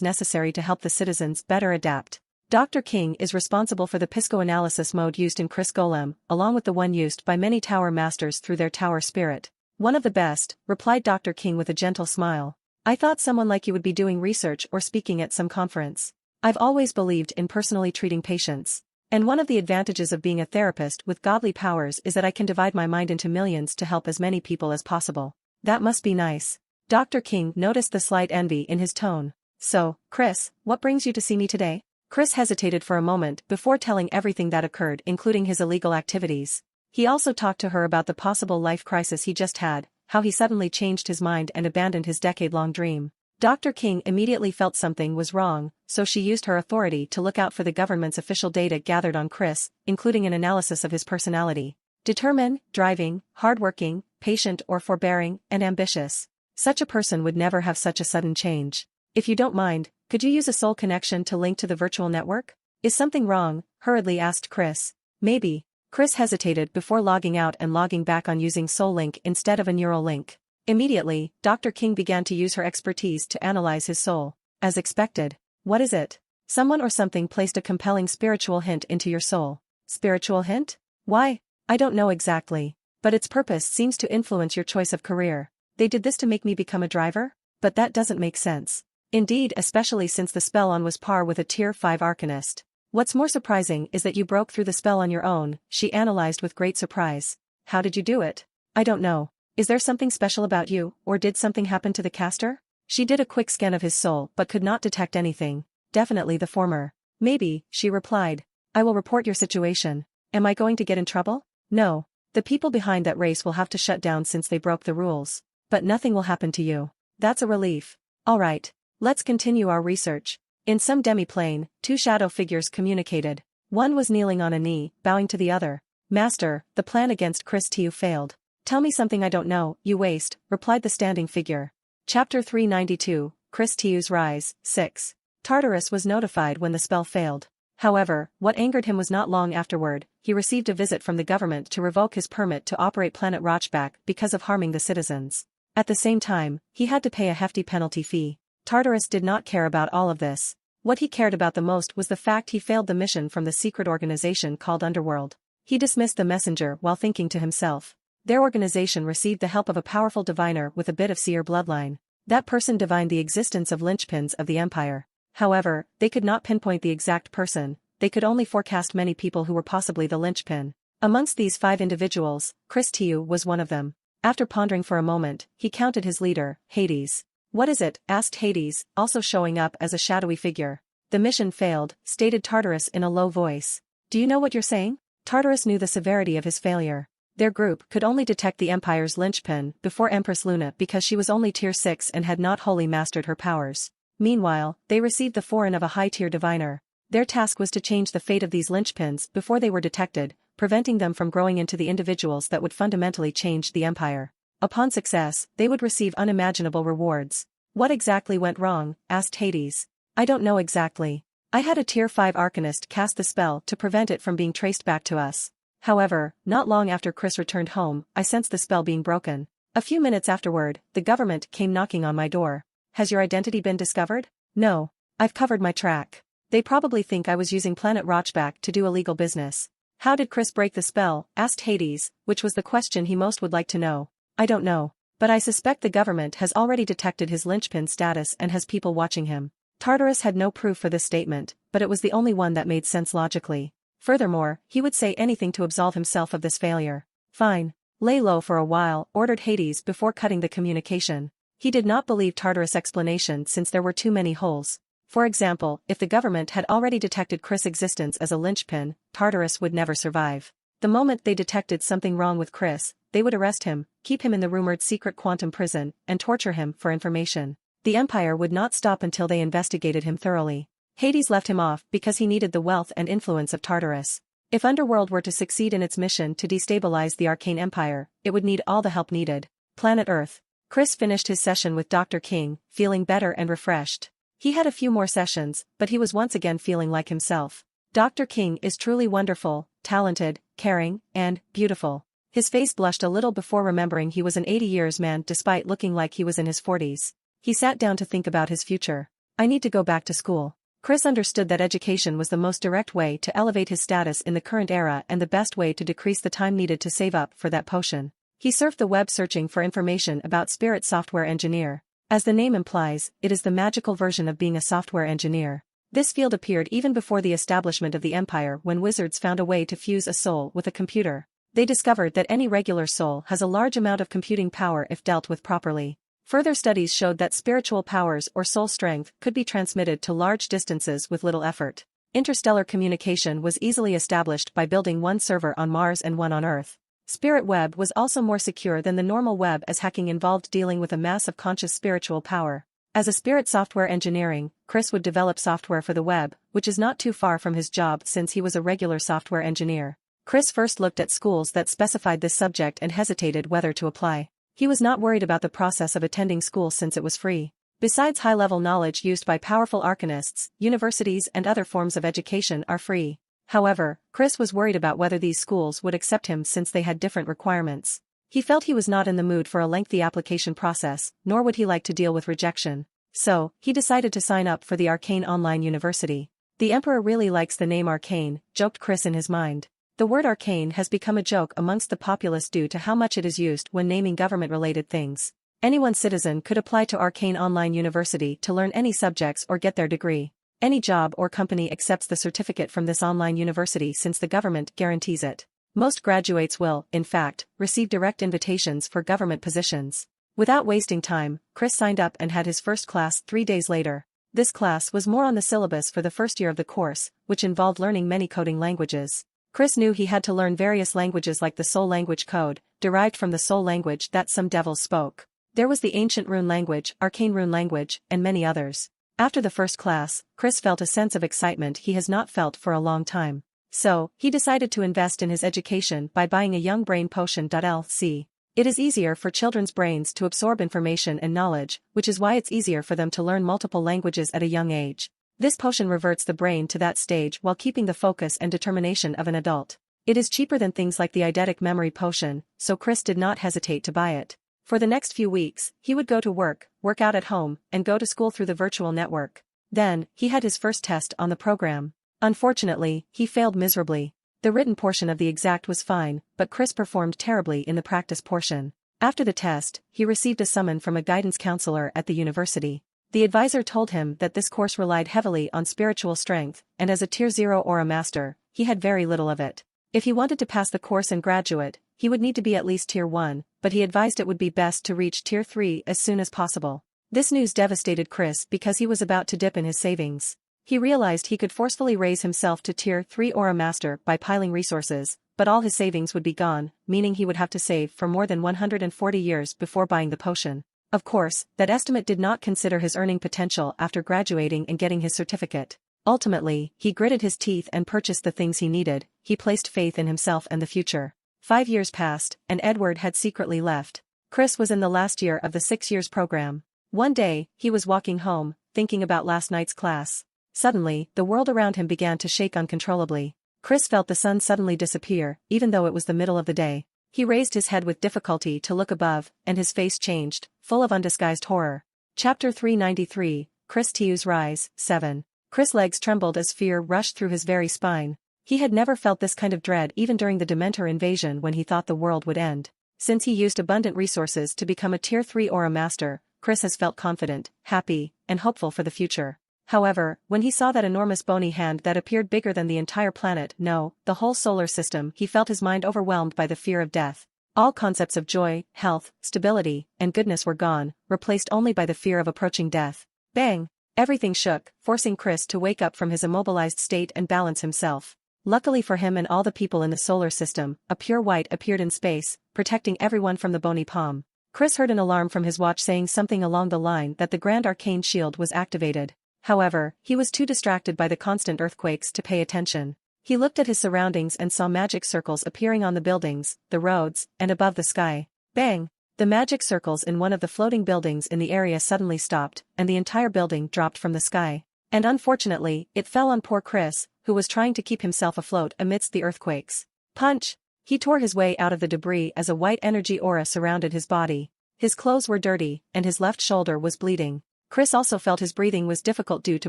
necessary to help the citizens better adapt. Dr. King is responsible for the psychoanalysis mode used in Chris Golem, along with the one used by many Tower Masters through their Tower Spirit. "One of the best," replied Dr. King with a gentle smile. "I thought someone like you would be doing research or speaking at some conference. I've always believed in personally treating patients. And one of the advantages of being a therapist with godly powers is that I can divide my mind into millions to help as many people as possible. That must be nice." Dr. King noticed the slight envy in his tone. "So, Chris, what brings you to see me today?" Chris hesitated for a moment before telling everything that occurred, including his illegal activities. He also talked to her about the possible life crisis he just had, how he suddenly changed his mind and abandoned his decade-long dream. Dr. King immediately felt something was wrong, so she used her authority to look out for the government's official data gathered on Chris, including an analysis of his personality. Determined, driving, hardworking, patient or forbearing, and ambitious. Such a person would never have such a sudden change. "If you don't mind, could you use a soul connection to link to the virtual network?" "Is something wrong?" hurriedly asked Chris. "Maybe." Chris hesitated before logging out and logging back on using Soul Link instead of a neural link. Immediately, Dr. King began to use her expertise to analyze his soul. As expected. "What is it?" "Someone or something placed a compelling spiritual hint into your soul." "Spiritual hint? Why?" "I don't know exactly. But its purpose seems to influence your choice of career. They did this to make me become a driver? But that doesn't make sense." "Indeed, especially since the spell on was par with a Tier 5 arcanist. What's more surprising is that you broke through the spell on your own," she analyzed with great surprise. "How did you do it?" "I don't know. Is there something special about you, or did something happen to the caster?" She did a quick scan of his soul but could not detect anything. "Definitely the former." "Maybe," she replied. "I will report your situation." "Am I going to get in trouble?" "No. The people behind that race will have to shut down since they broke the rules. But nothing will happen to you." "That's a relief." "All right. Let's continue our research." In some demi-plane, two shadow figures communicated. One was kneeling on a knee, bowing to the other. "Master, the plan against Chris Tiu failed." "Tell me something I don't know, you waste," replied the standing figure. Chapter 392, Chris Tiu's Rise, 6. Tartarus was notified when the spell failed. However, what angered him was not long afterward. He received a visit from the government to revoke his permit to operate Planet Rochback because of harming the citizens. At the same time, he had to pay a hefty penalty fee. Tartarus did not care about all of this. What he cared about the most was the fact he failed the mission from the secret organization called Underworld. He dismissed the messenger while thinking to himself. Their organization received the help of a powerful diviner with a bit of seer bloodline. That person divined the existence of linchpins of the Empire. However, they could not pinpoint the exact person, they could only forecast many people who were possibly the linchpin. Amongst these 5 individuals, Chris Tiu was one of them. After pondering for a moment, he counted his leader, Hades. "What is it?" asked Hades, also showing up as a shadowy figure. "The mission failed," stated Tartarus in a low voice. "Do you know what you're saying?" Tartarus knew the severity of his failure. Their group could only detect the Empire's linchpin before Empress Luna because she was only tier 6 and had not wholly mastered her powers. Meanwhile, they received the foreign of a high-tier diviner. Their task was to change the fate of these linchpins before they were detected, preventing them from growing into the individuals that would fundamentally change the Empire. Upon success, they would receive unimaginable rewards. "What exactly went wrong?" asked Hades. "I don't know exactly. I had a tier 5 arcanist cast the spell to prevent it from being traced back to us. However, not long after Chris returned home, I sensed the spell being broken. A few minutes afterward, the government came knocking on my door. Has your identity been discovered? No. I've covered my track. They probably think I was using Planet Rochback to do illegal business." "How did Chris break the spell?" asked Hades, which was the question he most would like to know. "I don't know. But I suspect the government has already detected his linchpin status and has people watching him." Tartarus had no proof for this statement, but it was the only one that made sense logically. Furthermore, he would say anything to absolve himself of this failure. "Fine. Lay low for a while," ordered Hades before cutting the communication. He did not believe Tartarus' explanation since there were too many holes. For example, if the government had already detected Chris' existence as a linchpin, Tartarus would never survive. The moment they detected something wrong with Chris, they would arrest him, keep him in the rumored secret quantum prison, and torture him for information. The Empire would not stop until they investigated him thoroughly. Hades left him off because he needed the wealth and influence of Tartarus. If Underworld were to succeed in its mission to destabilize the Arcane Empire, it would need all the help needed. Planet Earth. Chris finished his session with Dr. King, feeling better and refreshed. He had a few more sessions, but he was once again feeling like himself. Dr. King is truly wonderful, talented, caring, and beautiful. His face blushed a little before remembering he was an 80-years man despite looking like he was in his 40s. He sat down to think about his future. "I need to go back to school." Chris understood that education was the most direct way to elevate his status in the current era and the best way to decrease the time needed to save up for that potion. He surfed the web searching for information about Spirit Software Engineer. As the name implies, it is the magical version of being a software engineer. This field appeared even before the establishment of the Empire when wizards found a way to fuse a soul with a computer. They discovered that any regular soul has a large amount of computing power if dealt with properly. Further studies showed that spiritual powers or soul strength could be transmitted to large distances with little effort. Interstellar communication was easily established by building one server on Mars and one on Earth. Spirit Web was also more secure than the normal web as hacking involved dealing with a mass of conscious spiritual power. As a spirit software engineering, Chris would develop software for the web, which is not too far from his job since he was a regular software engineer. Chris first looked at schools that specified this subject and hesitated whether to apply. He was not worried about the process of attending school since it was free. Besides high-level knowledge used by powerful arcanists, universities and other forms of education are free. However, Chris was worried about whether these schools would accept him since they had different requirements. He felt he was not in the mood for a lengthy application process, nor would he like to deal with rejection. So, he decided to sign up for the Arcane Online University. "The Emperor really likes the name Arcane," joked Chris in his mind. The word arcane has become a joke amongst the populace due to how much it is used when naming government-related things. Any one citizen could apply to Arcane Online University to learn any subjects or get their degree. Any job or company accepts the certificate from this online university since the government guarantees it. Most graduates will, in fact, receive direct invitations for government positions. Without wasting time, Chris signed up and had his first class 3 days later. This class was more on the syllabus for the first year of the course, which involved learning many coding languages. Chris knew he had to learn various languages like the Soul language code, derived from the Soul language that some devils spoke. There was the Ancient Rune language, Arcane Rune language, and many others. After the first class, Chris felt a sense of excitement he has not felt for a long time. So, he decided to invest in his education by buying a Young Brain Potion. Lc. It is easier for children's brains to absorb information and knowledge, which is why it's easier for them to learn multiple languages at a young age. This potion reverts the brain to that stage while keeping the focus and determination of an adult. It is cheaper than things like the eidetic memory potion, so Chris did not hesitate to buy it. For the next few weeks, he would go to work out at home, and go to school through the virtual network. Then, he had his first test on the program. Unfortunately, he failed miserably. The written portion of the exact was fine, but Chris performed terribly in the practice portion. After the test, he received a summon from a guidance counselor at the university. The advisor told him that this course relied heavily on spiritual strength, and as a Tier 0 aura master, he had very little of it. If he wanted to pass the course and graduate, he would need to be at least Tier 1, but he advised it would be best to reach Tier 3 as soon as possible. This news devastated Chris because he was about to dip in his savings. He realized he could forcefully raise himself to Tier 3 aura master by piling resources, but all his savings would be gone, meaning he would have to save for more than 140 years before buying the potion. Of course, that estimate did not consider his earning potential after graduating and getting his certificate. Ultimately, he gritted his teeth and purchased the things he needed. He placed faith in himself and the future. 5 years passed, and Edward had secretly left. Chris was in the last year of the 6 years program. One day, he was walking home, thinking about last night's class. Suddenly, the world around him began to shake uncontrollably. Chris felt the sun suddenly disappear, even though it was the middle of the day. He raised his head with difficulty to look above, and his face changed, full of undisguised horror. Chapter 393, Chris Tiu's Rise, 7. Chris' legs trembled as fear rushed through his very spine. He had never felt this kind of dread even during the Dementor invasion when he thought the world would end. Since he used abundant resources to become a Tier 3 aura master, Chris has felt confident, happy, and hopeful for the future. However, when he saw that enormous bony hand that appeared bigger than the entire planet, no, the whole solar system, he felt his mind overwhelmed by the fear of death. All concepts of joy, health, stability, and goodness were gone, replaced only by the fear of approaching death. Bang! Everything shook, forcing Chris to wake up from his immobilized state and balance himself. Luckily for him and all the people in the solar system, a pure white appeared in space, protecting everyone from the bony palm. Chris heard an alarm from his watch saying something along the line that the Grand Arcane Shield was activated. However, he was too distracted by the constant earthquakes to pay attention. He looked at his surroundings and saw magic circles appearing on the buildings, the roads, and above the sky. Bang! The magic circles in one of the floating buildings in the area suddenly stopped, and the entire building dropped from the sky. And unfortunately, it fell on poor Chris, who was trying to keep himself afloat amidst the earthquakes. Punch! He tore his way out of the debris as a white energy aura surrounded his body. His clothes were dirty, and his left shoulder was bleeding. Chris also felt his breathing was difficult due to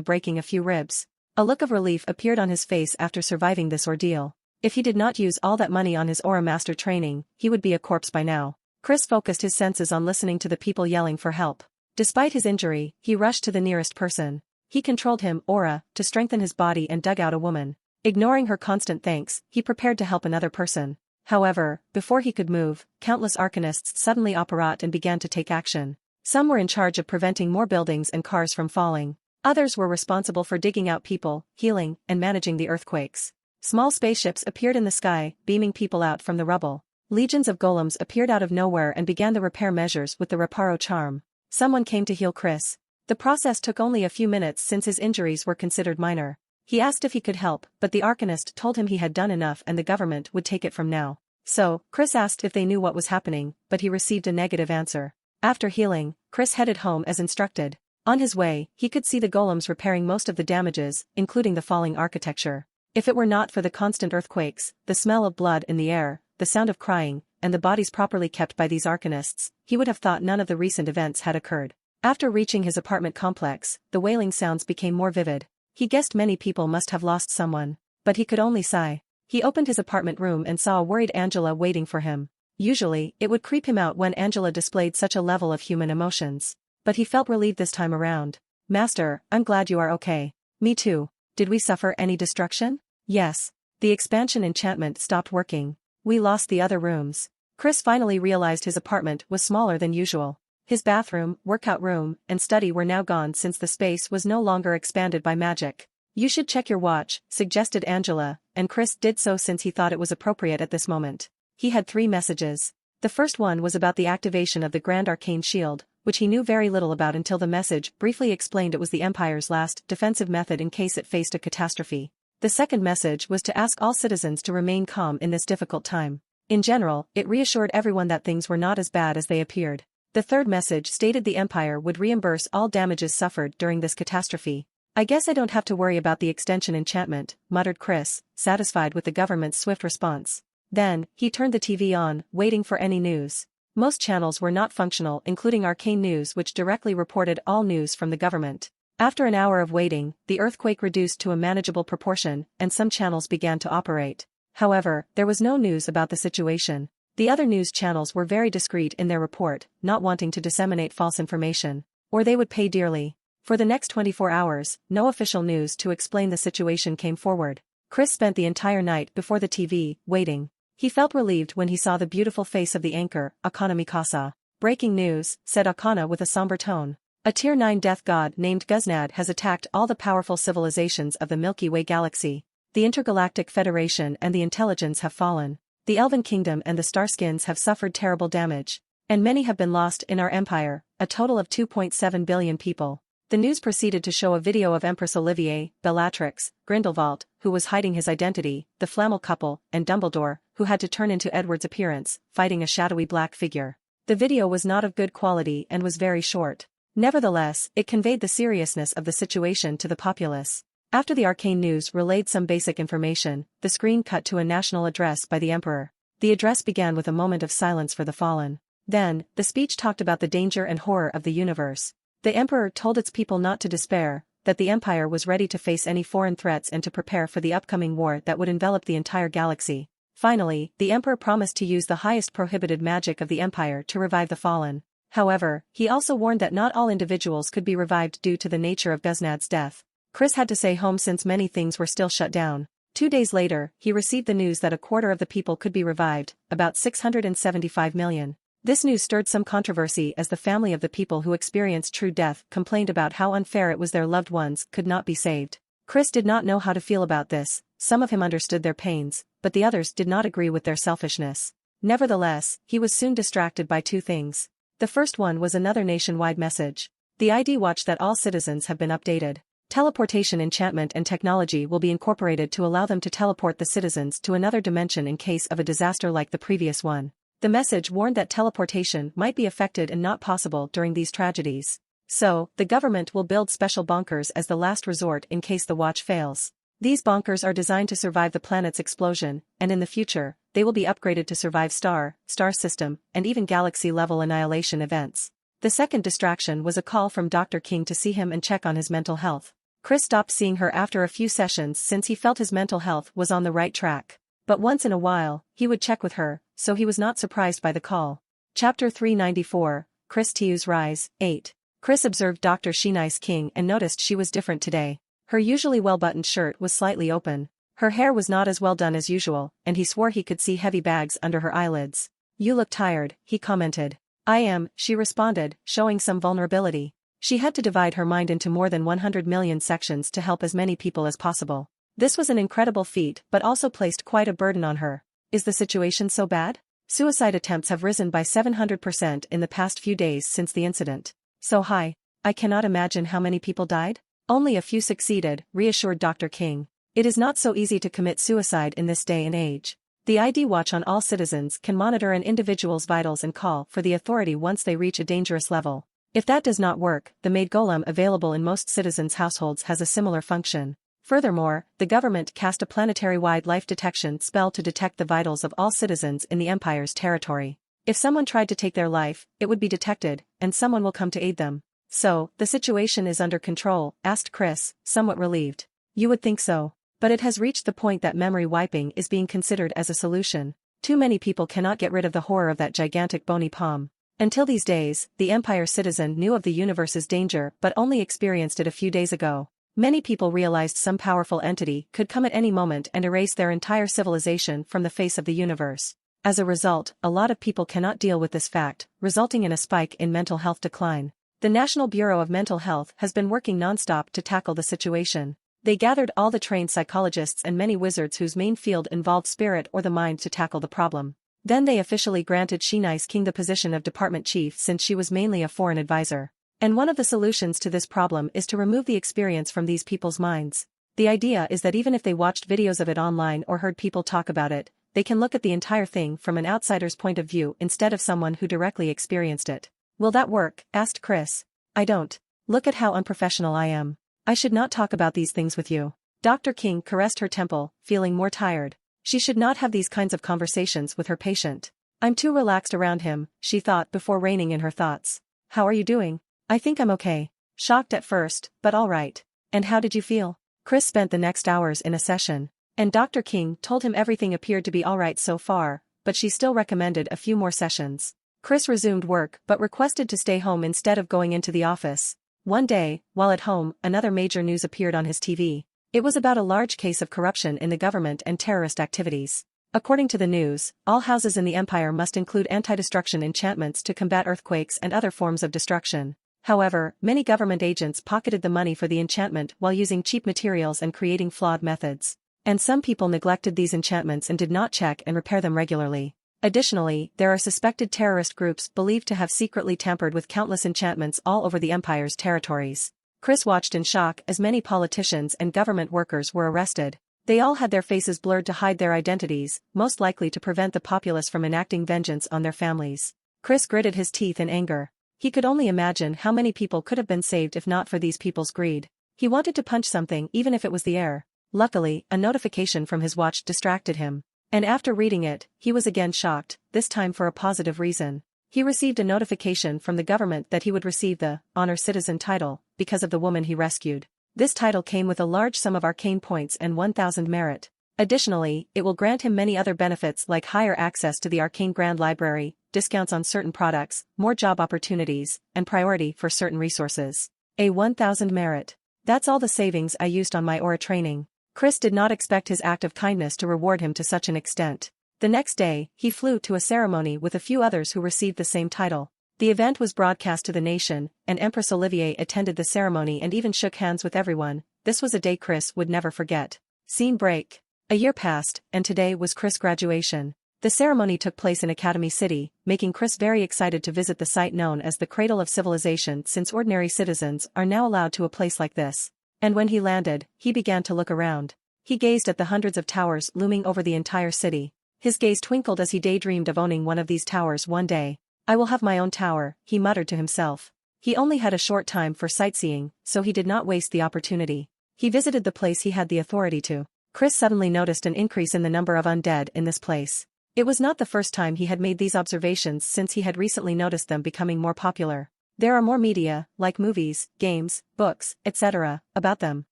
breaking a few ribs. A look of relief appeared on his face after surviving this ordeal. If he did not use all that money on his aura master training, he would be a corpse by now. Chris focused his senses on listening to the people yelling for help. Despite his injury, he rushed to the nearest person. He controlled him, aura, to strengthen his body and dug out a woman. Ignoring her constant thanks, he prepared to help another person. However, before he could move, countless arcanists suddenly apparat and began to take action. Some were in charge of preventing more buildings and cars from falling. Others were responsible for digging out people, healing, and managing the earthquakes. Small spaceships appeared in the sky, beaming people out from the rubble. Legions of golems appeared out of nowhere and began the repair measures with the Reparo charm. Someone came to heal Chris. The process took only a few minutes since his injuries were considered minor. He asked if he could help, but the Arcanist told him he had done enough and the government would take it from now. So, Chris asked if they knew what was happening, but he received a negative answer. After healing, Chris headed home as instructed. On his way, he could see the golems repairing most of the damages, including the falling architecture. If it were not for the constant earthquakes, the smell of blood in the air, the sound of crying, and the bodies properly kept by these arcanists, he would have thought none of the recent events had occurred. After reaching his apartment complex, the wailing sounds became more vivid. He guessed many people must have lost someone, but he could only sigh. He opened his apartment room and saw a worried Angela waiting for him. Usually, it would creep him out when Angela displayed such a level of human emotions. But he felt relieved this time around. Master, I'm glad you are okay. Me too. Did we suffer any destruction? Yes. The expansion enchantment stopped working. We lost the other rooms. Chris finally realized his apartment was smaller than usual. His bathroom, workout room, and study were now gone since the space was no longer expanded by magic. You should check your watch, suggested Angela, and Chris did so since he thought it was appropriate at this moment. He had 3 messages. The first one was about the activation of the Grand Arcane Shield, which he knew very little about until the message briefly explained it was the Empire's last defensive method in case it faced a catastrophe. The second message was to ask all citizens to remain calm in this difficult time. In general, it reassured everyone that things were not as bad as they appeared. The third message stated the Empire would reimburse all damages suffered during this catastrophe. I guess I don't have to worry about the extension enchantment, muttered Chris, satisfied with the government's swift response. Then, he turned the TV on, waiting for any news. Most channels were not functional, including Arcane News, which directly reported all news from the government. After an hour of waiting, the earthquake reduced to a manageable proportion, and some channels began to operate. However, there was no news about the situation. The other news channels were very discreet in their report, not wanting to disseminate false information. Or they would pay dearly. For the next 24 hours, no official news to explain the situation came forward. Chris spent the entire night before the TV, waiting. He felt relieved when he saw the beautiful face of the anchor, Akana Mikasa. "Breaking news," said Akana with a somber tone. "A Tier 9 death god named Guznad has attacked all the powerful civilizations of the Milky Way galaxy. The Intergalactic Federation and the Intelligence have fallen. The Elven Kingdom and the Starskins have suffered terrible damage. And many have been lost in our empire, a total of 2.7 billion people." The news proceeded to show a video of Empress Olivier, Bellatrix, Grindelwald, who was hiding his identity, the Flammel couple, and Dumbledore, who had to turn into Edward's appearance, fighting a shadowy black figure. The video was not of good quality and was very short. Nevertheless, it conveyed the seriousness of the situation to the populace. After the arcane news relayed some basic information, the screen cut to a national address by the Emperor. The address began with a moment of silence for the fallen. Then, the speech talked about the danger and horror of the universe. The Emperor told its people not to despair, that the Empire was ready to face any foreign threats and to prepare for the upcoming war that would envelop the entire galaxy. Finally, the Emperor promised to use the highest prohibited magic of the Empire to revive the fallen. However, he also warned that not all individuals could be revived due to the nature of Guznad's death. Chris had to stay home since many things were still shut down. 2 days later, he received the news that a quarter of the people could be revived, about 675 million. This news stirred some controversy as the family of the people who experienced true death complained about how unfair it was their loved ones could not be saved. Chris did not know how to feel about this. Some of him understood their pains, but the others did not agree with their selfishness. Nevertheless, he was soon distracted by 2 things. The first one was another nationwide message. The ID watch that all citizens have been updated. Teleportation enchantment and technology will be incorporated to allow them to teleport the citizens to another dimension in case of a disaster like the previous one. The message warned that teleportation might be affected and not possible during these tragedies. So, the government will build special bunkers as the last resort in case the watch fails. These bunkers are designed to survive the planet's explosion, and in the future, they will be upgraded to survive star system, and even galaxy-level annihilation events. The second distraction was a call from Dr. King to see him and check on his mental health. Chris stopped seeing her after a few sessions since he felt his mental health was on the right track. But once in a while, he would check with her, so he was not surprised by the call. Chapter 394, Chris Tiu's Rise, 8. Chris observed Dr. Shinai's King and noticed she was different today. Her usually well-buttoned shirt was slightly open. Her hair was not as well done as usual, and he swore he could see heavy bags under her eyelids. "You look tired," he commented. "I am," she responded, showing some vulnerability. She had to divide her mind into more than 100 million sections to help as many people as possible. This was an incredible feat but also placed quite a burden on her. Is the situation so bad? Suicide attempts have risen by 700% in the past few days since the incident. So high. I cannot imagine how many people died. Only a few succeeded, reassured Dr. King. It is not so easy to commit suicide in this day and age. The ID watch on all citizens can monitor an individual's vitals and call for the authority once they reach a dangerous level. If that does not work, the maid golem available in most citizens' households has a similar function. Furthermore, the government cast a planetary-wide life detection spell to detect the vitals of all citizens in the Empire's territory. If someone tried to take their life, it would be detected, and someone will come to aid them. "So, the situation is under control?" asked Chris, somewhat relieved. "You would think so. But it has reached the point that memory wiping is being considered as a solution. Too many people cannot get rid of the horror of that gigantic bony palm. Until these days, the Empire citizen knew of the universe's danger but only experienced it a few days ago. Many people realized some powerful entity could come at any moment and erase their entire civilization from the face of the universe. As a result, a lot of people cannot deal with this fact, resulting in a spike in mental health decline. The National Bureau of Mental Health has been working non-stop to tackle the situation. They gathered all the trained psychologists and many wizards whose main field involved spirit or the mind to tackle the problem. Then they officially granted Shinai's King the position of department chief since she was mainly a foreign advisor. And one of the solutions to this problem is to remove the experience from these people's minds. The idea is that even if they watched videos of it online or heard people talk about it, they can look at the entire thing from an outsider's point of view instead of someone who directly experienced it. "Will that work?" asked Chris. "I don't. Look at how unprofessional I am. I should not talk about these things with you." Dr. King caressed her temple, feeling more tired. She should not have these kinds of conversations with her patient. "I'm too relaxed around him," she thought before reining in her thoughts. "How are you doing?" "I think I'm okay. Shocked at first, but all right." "And how did you feel?" Chris spent the next hours in a session. And Dr. King told him everything appeared to be all right so far, but she still recommended a few more sessions. Chris resumed work but requested to stay home instead of going into the office. One day, while at home, another major news appeared on his TV. It was about a large case of corruption in the government and terrorist activities. According to the news, all houses in the empire must include anti-destruction enchantments to combat earthquakes and other forms of destruction. However, many government agents pocketed the money for the enchantment while using cheap materials and creating flawed methods. And some people neglected these enchantments and did not check and repair them regularly. Additionally, there are suspected terrorist groups believed to have secretly tampered with countless enchantments all over the empire's territories. Chris watched in shock as many politicians and government workers were arrested. They all had their faces blurred to hide their identities, most likely to prevent the populace from enacting vengeance on their families. Chris gritted his teeth in anger. He could only imagine how many people could have been saved if not for these people's greed. He wanted to punch something even if it was the air. Luckily, a notification from his watch distracted him. And after reading it, he was again shocked, this time for a positive reason. He received a notification from the government that he would receive the Honor Citizen title because of the woman he rescued. This title came with a large sum of arcane points and 1,000 merit. Additionally, it will grant him many other benefits like higher access to the Arcane Grand Library, discounts on certain products, more job opportunities, and priority for certain resources. A 1,000 merit. That's all the savings I used on my aura training. Chris did not expect his act of kindness to reward him to such an extent. The next day, he flew to a ceremony with a few others who received the same title. The event was broadcast to the nation, and Empress Olivier attended the ceremony and even shook hands with everyone. This was a day Chris would never forget. Scene break. A year passed, and today was Chris' graduation. The ceremony took place in Academy City, making Chris very excited to visit the site known as the Cradle of Civilization since ordinary citizens are now allowed to a place like this. And when he landed, he began to look around. He gazed at the hundreds of towers looming over the entire city. His gaze twinkled as he daydreamed of owning one of these towers one day. I will have my own tower, he muttered to himself. He only had a short time for sightseeing, so he did not waste the opportunity. He visited the place he had the authority to. Chris suddenly noticed an increase in the number of undead in this place. It was not the first time he had made these observations since he had recently noticed them becoming more popular. There are more media, like movies, games, books, etc., about them,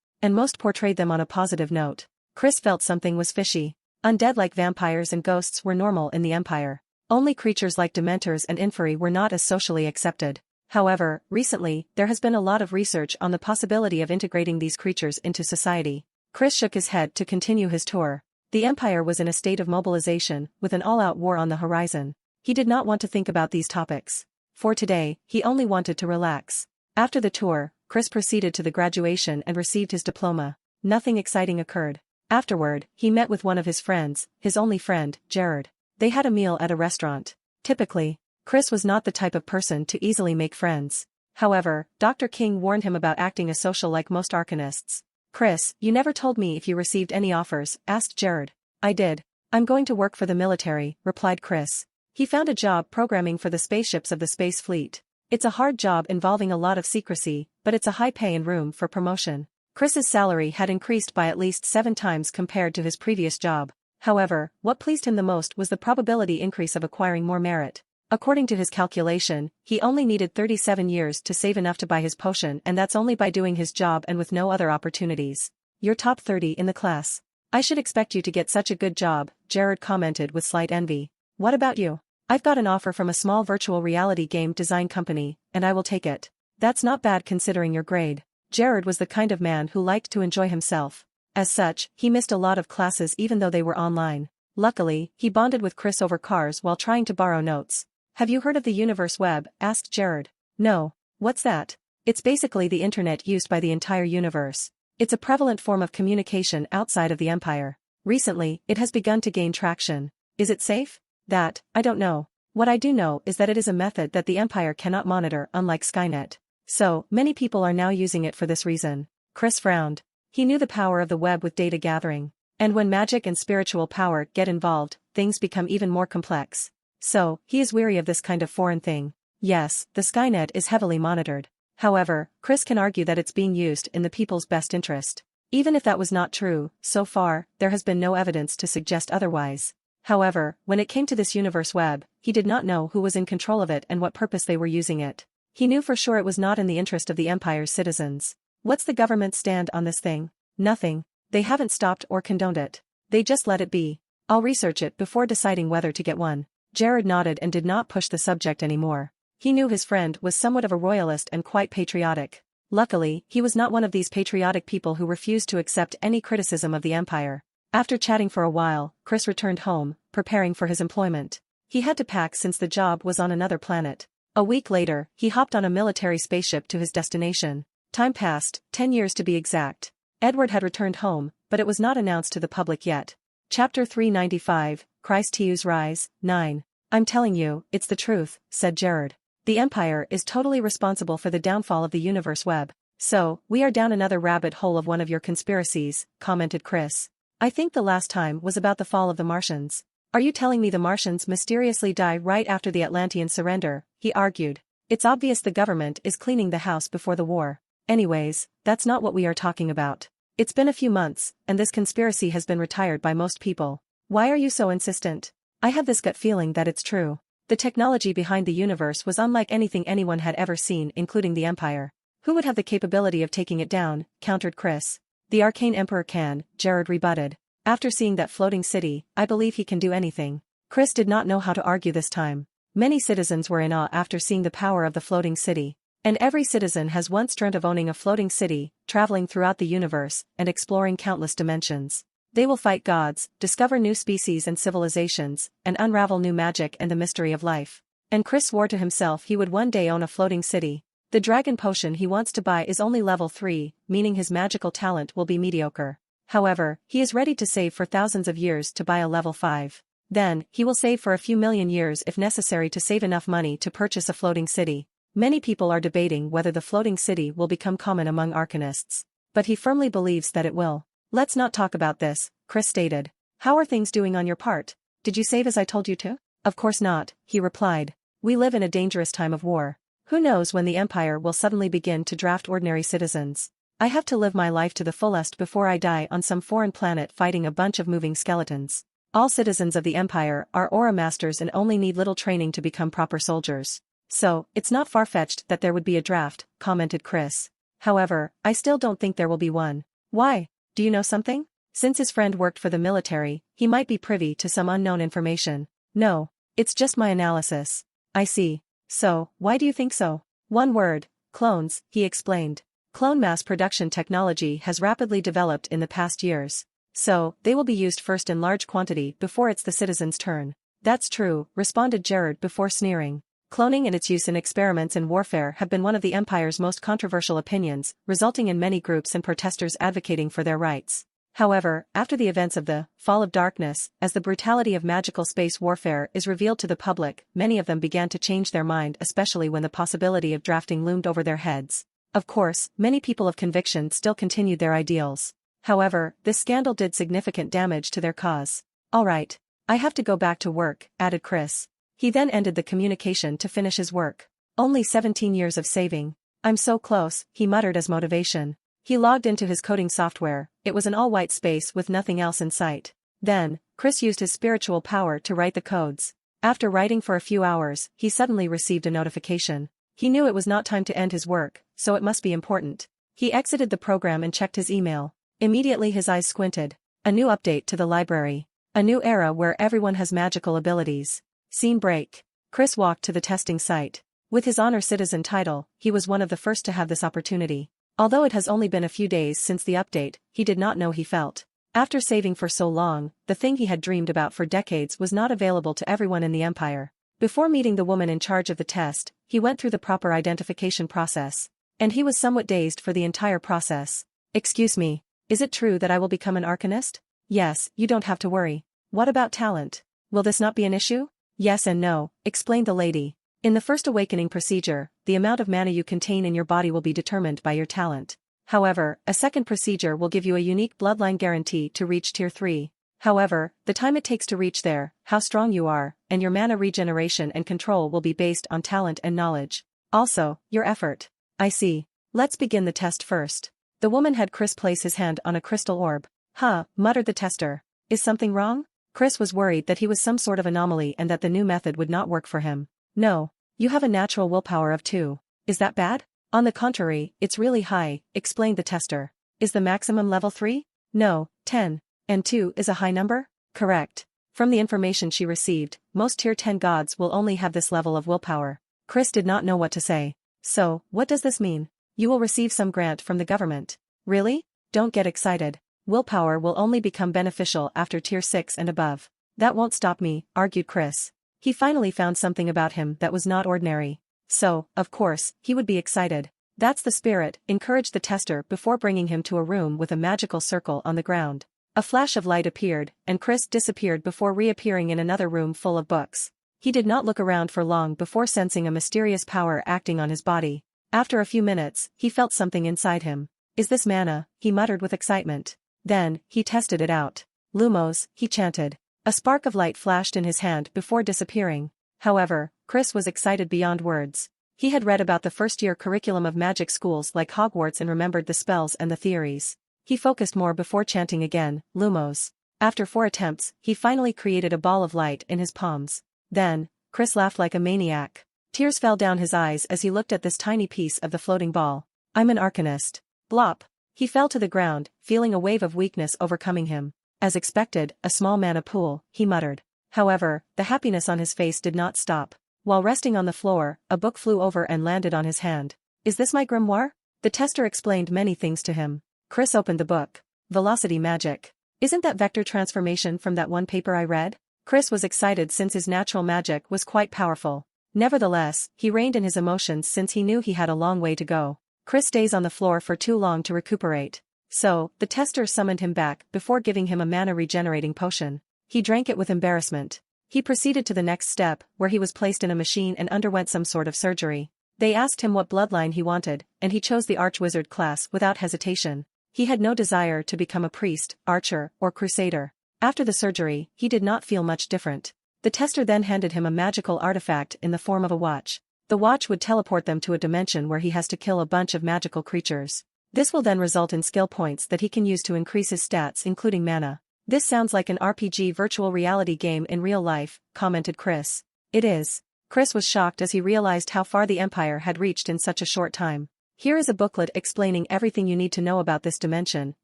and most portrayed them on a positive note. Chris felt something was fishy. Undead like vampires and ghosts were normal in the Empire. Only creatures like Dementors and Inferi were not as socially accepted. However, recently, there has been a lot of research on the possibility of integrating these creatures into society. Chris shook his head to continue his tour. The Empire was in a state of mobilization, with an all-out war on the horizon. He did not want to think about these topics. For today, he only wanted to relax. After the tour, Chris proceeded to the graduation and received his diploma. Nothing exciting occurred. Afterward, he met with one of his friends, his only friend, Jared. They had a meal at a restaurant. Typically, Chris was not the type of person to easily make friends. However, Dr. King warned him about acting asocial like most arcanists. Chris, you never told me if you received any offers, asked Jared. I did. I'm going to work for the military, replied Chris. He found a job programming for the spaceships of the Space Fleet. It's a hard job involving a lot of secrecy, but it's a high pay and room for promotion. Chris's salary had increased by at least 7 times compared to his previous job. However, what pleased him the most was the probability increase of acquiring more merit. According to his calculation, he only needed 37 years to save enough to buy his potion, and that's only by doing his job and with no other opportunities. You're top 30 in the class. I should expect you to get such a good job, Jared commented with slight envy. What about you? I've got an offer from a small virtual reality game design company, and I will take it. That's not bad considering your grade. Jared was the kind of man who liked to enjoy himself. As such, he missed a lot of classes even though they were online. Luckily, he bonded with Chris over cars while trying to borrow notes. Have you heard of the Universe Web? Asked Jared. No. What's that? It's basically the internet used by the entire universe. It's a prevalent form of communication outside of the Empire. Recently, it has begun to gain traction. Is it safe? That, I don't know. What I do know is that it is a method that the Empire cannot monitor, unlike Skynet. So, many people are now using it for this reason. Chris frowned. He knew the power of the web with data gathering. And when magic and spiritual power get involved, things become even more complex. So, he is weary of this kind of foreign thing. Yes, the Skynet is heavily monitored. However, Chris can argue that it's being used in the people's best interest. Even if that was not true, so far, there has been no evidence to suggest otherwise. However, when it came to this universe web, he did not know who was in control of it and what purpose they were using it. He knew for sure it was not in the interest of the Empire's citizens. What's the government's stand on this thing? Nothing. They haven't stopped or condoned it. They just let it be. I'll research it before deciding whether to get one. Jared nodded and did not push the subject anymore. He knew his friend was somewhat of a royalist and quite patriotic. Luckily, he was not one of these patriotic people who refused to accept any criticism of the Empire. After chatting for a while, Chris returned home, preparing for his employment. He had to pack since the job was on another planet. A week later, he hopped on a military spaceship to his destination. Time passed, 10 years to be exact. Edward had returned home, but it was not announced to the public yet. Chapter 395, Christ's Rise, 9. I'm telling you, it's the truth, said Gerard. The Empire is totally responsible for the downfall of the universe web. So, we are down another rabbit hole of one of your conspiracies, commented Chris. I think the last time was about the fall of the Martians. Are you telling me the Martians mysteriously die right after the Atlanteans surrender? He argued. It's obvious the government is cleaning the house before the war. Anyways, that's not what we are talking about. It's been a few months, and this conspiracy has been retired by most people. Why are you so insistent? I have this gut feeling that it's true. The technology behind the universe was unlike anything anyone had ever seen, including the Empire. Who would have the capability of taking it down? Countered Chris. The Arcane Emperor can, Gerard rebutted. After seeing that floating city, I believe he can do anything. Chris did not know how to argue this time. Many citizens were in awe after seeing the power of the floating city. And every citizen has once dreamt of owning a floating city, traveling throughout the universe, and exploring countless dimensions. They will fight gods, discover new species and civilizations, and unravel new magic and the mystery of life. And Chris swore to himself he would one day own a floating city. The dragon potion he wants to buy is only level 3, meaning his magical talent will be mediocre. However, he is ready to save for thousands of years to buy a level 5. Then, he will save for a few million years if necessary to save enough money to purchase a floating city. Many people are debating whether the floating city will become common among arcanists. But he firmly believes that it will. Let's not talk about this, Chris stated. How are things doing on your part? Did you save as I told you to? Of course not, he replied. We live in a dangerous time of war. Who knows when the Empire will suddenly begin to draft ordinary citizens? I have to live my life to the fullest before I die on some foreign planet fighting a bunch of moving skeletons. All citizens of the Empire are aura masters and only need little training to become proper soldiers. So, it's not far-fetched that there would be a draft, commented Chris. However, I still don't think there will be one. Why? Do you know something? Since his friend worked for the military, he might be privy to some unknown information. No, it's just my analysis. I see. So, why do you think so? One word, clones, he explained. Clone mass production technology has rapidly developed in the past years. So, they will be used first in large quantity before it's the citizens' turn. That's true, responded Gerard before sneering. Cloning and its use in experiments in warfare have been one of the Empire's most controversial opinions, resulting in many groups and protesters advocating for their rights. However, after the events of the Fall of Darkness, as the brutality of magical space warfare is revealed to the public, many of them began to change their mind, especially when the possibility of drafting loomed over their heads. Of course, many people of conviction still continued their ideals. However, this scandal did significant damage to their cause. All right. I have to go back to work, added Chris. He then ended the communication to finish his work. Only 17 years of saving. I'm so close, he muttered as motivation. He logged into his coding software. It was an all-white space with nothing else in sight. Then, Chris used his spiritual power to write the codes. After writing for a few hours, he suddenly received a notification. He knew it was not time to end his work, so it must be important. He exited the program and checked his email. Immediately his eyes squinted. A new update to the library. A new era where everyone has magical abilities. Scene break. Chris walked to the testing site. With his honor citizen title, he was one of the first to have this opportunity. Although it has only been a few days since the update, he did not know he felt. After saving for so long, the thing he had dreamed about for decades was not available to everyone in the Empire. Before meeting the woman in charge of the test, he went through the proper identification process. And he was somewhat dazed for the entire process. Excuse me, is it true that I will become an arcanist? Yes, you don't have to worry. What about talent? Will this not be an issue? Yes and no, explained the lady. In the first awakening procedure, the amount of mana you contain in your body will be determined by your talent. However, a second procedure will give you a unique bloodline guarantee to reach Tier 3. However, the time it takes to reach there, how strong you are, and your mana regeneration and control will be based on talent and knowledge. Also, your effort. I see. Let's begin the test first. The woman had Chris place his hand on a crystal orb. Huh, muttered the tester. Is something wrong? Chris was worried that he was some sort of anomaly and that the new method would not work for him. No, you have a natural willpower of 2. Is that bad? On the contrary, it's really high, explained the tester. Is the maximum level 3? No, 10. And 2 is a high number? Correct. From the information she received, most Tier 10 gods will only have this level of willpower. Chris did not know what to say. So, what does this mean? You will receive some grant from the government. Really? Don't get excited. Willpower will only become beneficial after tier 6 and above. That won't stop me, argued Chris. He finally found something about him that was not ordinary. So, of course, he would be excited. That's the spirit, encouraged the tester before bringing him to a room with a magical circle on the ground. A flash of light appeared, and Chris disappeared before reappearing in another room full of books. He did not look around for long before sensing a mysterious power acting on his body. After a few minutes, he felt something inside him. Is this mana? He muttered with excitement. Then, he tested it out. Lumos, he chanted. A spark of light flashed in his hand before disappearing. However, Chris was excited beyond words. He had read about the first-year curriculum of magic schools like Hogwarts and remembered the spells and the theories. He focused more before chanting again, Lumos. After 4 attempts, he finally created a ball of light in his palms. Then, Chris laughed like a maniac. Tears fell down his eyes as he looked at this tiny piece of the floating ball. I'm an arcanist. Blop. He fell to the ground, feeling a wave of weakness overcoming him. As expected, a small mana pool, he muttered. However, the happiness on his face did not stop. While resting on the floor, a book flew over and landed on his hand. Is this my grimoire? The tester explained many things to him. Chris opened the book. Velocity magic. Isn't that vector transformation from that one paper I read? Chris was excited since his natural magic was quite powerful. Nevertheless, he reined in his emotions since he knew he had a long way to go. Chris stays on the floor for too long to recuperate. So, the tester summoned him back before giving him a mana-regenerating potion. He drank it with embarrassment. He proceeded to the next step, where he was placed in a machine and underwent some sort of surgery. They asked him what bloodline he wanted, and he chose the Archwizard class without hesitation. He had no desire to become a priest, archer, or crusader. After the surgery, he did not feel much different. The tester then handed him a magical artifact in the form of a watch. The watch would teleport them to a dimension where he has to kill a bunch of magical creatures. This will then result in skill points that he can use to increase his stats including mana. This sounds like an RPG virtual reality game in real life, commented Chris. It is. Chris was shocked as he realized how far the Empire had reached in such a short time. Here is a booklet explaining everything you need to know about this dimension,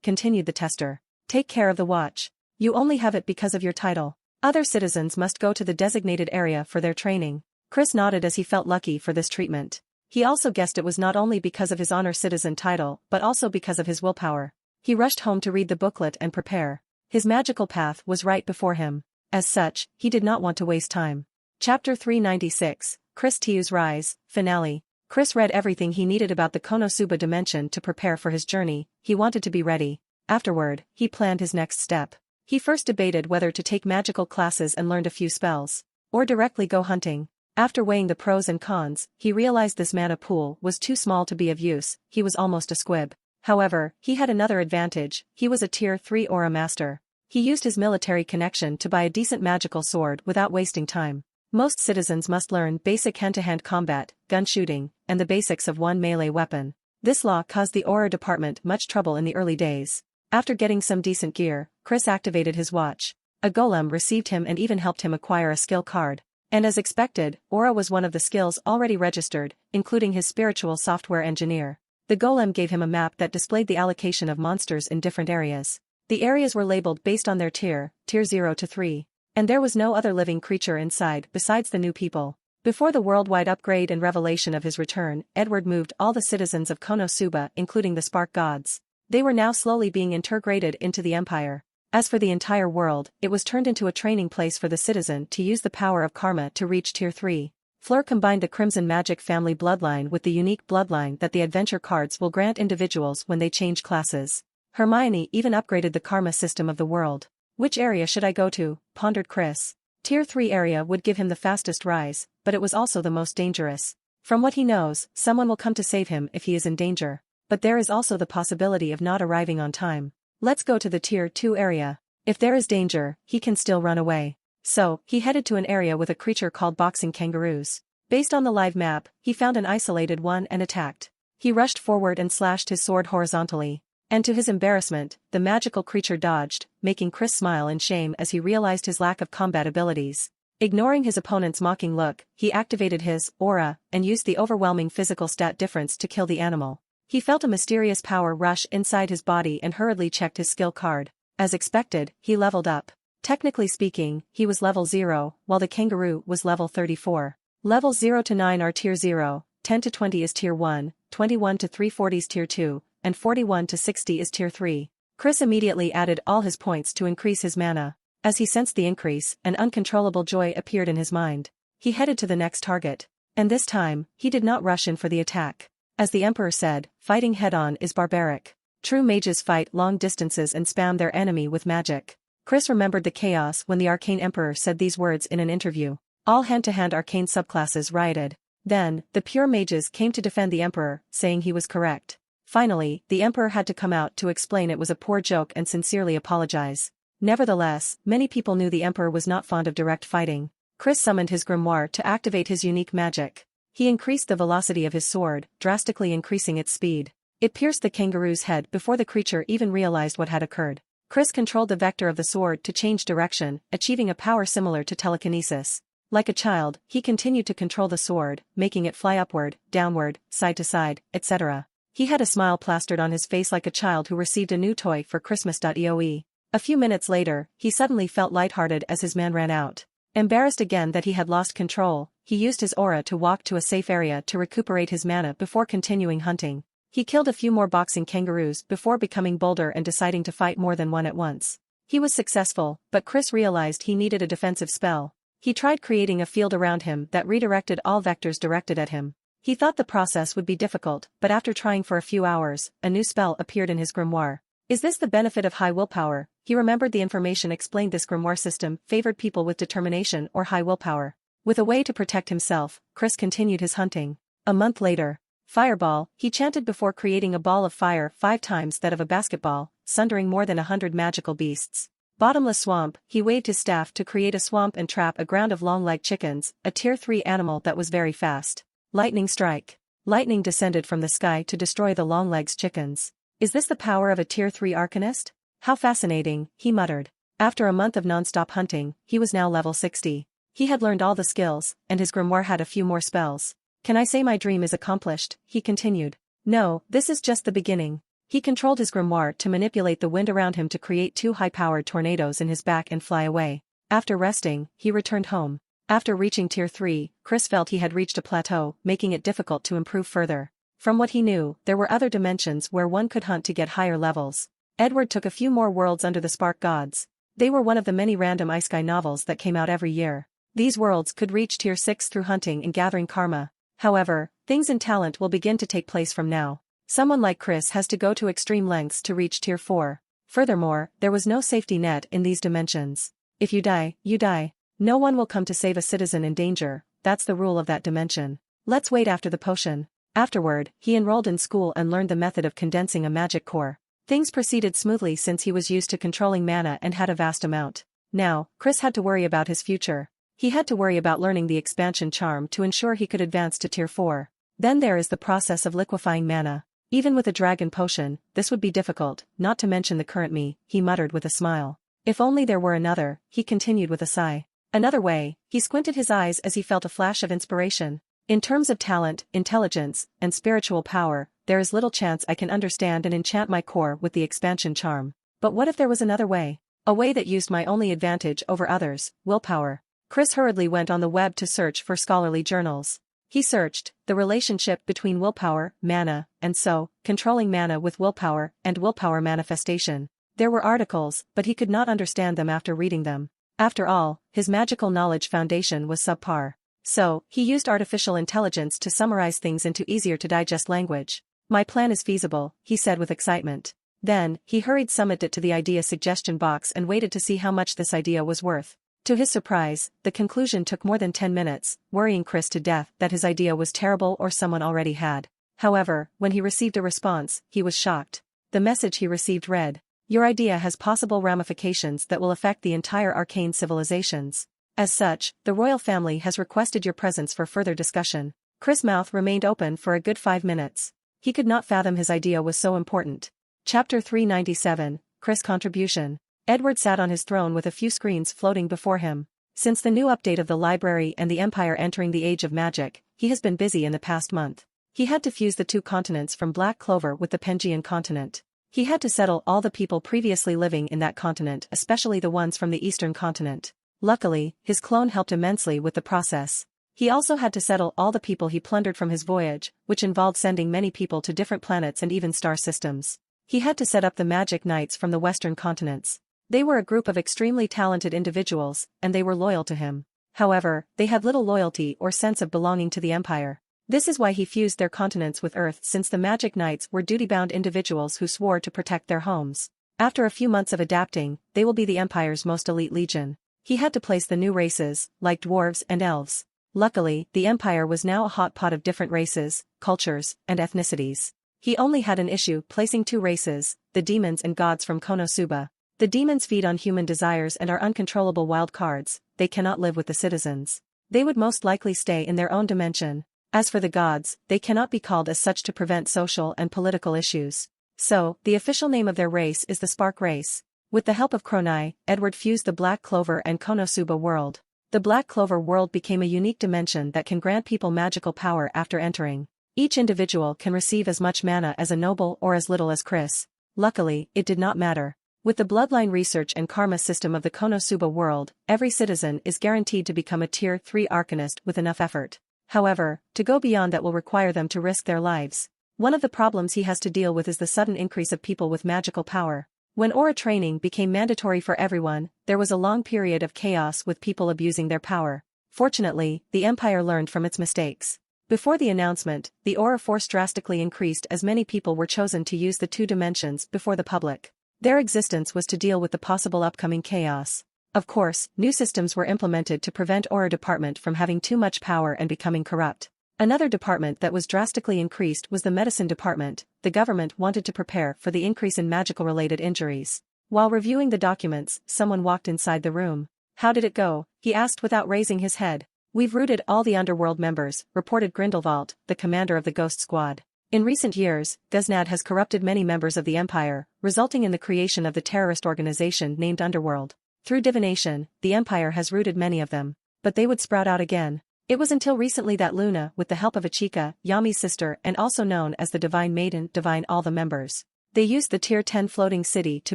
continued the tester. Take care of the watch. You only have it because of your title. Other citizens must go to the designated area for their training. Chris nodded as he felt lucky for this treatment. He also guessed it was not only because of his honor citizen title but also because of his willpower. He rushed home to read the booklet and prepare. His magical path was right before him. As such, he did not want to waste time. Chapter 396, Chris Tiu's Rise, Finale. Chris read everything he needed about the Konosuba dimension to prepare for his journey. He wanted to be ready. Afterward, he planned his next step. He first debated whether to take magical classes and learn a few spells, or directly go hunting. After weighing the pros and cons, he realized this mana pool was too small to be of use. He was almost a squib. However, he had another advantage. He was a tier 3 aura master. He used his military connection to buy a decent magical sword without wasting time. Most citizens must learn basic hand-to-hand combat, gun shooting, and the basics of one melee weapon. This law caused the aura department much trouble in the early days. After getting some decent gear, Chris activated his watch. A golem received him and even helped him acquire a skill card. And as expected, aura was one of the skills already registered, including his spiritual software engineer. The golem gave him a map that displayed the allocation of monsters in different areas. The areas were labeled based on their tier 0 to 3. And there was no other living creature inside besides the new people. Before the worldwide upgrade and revelation of his return, Edward moved all the citizens of Konosuba including the Spark Gods. They were now slowly being integrated into the Empire. As for the entire world, it was turned into a training place for the citizen to use the power of karma to reach tier 3. Fleur combined the Crimson Magic family bloodline with the unique bloodline that the adventure cards will grant individuals when they change classes. Hermione even upgraded the karma system of the world. Which area should I go to? Pondered Chris. Tier 3 area would give him the fastest rise, but it was also the most dangerous. From what he knows, someone will come to save him if he is in danger. But there is also the possibility of not arriving on time. Let's go to the tier 2 area. If there is danger, he can still run away. So, he headed to an area with a creature called boxing kangaroos. Based on the live map, he found an isolated one and attacked. He rushed forward and slashed his sword horizontally. And to his embarrassment, the magical creature dodged, making Chris smile in shame as he realized his lack of combat abilities. Ignoring his opponent's mocking look, he activated his aura and used the overwhelming physical stat difference to kill the animal. He felt a mysterious power rush inside his body and hurriedly checked his skill card. As expected, he leveled up. Technically speaking, he was level 0, while the kangaroo was level 34. Levels 0 to 9 are tier 0, 10 to 20 is Tier 1, 21 to 340 is Tier 2, and 41 to 60 is Tier 3. Chris immediately added all his points to increase his mana. As he sensed the increase, an uncontrollable joy appeared in his mind. He headed to the next target. And this time, he did not rush in for the attack. As the Emperor said, fighting head-on is barbaric. True mages fight long distances and spam their enemy with magic. Chris remembered the chaos when the Arcane Emperor said these words in an interview. All hand-to-hand arcane subclasses rioted. Then, the pure mages came to defend the Emperor, saying he was correct. Finally, the Emperor had to come out to explain it was a poor joke and sincerely apologize. Nevertheless, many people knew the Emperor was not fond of direct fighting. Chris summoned his grimoire to activate his unique magic. He increased the velocity of his sword, drastically increasing its speed. It pierced the kangaroo's head before the creature even realized what had occurred. Chris controlled the vector of the sword to change direction, achieving a power similar to telekinesis. Like a child, he continued to control the sword, making it fly upward, downward, side to side, etc. He had a smile plastered on his face like a child who received a new toy for Christmas.eoe. A few minutes later, he suddenly felt lighthearted as his man ran out. Embarrassed again that he had lost control, he used his aura to walk to a safe area to recuperate his mana before continuing hunting. He killed a few more boxing kangaroos before becoming bolder and deciding to fight more than one at once. He was successful, but Chris realized he needed a defensive spell. He tried creating a field around him that redirected all vectors directed at him. He thought the process would be difficult, but after trying for a few hours, a new spell appeared in his grimoire. Is this the benefit of high willpower? He remembered the information explained this grimoire system favored people with determination or high willpower. With a way to protect himself, Chris continued his hunting. A month later. Fireball, he chanted before creating a ball of fire 5 times that of a basketball, sundering more than 100 magical beasts. Bottomless swamp, he waved his staff to create a swamp and trap a ground of long-legged chickens, a tier 3 animal that was very fast. Lightning strike. Lightning descended from the sky to destroy the long-legged chickens. Is this the power of a tier 3 arcanist? How fascinating, he muttered. After a month of non-stop hunting, he was now level 60. He had learned all the skills, and his grimoire had a few more spells. Can I say my dream is accomplished? He continued. No, this is just the beginning. He controlled his grimoire to manipulate the wind around him to create 2 high-powered tornadoes in his back and fly away. After resting, he returned home. After reaching tier 3, Chris felt he had reached a plateau, making it difficult to improve further. From what he knew, there were other dimensions where one could hunt to get higher levels. Edward took a few more worlds under the Spark Gods. They were one of the many random Isekai novels that came out every year. These worlds could reach tier 6 through hunting and gathering karma. However, things in talent will begin to take place from now. Someone like Chris has to go to extreme lengths to reach tier 4. Furthermore, there was no safety net in these dimensions. If you die, you die. No one will come to save a citizen in danger, that's the rule of that dimension. Let's wait after the potion. Afterward, he enrolled in school and learned the method of condensing a magic core. Things proceeded smoothly since he was used to controlling mana and had a vast amount. Now, Chris had to worry about his future. He had to worry about learning the expansion charm to ensure he could advance to tier 4. Then there is the process of liquefying mana. Even with a dragon potion, this would be difficult, not to mention the current me, he muttered with a smile. If only there were another, he continued with a sigh. Another way, he squinted his eyes as he felt a flash of inspiration. In terms of talent, intelligence, and spiritual power, there is little chance I can understand and enchant my core with the expansion charm. But what if there was another way? A way that used my only advantage over others, willpower. Chris hurriedly went on the web to search for scholarly journals. He searched, the relationship between willpower, mana, and so, controlling mana with willpower, and willpower manifestation. There were articles, but he could not understand them after reading them. After all, his magical knowledge foundation was subpar. So, he used artificial intelligence to summarize things into easier-to-digest language. My plan is feasible, he said with excitement. Then, he hurried summoned it to the idea suggestion box and waited to see how much this idea was worth. To his surprise, the conclusion took more than 10 minutes, worrying Chris to death that his idea was terrible or someone already had. However, when he received a response, he was shocked. The message he received read, "Your idea has possible ramifications that will affect the entire arcane civilizations. As such, the royal family has requested your presence for further discussion." Chris' mouth remained open for a good 5 minutes. He could not fathom his idea was so important. Chapter 397, Chris' Contribution. Edward sat on his throne with a few screens floating before him. Since the new update of the library and the Empire entering the Age of Magic, he has been busy in the past month. He had to fuse the 2 continents from Black Clover with the Pangean continent. He had to settle all the people previously living in that continent, especially the ones from the Eastern continent. Luckily, his clone helped immensely with the process. He also had to settle all the people he plundered from his voyage, which involved sending many people to different planets and even star systems. He had to set up the Magic Knights from the Western continents. They were a group of extremely talented individuals, and they were loyal to him. However, they had little loyalty or sense of belonging to the Empire. This is why he fused their continents with Earth, since the Magic Knights were duty-bound individuals who swore to protect their homes. After a few months of adapting, they will be the Empire's most elite legion. He had to place the new races, like dwarves and elves. Luckily, the Empire was now a hot pot of different races, cultures, and ethnicities. He only had an issue placing two races, the demons and gods from Konosuba. The demons feed on human desires and are uncontrollable wild cards. They cannot live with the citizens. They would most likely stay in their own dimension. As for the gods, they cannot be called as such to prevent social and political issues. So, the official name of their race is the Spark race. With the help of Kronai, Edward fused the Black Clover and Konosuba world. The Black Clover world became a unique dimension that can grant people magical power after entering. Each individual can receive as much mana as a noble or as little as Chris. Luckily, it did not matter. With the bloodline research and karma system of the Konosuba world, every citizen is guaranteed to become a Tier 3 Arcanist with enough effort. However, to go beyond that will require them to risk their lives. One of the problems he has to deal with is the sudden increase of people with magical power. When aura training became mandatory for everyone, there was a long period of chaos with people abusing their power. Fortunately, the Empire learned from its mistakes. Before the announcement, the aura force drastically increased as many people were chosen to use the two dimensions before the public. Their existence was to deal with the possible upcoming chaos. Of course, new systems were implemented to prevent aura department from having too much power and becoming corrupt. Another department that was drastically increased was the medicine department. The government wanted to prepare for the increase in magical-related injuries. While reviewing the documents, someone walked inside the room. "How did it go?" he asked without raising his head. "We've routed all the underworld members," reported Grindelwald, the commander of the Ghost Squad. In recent years, Ghaznad has corrupted many members of the Empire, resulting in the creation of the terrorist organization named Underworld. Through divination, the Empire has routed many of them. But they would sprout out again. It was until recently that Luna, with the help of Achika, Yami's sister and also known as the Divine Maiden, divine all the members. They used the Tier 10 floating city to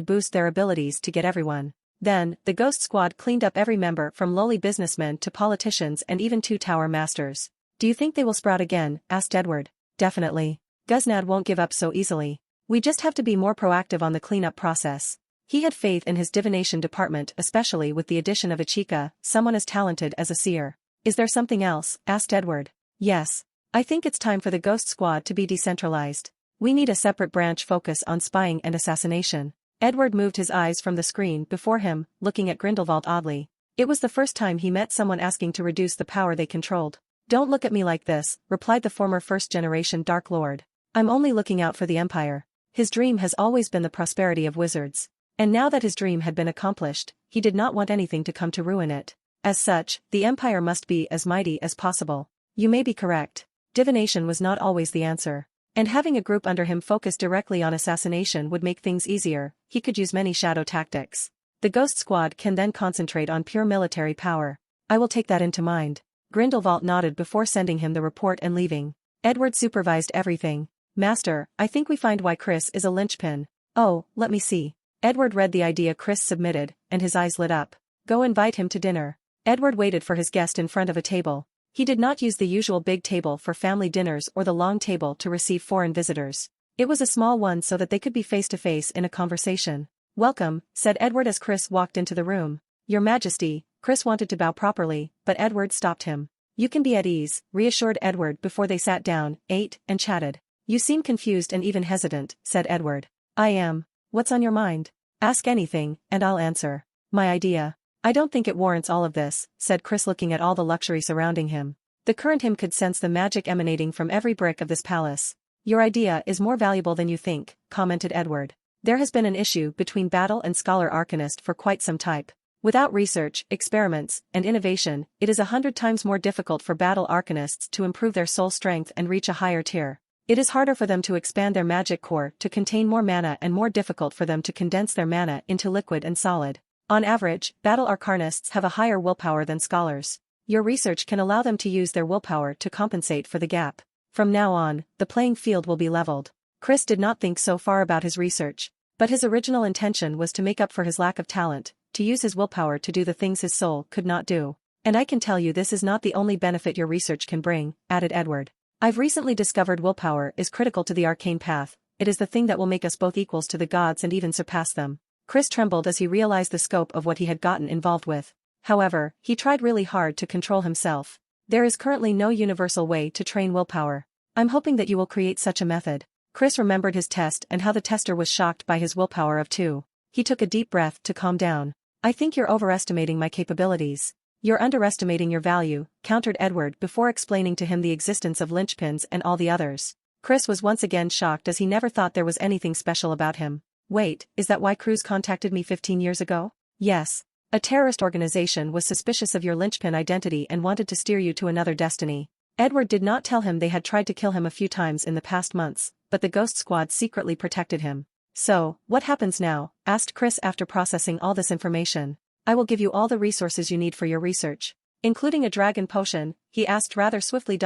boost their abilities to get everyone. Then, the Ghost Squad cleaned up every member from lowly businessmen to politicians and even 2 tower masters. "Do you think they will sprout again?" asked Edward. "Definitely. Ghaznad won't give up so easily. We just have to be more proactive on the cleanup process." He had faith in his divination department, especially with the addition of Achika, someone as talented as a seer. "Is there something else?" asked Edward. "Yes. I think it's time for the Ghost Squad to be decentralized. We need a separate branch focus on spying and assassination." Edward moved his eyes from the screen before him, looking at Grindelwald oddly. It was the first time he met someone asking to reduce the power they controlled. "Don't look at me like this," replied the former first-generation Dark Lord. "I'm only looking out for the Empire." His dream has always been the prosperity of wizards. And now that his dream had been accomplished, he did not want anything to come to ruin it. As such, the Empire must be as mighty as possible. You may be correct. Divination was not always the answer. And having a group under him focused directly on assassination would make things easier. He could use many shadow tactics. The Ghost Squad can then concentrate on pure military power. "I will take that into mind." Grindelwald nodded before sending him the report and leaving. Edward supervised everything. "Master, I think we find why Chris is a linchpin." "Oh, let me see." Edward read the idea Chris submitted, and his eyes lit up. "Go invite him to dinner." Edward waited for his guest in front of a table. He did not use the usual big table for family dinners or the long table to receive foreign visitors. It was a small one so that they could be face-to-face in a conversation. "Welcome," said Edward as Chris walked into the room. "Your Majesty." Chris wanted to bow properly, but Edward stopped him. "You can be at ease," reassured Edward before they sat down, ate, and chatted. "You seem confused and even hesitant," said Edward. "I am. What's on your mind? Ask anything, and I'll answer." "My idea. I don't think it warrants all of this," said Chris looking at all the luxury surrounding him. The current him could sense the magic emanating from every brick of this palace. "Your idea is more valuable than you think," commented Edward. "There has been an issue between Battle and Scholar Arcanist for quite some time. Without research, experiments, and innovation, it is 100 times more difficult for Battle Arcanists to improve their soul strength and reach a higher tier. It is harder for them to expand their magic core to contain more mana and more difficult for them to condense their mana into liquid and solid. On average, Battle Arcanists have a higher willpower than scholars. Your research can allow them to use their willpower to compensate for the gap. From now on, the playing field will be leveled." Chris did not think so far about his research. But his original intention was to make up for his lack of talent, to use his willpower to do the things his soul could not do. And I can tell you this is not the only benefit your research can bring, added Edward. I've recently discovered willpower is critical to the arcane path. It is the thing that will make us both equals to the gods and even surpass them. Chris trembled as he realized the scope of what he had gotten involved with. However, he tried really hard to control himself. There is currently no universal way to train willpower. I'm hoping that you will create such a method. Chris remembered his test and how the tester was shocked by his willpower of 2. He took a deep breath to calm down. I think you're overestimating my capabilities. You're underestimating your value, countered Edward before explaining to him the existence of linchpins and all the others. Chris was once again shocked as he never thought there was anything special about him. Wait, is that why Cruz contacted me 15 years ago? Yes. A terrorist organization was suspicious of your linchpin identity and wanted to steer you to another destiny. Edward did not tell him they had tried to kill him a few times in the past months, but the Ghost Squad secretly protected him. So, what happens now? Asked Chris after processing all this information. I will give you all the resources you need for your research. Including a dragon potion, he asked rather swiftly.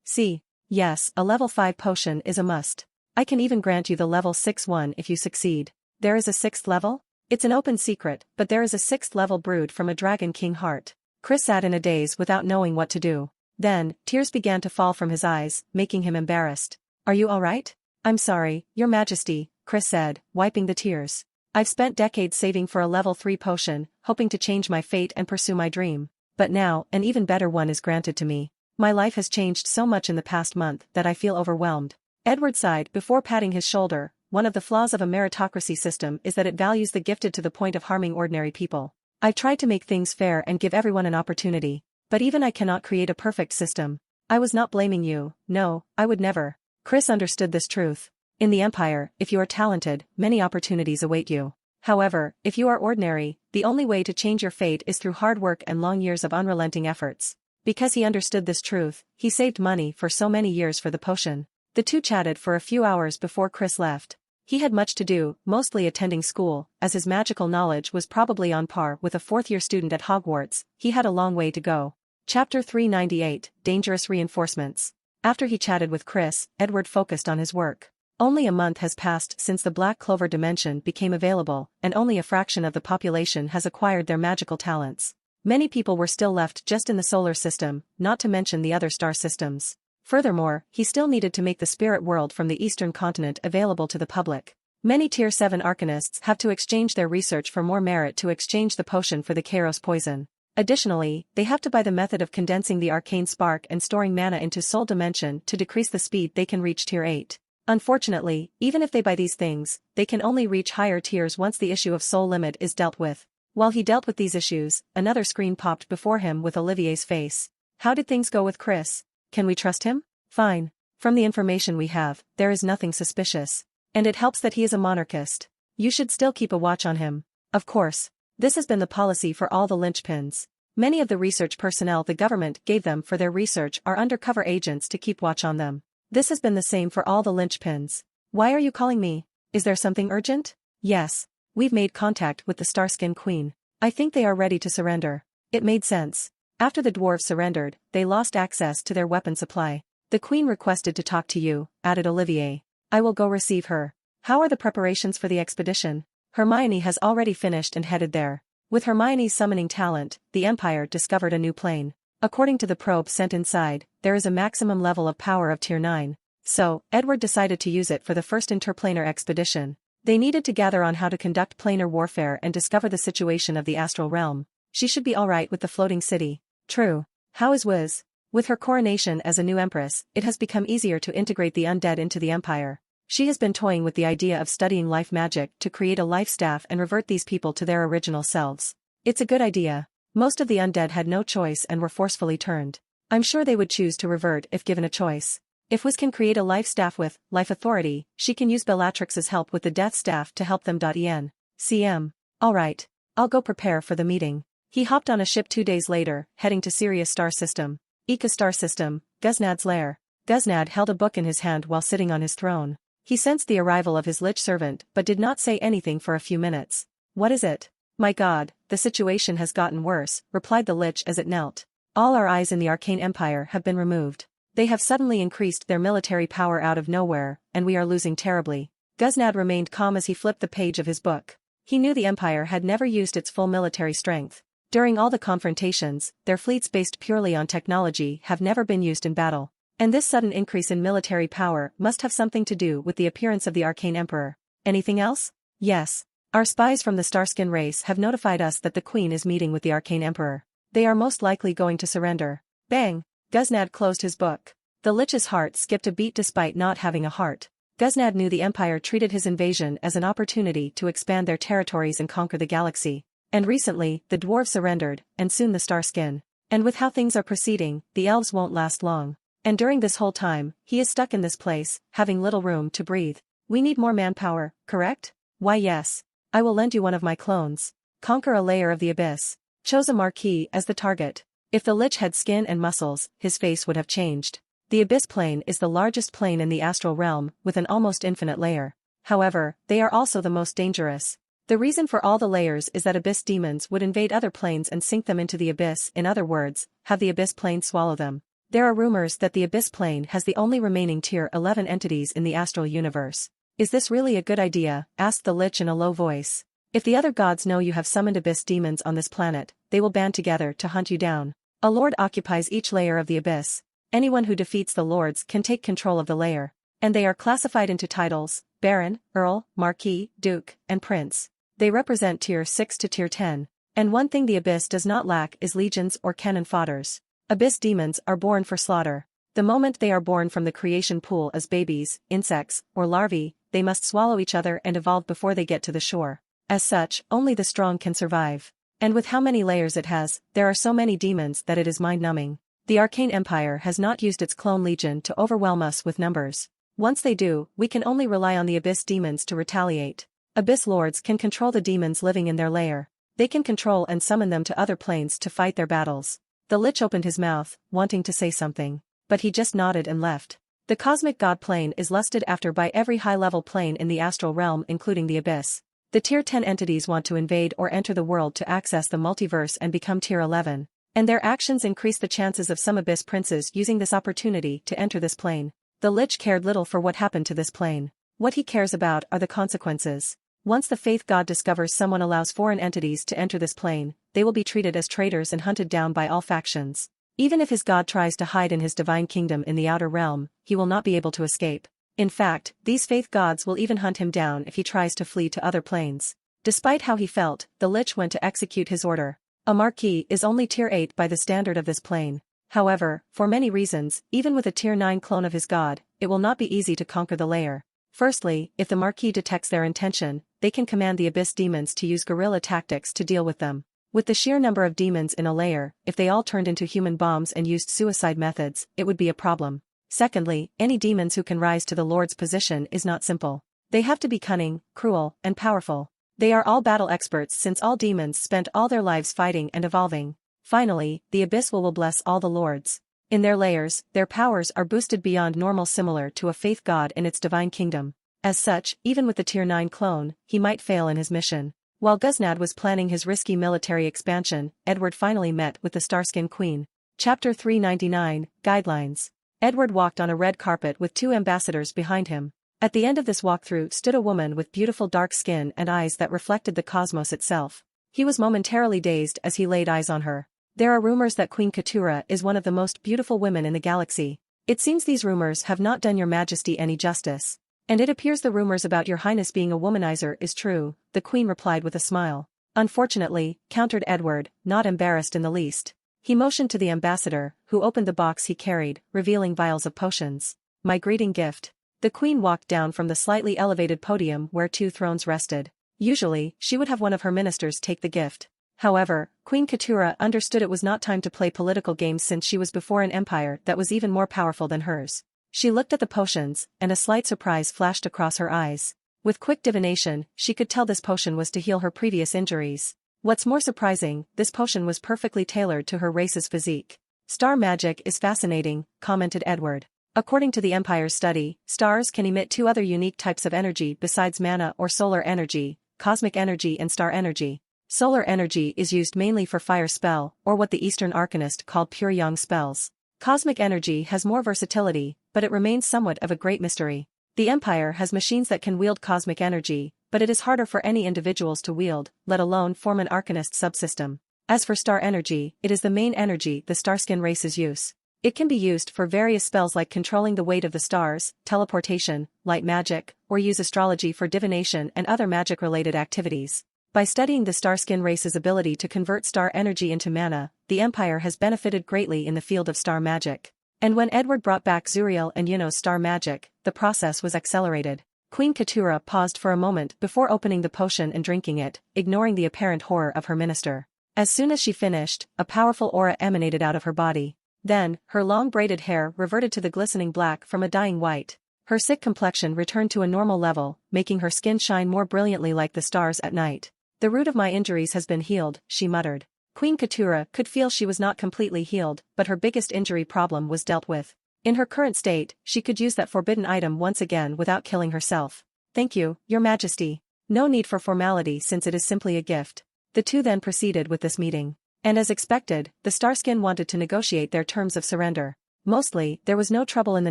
See. Yes, a level 5 potion is a must. I can even grant you the level 6 one if you succeed. There is a 6th level? It's an open secret, but there is a 6th level brewed from a dragon king heart. Chris sat in a daze without knowing what to do. Then, tears began to fall from his eyes, making him embarrassed. Are you alright? I'm sorry, Your Majesty, Chris said, wiping the tears. I've spent decades saving for a level 3 potion, hoping to change my fate and pursue my dream. But now, an even better one is granted to me. My life has changed so much in the past month that I feel overwhelmed. Edward sighed before patting his shoulder. One of the flaws of a meritocracy system is that it values the gifted to the point of harming ordinary people. I've tried to make things fair and give everyone an opportunity. But even I cannot create a perfect system. I was not blaming you, no, I would never. Chris understood this truth. In the Empire, if you are talented, many opportunities await you. However, if you are ordinary, the only way to change your fate is through hard work and long years of unrelenting efforts. Because he understood this truth, he saved money for so many years for the potion. The two chatted for a few hours before Chris left. He had much to do, mostly attending school, as his magical knowledge was probably on par with a fourth-year student at Hogwarts. He had a long way to go. Chapter 398, Dangerous Reinforcements. After he chatted with Chris, Edward focused on his work. Only a month has passed since the Black Clover dimension became available, and only a fraction of the population has acquired their magical talents. Many people were still left just in the solar system, not to mention the other star systems. Furthermore, he still needed to make the spirit world from the eastern continent available to the public. Many Tier 7 arcanists have to exchange their research for more merit to exchange the potion for the Kairos poison. Additionally, they have to buy the method of condensing the arcane spark and storing mana into soul dimension to decrease the speed they can reach Tier 8. Unfortunately, even if they buy these things, they can only reach higher tiers once the issue of soul limit is dealt with. While he dealt with these issues, another screen popped before him with Olivier's face. How did things go with Chris? Can we trust him? Fine. From the information we have, there is nothing suspicious. And it helps that he is a monarchist. You should still keep a watch on him. Of course. This has been the policy for all the linchpins. Many of the research personnel the government gave them for their research are undercover agents to keep watch on them. This has been the same for all the linchpins. Why are you calling me? Is there something urgent? Yes. We've made contact with the Starskin Queen. I think they are ready to surrender. It made sense. After the dwarves surrendered, they lost access to their weapon supply. The Queen requested to talk to you, added Olivier. I will go receive her. How are the preparations for the expedition? Hermione has already finished and headed there. With Hermione's summoning talent, the Empire discovered a new plane. According to the probe sent inside, there is a maximum level of power of Tier 9. So, Edward decided to use it for the first interplanar expedition. They needed to gather on how to conduct planar warfare and discover the situation of the astral realm. She should be alright with the floating city. True. How is Wiz? With her coronation as a new empress, it has become easier to integrate the undead into the Empire. She has been toying with the idea of studying life magic to create a life staff and revert these people to their original selves. It's a good idea. Most of the undead had no choice and were forcefully turned. I'm sure they would choose to revert if given a choice. If Wiz can create a life staff with life authority, she can use Bellatrix's help with the death staff to help them. CM. Alright. I'll go prepare for the meeting. He hopped on a ship 2 days later, heading to Sirius Star System. Ika Star System, Guznad's lair. Guznad held a book in his hand while sitting on his throne. He sensed the arrival of his lich servant but did not say anything for a few minutes. What is it? My god, the situation has gotten worse, replied the lich as it knelt. All our eyes in the Arcane Empire have been removed. They have suddenly increased their military power out of nowhere, and we are losing terribly. Guznad remained calm as he flipped the page of his book. He knew the Empire had never used its full military strength. During all the confrontations, their fleets based purely on technology have never been used in battle. And this sudden increase in military power must have something to do with the appearance of the Arcane Emperor. Anything else? Yes. Our spies from the Starskin race have notified us that the Queen is meeting with the Arcane Emperor. They are most likely going to surrender. Bang! Ghuznad closed his book. The Lich's heart skipped a beat despite not having a heart. Ghuznad knew the Empire treated his invasion as an opportunity to expand their territories and conquer the galaxy. And recently, the dwarves surrendered, and soon the Starskin. And with how things are proceeding, the elves won't last long. And during this whole time, he is stuck in this place, having little room to breathe. We need more manpower, correct? Why yes. I will lend you one of my clones. Conquer a layer of the abyss. Chose a marquis as the target. If the Lich had skin and muscles, his face would have changed. The abyss plane is the largest plane in the astral realm, with an almost infinite layer. However, they are also the most dangerous. The reason for all the layers is that abyss demons would invade other planes and sink them into the abyss, in other words, have the abyss plane swallow them. There are rumors that the abyss plane has the only remaining tier 11 entities in the astral universe. Is this really a good idea? Asked the Lich in a low voice. If the other gods know you have summoned abyss demons on this planet, they will band together to hunt you down. A lord occupies each layer of the abyss. Anyone who defeats the lords can take control of the layer. And they are classified into titles: Baron, Earl, Marquis, Duke, and Prince. They represent tier 6 to tier 10. And one thing the abyss does not lack is legions or cannon fodders. Abyss demons are born for slaughter. The moment they are born from the creation pool as babies, insects, or larvae, they must swallow each other and evolve before they get to the shore. As such, only the strong can survive. And with how many layers it has, there are so many demons that it is mind-numbing. The Arcane Empire has not used its clone legion to overwhelm us with numbers. Once they do, we can only rely on the abyss demons to retaliate. Abyss lords can control the demons living in their lair. They can control and summon them to other planes to fight their battles. The Lich opened his mouth, wanting to say something. But he just nodded and left. The cosmic god plane is lusted after by every high-level plane in the astral realm including the abyss. The tier 10 entities want to invade or enter the world to access the multiverse and become tier 11. And their actions increase the chances of some abyss princes using this opportunity to enter this plane. The Lich cared little for what happened to this plane. What he cares about are the consequences. Once the faith god discovers someone allows foreign entities to enter this plane, they will be treated as traitors and hunted down by all factions. Even if his god tries to hide in his divine kingdom in the outer realm, he will not be able to escape. In fact, these faith gods will even hunt him down if he tries to flee to other planes. Despite how he felt, the Lich went to execute his order. A marquis is only tier 8 by the standard of this plane. However, for many reasons, even with a tier 9 clone of his god, it will not be easy to conquer the layer. Firstly, if the marquis detects their intention, they can command the abyss demons to use guerrilla tactics to deal with them. With the sheer number of demons in a layer, if they all turned into human bombs and used suicide methods, it would be a problem. Secondly, any demons who can rise to the Lord's position is not simple. They have to be cunning, cruel, and powerful. They are all battle experts since all demons spent all their lives fighting and evolving. Finally, the abyss will bless all the lords. In their layers, their powers are boosted beyond normal, similar to a faith god in its divine kingdom. As such, even with the tier 9 clone, he might fail in his mission. While Ghuznad was planning his risky military expansion, Edward finally met with the Starskin Queen. Chapter 399, Guidelines. Edward walked on a red carpet with 2 ambassadors behind him. At the end of this walkthrough stood a woman with beautiful dark skin and eyes that reflected the cosmos itself. He was momentarily dazed as he laid eyes on her. There are rumors that Queen Keturah is one of the most beautiful women in the galaxy. It seems these rumors have not done your majesty any justice. And it appears the rumors about your highness being a womanizer is true, the queen replied with a smile. Unfortunately, countered Edward, not embarrassed in the least. He motioned to the ambassador, who opened the box he carried, revealing vials of potions. My greeting gift. The queen walked down from the slightly elevated podium where 2 thrones rested. Usually, she would have one of her ministers take the gift. However, Queen Keturah understood it was not time to play political games since she was before an empire that was even more powerful than hers. She looked at the potions, and a slight surprise flashed across her eyes. With quick divination, she could tell this potion was to heal her previous injuries. What's more surprising, this potion was perfectly tailored to her race's physique. Star magic is fascinating, commented Edward. According to the Empire's study, stars can emit 2 other unique types of energy besides mana or solar energy, cosmic energy and star energy. Solar energy is used mainly for fire spell, or what the Eastern Arcanist called pure yang spells. Cosmic energy has more versatility, but it remains somewhat of a great mystery. The Empire has machines that can wield cosmic energy, but it is harder for any individuals to wield, let alone form an Arcanist subsystem. As for star energy, it is the main energy the Starskin races use. It can be used for various spells like controlling the weight of the stars, teleportation, light magic, or use astrology for divination and other magic-related activities. By studying the Starskin race's ability to convert star energy into mana, the Empire has benefited greatly in the field of star magic. And when Edward brought back Zuriel and Yuno's star magic, the process was accelerated. Queen Keturah paused for a moment before opening the potion and drinking it, ignoring the apparent horror of her minister. As soon as she finished, a powerful aura emanated out of her body. Then, her long braided hair reverted to the glistening black from a dying white. Her sick complexion returned to a normal level, making her skin shine more brilliantly like the stars at night. "The root of my injuries has been healed," she muttered. Queen Keturah could feel she was not completely healed, but her biggest injury problem was dealt with. In her current state, she could use that forbidden item once again without killing herself. "Thank you, Your Majesty. No need for formality since it is simply a gift." The two then proceeded with this meeting. And as expected, the Starskin wanted to negotiate their terms of surrender. Mostly, there was no trouble in the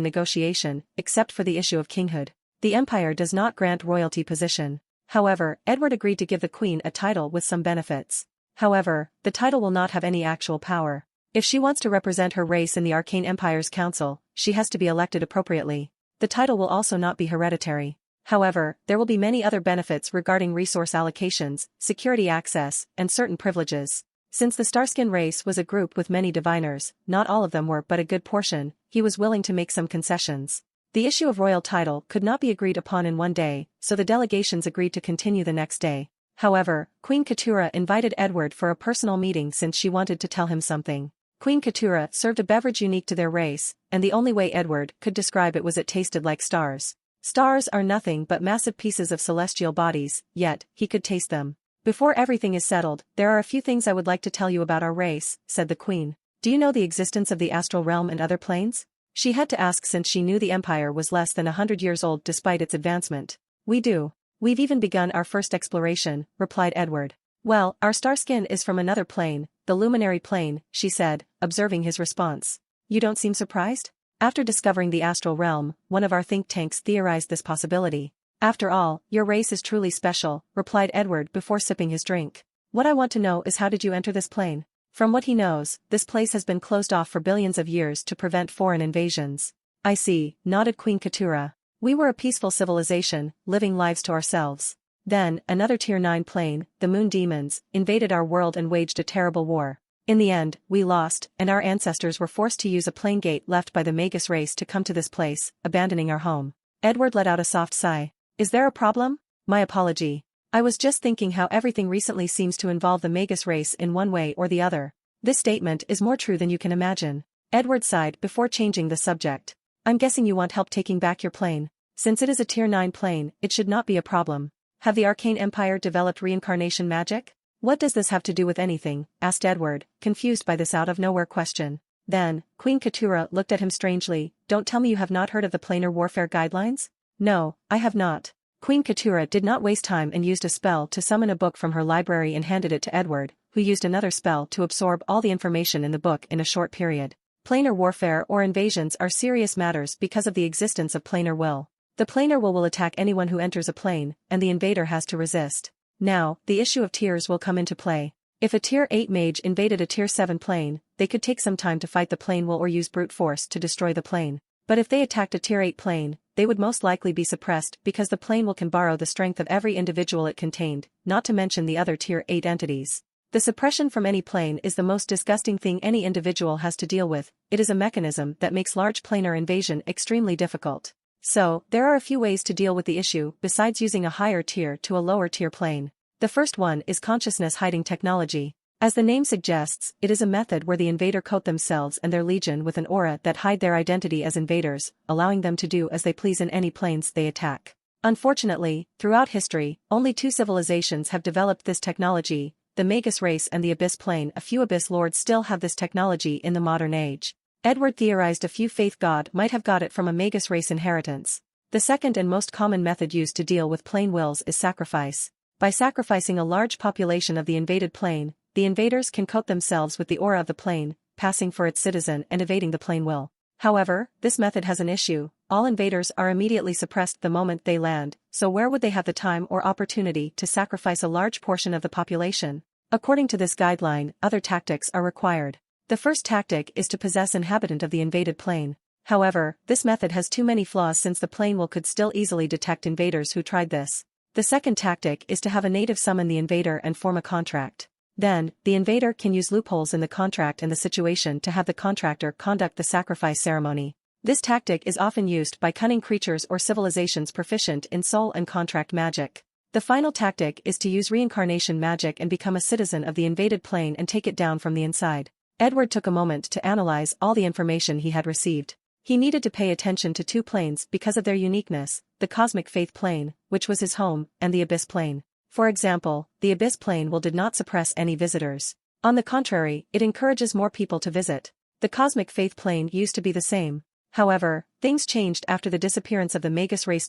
negotiation, except for the issue of kinghood. The Empire does not grant royalty position. However, Edward agreed to give the Queen a title with some benefits. However, the title will not have any actual power. If she wants to represent her race in the Arcane Empire's council, she has to be elected appropriately. The title will also not be hereditary. However, there will be many other benefits regarding resource allocations, security access, and certain privileges. Since the Starskin race was a group with many diviners, not all of them were but a good portion, he was willing to make some concessions. The issue of royal title could not be agreed upon in one day, so the delegations agreed to continue the next day. However, Queen Keturah invited Edward for a personal meeting since she wanted to tell him something. Queen Keturah served a beverage unique to their race, and the only way Edward could describe it was it tasted like stars. Stars are nothing but massive pieces of celestial bodies, yet, he could taste them. "Before everything is settled, there are a few things I would like to tell you about our race," said the Queen. "Do you know the existence of the astral realm and other planes?" She had to ask since she knew the Empire was less than 100 years old despite its advancement. "We do. We've even begun our first exploration," replied Edward. "Well, our Starskin is from another plane, the luminary plane," she said, observing his response. "You don't seem surprised?" "After discovering the astral realm, one of our think tanks theorized this possibility." "After all, your race is truly special," replied Edward before sipping his drink. "What I want to know is how did you enter this plane?" From what he knows, this place has been closed off for billions of years to prevent foreign invasions. "I see," nodded Queen Keturah. "We were a peaceful civilization, living lives to ourselves. Then, another Tier 9 plane, the Moon Demons, invaded our world and waged a terrible war. In the end, we lost, and our ancestors were forced to use a plane gate left by the Magus race to come to this place, abandoning our home." Edward let out a soft sigh. "Is there a problem?" "My apology. I was just thinking how everything recently seems to involve the Magus race in one way or the other. This statement is more true than you can imagine." Edward sighed before changing the subject. "I'm guessing you want help taking back your plane. Since it is a Tier 9 plane, it should not be a problem. Have the Arcane Empire developed reincarnation magic?" "What does this have to do with anything?" asked Edward, confused by this out-of-nowhere question. Then, Queen Keturah looked at him strangely. "Don't tell me you have not heard of the planar warfare guidelines?" "No, I have not." Queen Keturah did not waste time and used a spell to summon a book from her library and handed it to Edward, who used another spell to absorb all the information in the book in a short period. Planar warfare or invasions are serious matters because of the existence of planar will. The planar will attack anyone who enters a plane, and the invader has to resist. Now, the issue of tiers will come into play. If a Tier 8 mage invaded a Tier 7 plane, they could take some time to fight the plane will or use brute force to destroy the plane. But if they attacked a Tier 8 plane, they would most likely be suppressed because the plane will can borrow the strength of every individual it contained, not to mention the other Tier 8 entities. The suppression from any plane is the most disgusting thing any individual has to deal with. It is a mechanism that makes large planar invasion extremely difficult. So, there are a few ways to deal with the issue besides using a higher tier to a lower tier plane. The first one is consciousness hiding technology. As the name suggests, it is a method where the invader coat themselves and their legion with an aura that hide their identity as invaders, allowing them to do as they please in any planes they attack. Unfortunately, throughout history, only two civilizations have developed this technology, the Magus race and the Abyss plane. A few Abyss lords still have this technology in the modern age. Edward theorized a few faith god might have got it from a Magus race inheritance. The second and most common method used to deal with plane wills is sacrifice. By sacrificing a large population of the invaded plane, the invaders can coat themselves with the aura of the plane, passing for its citizen and evading the plane will. However, this method has an issue. All invaders are immediately suppressed the moment they land, so where would they have the time or opportunity to sacrifice a large portion of the population? According to this guideline, other tactics are required. The first tactic is to possess inhabitant of the invaded plane. However, this method has too many flaws since the plane will could still easily detect invaders who tried this. The second tactic is to have a native summon the invader and form a contract. Then, the invader can use loopholes in the contract and the situation to have the contractor conduct the sacrifice ceremony. This tactic is often used by cunning creatures or civilizations proficient in soul and contract magic. The final tactic is to use reincarnation magic and become a citizen of the invaded plane and take it down from the inside. Edward took a moment to analyze all the information he had received. He needed to pay attention to two planes because of their uniqueness, the cosmic faith plane, which was his home, and the abyss plane. For example, the abyss plane did not suppress any visitors. On the contrary, it encourages more people to visit. The cosmic faith plane used to be the same. However, things changed after the disappearance of the Magus race.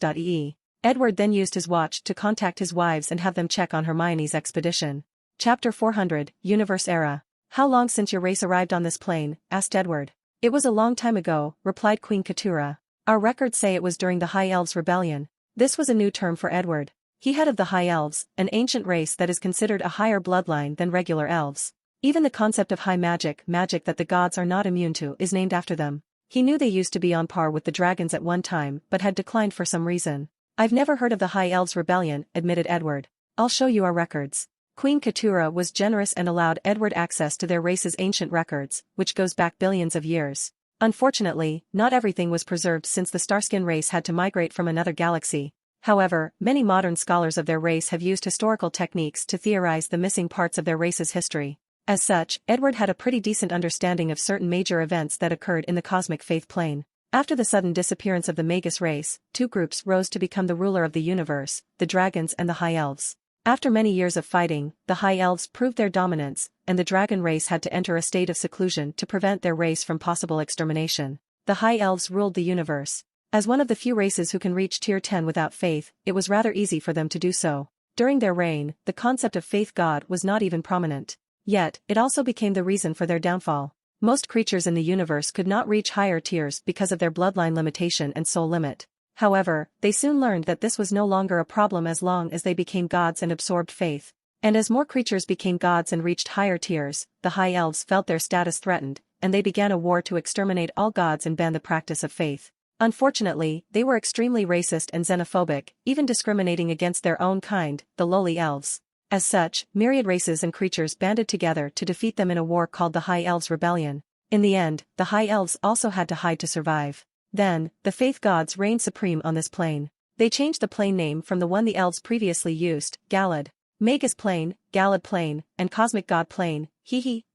Edward then used his watch to contact his wives and have them check on Hermione's expedition. Chapter 400, Universe Era. How long since your race arrived on this plane? Asked Edward. It was a long time ago, replied Queen Keturah. Our records say it was during the High Elves' rebellion. This was a new term for Edward. He head of the High Elves, an ancient race that is considered a higher bloodline than regular elves. Even the concept of high magic that the gods are not immune to, is named after them. He knew they used to be on par with the dragons at one time but had declined for some reason. I've never heard of the High Elves' rebellion, admitted Edward. I'll show you our records. Queen Keturah was generous and allowed Edward access to their race's ancient records, which goes back billions of years. Unfortunately, not everything was preserved since the Starskin race had to migrate from another galaxy. However, many modern scholars of their race have used historical techniques to theorize the missing parts of their race's history. As such, Edward had a pretty decent understanding of certain major events that occurred in the cosmic faith plane. After the sudden disappearance of the Magus race, two groups rose to become the ruler of the universe, the dragons and the High Elves. After many years of fighting, the High Elves proved their dominance, and the dragon race had to enter a state of seclusion to prevent their race from possible extermination. The High Elves ruled the universe. As one of the few races who can reach Tier 10 without faith, it was rather easy for them to do so. During their reign, the concept of faith god was not even prominent. Yet, it also became the reason for their downfall. Most creatures in the universe could not reach higher tiers because of their bloodline limitation and soul limit. However, they soon learned that this was no longer a problem as long as they became gods and absorbed faith. And as more creatures became gods and reached higher tiers, the High Elves felt their status threatened, and they began a war to exterminate all gods and ban the practice of faith. Unfortunately, they were extremely racist and xenophobic, even discriminating against their own kind, the lowly elves. As such, myriad races and creatures banded together to defeat them in a war called the High Elves' Rebellion. In the end, the High Elves also had to hide to survive. Then, the faith gods reigned supreme on this plane. They changed the plane name from the one the elves previously used, Galad. Magus plane, Galad plane, and Cosmic God plane,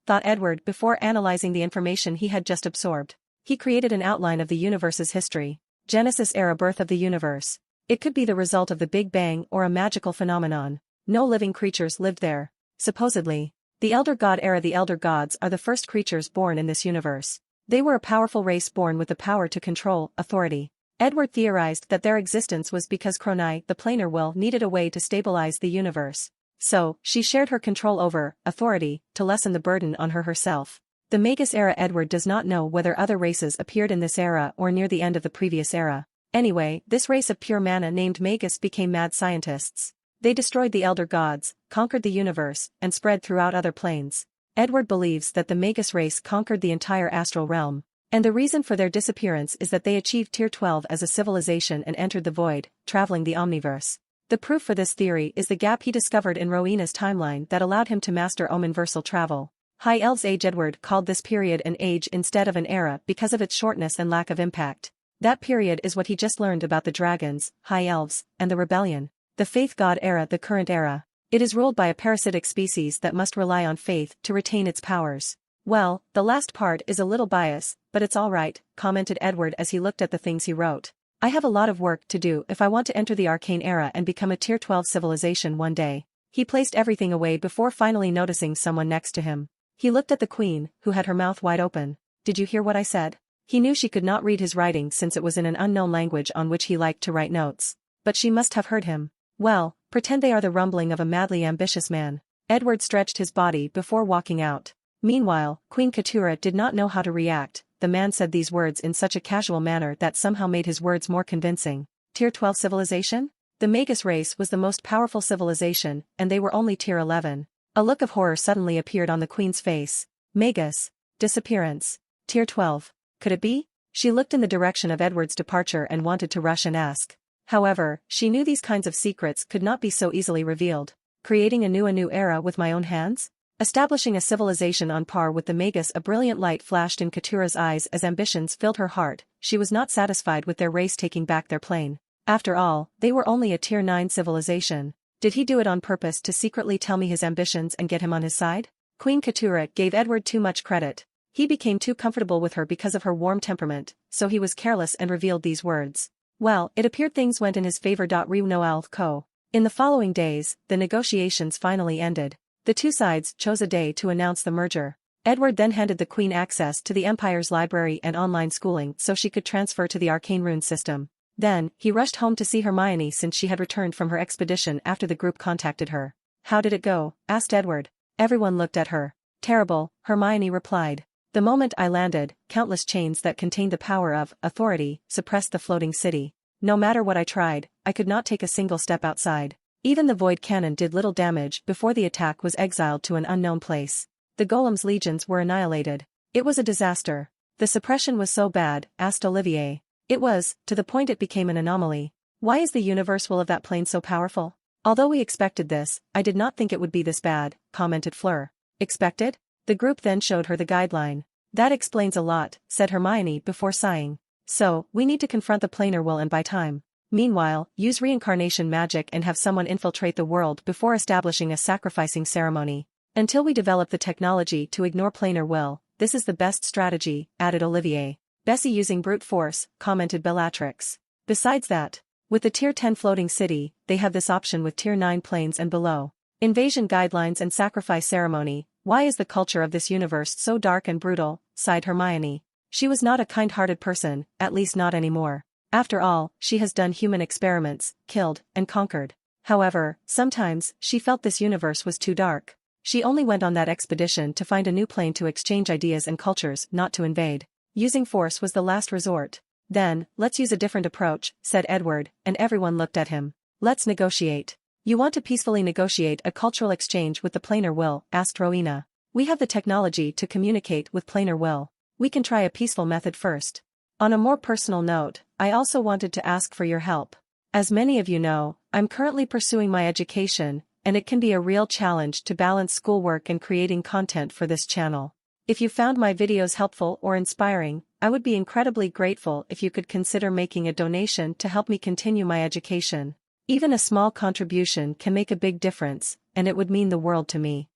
thought Edward before analyzing the information he had just absorbed. He created an outline of the universe's history. Genesis era, birth of the universe. It could be the result of the Big Bang or a magical phenomenon. No living creatures lived there. Supposedly, the Elder God era. The Elder Gods are the first creatures born in this universe. They were a powerful race born with the power to control authority. Edward theorized that their existence was because Chronai, the planar will, needed a way to stabilize the universe. So, she shared her control over authority to lessen the burden on her herself. The Magus era. Edward does not know whether other races appeared in this era or near the end of the previous era. Anyway, this race of pure mana named Magus became mad scientists. They destroyed the Elder Gods, conquered the universe, and spread throughout other planes. Edward believes that the Magus race conquered the entire astral realm, and the reason for their disappearance is that they achieved Tier 12 as a civilization and entered the void, traveling the omniverse. The proof for this theory is the gap he discovered in Rowena's timeline that allowed him to master omniversal travel. High Elves Age. Edward called this period an age instead of an era because of its shortness and lack of impact. That period is what he just learned about the dragons, High Elves, and the rebellion. The Faith God era. The current era. It is ruled by a parasitic species that must rely on faith to retain its powers. Well, the last part is a little biased, but it's alright, commented Edward as he looked at the things he wrote. I have a lot of work to do if I want to enter the arcane era and become a Tier 12 civilization one day. He placed everything away before finally noticing someone next to him. He looked at the queen, who had her mouth wide open. Did you hear what I said? He knew she could not read his writing since it was in an unknown language on which he liked to write notes. But she must have heard him. Well, pretend they are the rumbling of a madly ambitious man. Edward stretched his body before walking out. Meanwhile, Queen Keturah did not know how to react. The man said these words in such a casual manner that somehow made his words more convincing. Tier 12 civilization? The Magus race was the most powerful civilization, and they were only Tier 11. A look of horror suddenly appeared on the queen's face. Magus. Disappearance. Tier 12. Could it be? She looked in the direction of Edward's departure and wanted to rush and ask. However, she knew these kinds of secrets could not be so easily revealed. Creating a new era with my own hands? Establishing a civilization on par with the Magus. A brilliant light flashed in Katura's eyes as ambitions filled her heart. She was not satisfied with their race taking back their plane. After all, they were only a Tier 9 civilization. Did he do it on purpose to secretly tell me his ambitions and get him on his side? Queen Katura gave Edward too much credit. He became too comfortable with her because of her warm temperament, so he was careless and revealed these words. Well, it appeared things went in his favor. Re-Noel Co. In the following days, the negotiations finally ended. The two sides chose a day to announce the merger. Edward then handed the queen access to the Empire's library and online schooling so she could transfer to the arcane rune system. Then, he rushed home to see Hermione since she had returned from her expedition after the group contacted her. How did it go? Asked Edward. Everyone looked at her. Terrible, Hermione replied. The moment I landed, countless chains that contained the power of authority suppressed the floating city. No matter what I tried, I could not take a single step outside. Even the void cannon did little damage before the attack was exiled to an unknown place. The golem's legions were annihilated. It was a disaster. The suppression was so bad, asked Olivier. It was, to the point it became an anomaly. Why is the universe will of that plane so powerful? Although we expected this, I did not think it would be this bad, commented Fleur. Expected? The group then showed her the guideline. That explains a lot, said Hermione before sighing. So, we need to confront the planar will and buy time. Meanwhile, use reincarnation magic and have someone infiltrate the world before establishing a sacrificing ceremony. Until we develop the technology to ignore planar will, this is the best strategy, added Olivier. Bessie using brute force, commented Bellatrix. Besides that, with the Tier 10 floating city, they have this option with Tier 9 planes and below. Invasion guidelines and sacrifice ceremony. Why is the culture of this universe so dark and brutal? Sighed Hermione. She was not a kind-hearted person, at least not anymore. After all, she has done human experiments, killed, and conquered. However, sometimes, she felt this universe was too dark. She only went on that expedition to find a new plane to exchange ideas and cultures, not to invade. Using force was the last resort. Then, let's use a different approach, said Edward, and everyone looked at him. Let's negotiate. You want to peacefully negotiate a cultural exchange with the planar will? Asked Rowena. We have the technology to communicate with planar will. We can try a peaceful method first. On a more personal note, I also wanted to ask for your help. As many of you know, I'm currently pursuing my education, and it can be a real challenge to balance schoolwork and creating content for this channel. If you found my videos helpful or inspiring, I would be incredibly grateful if you could consider making a donation to help me continue my education. Even a small contribution can make a big difference, and it would mean the world to me.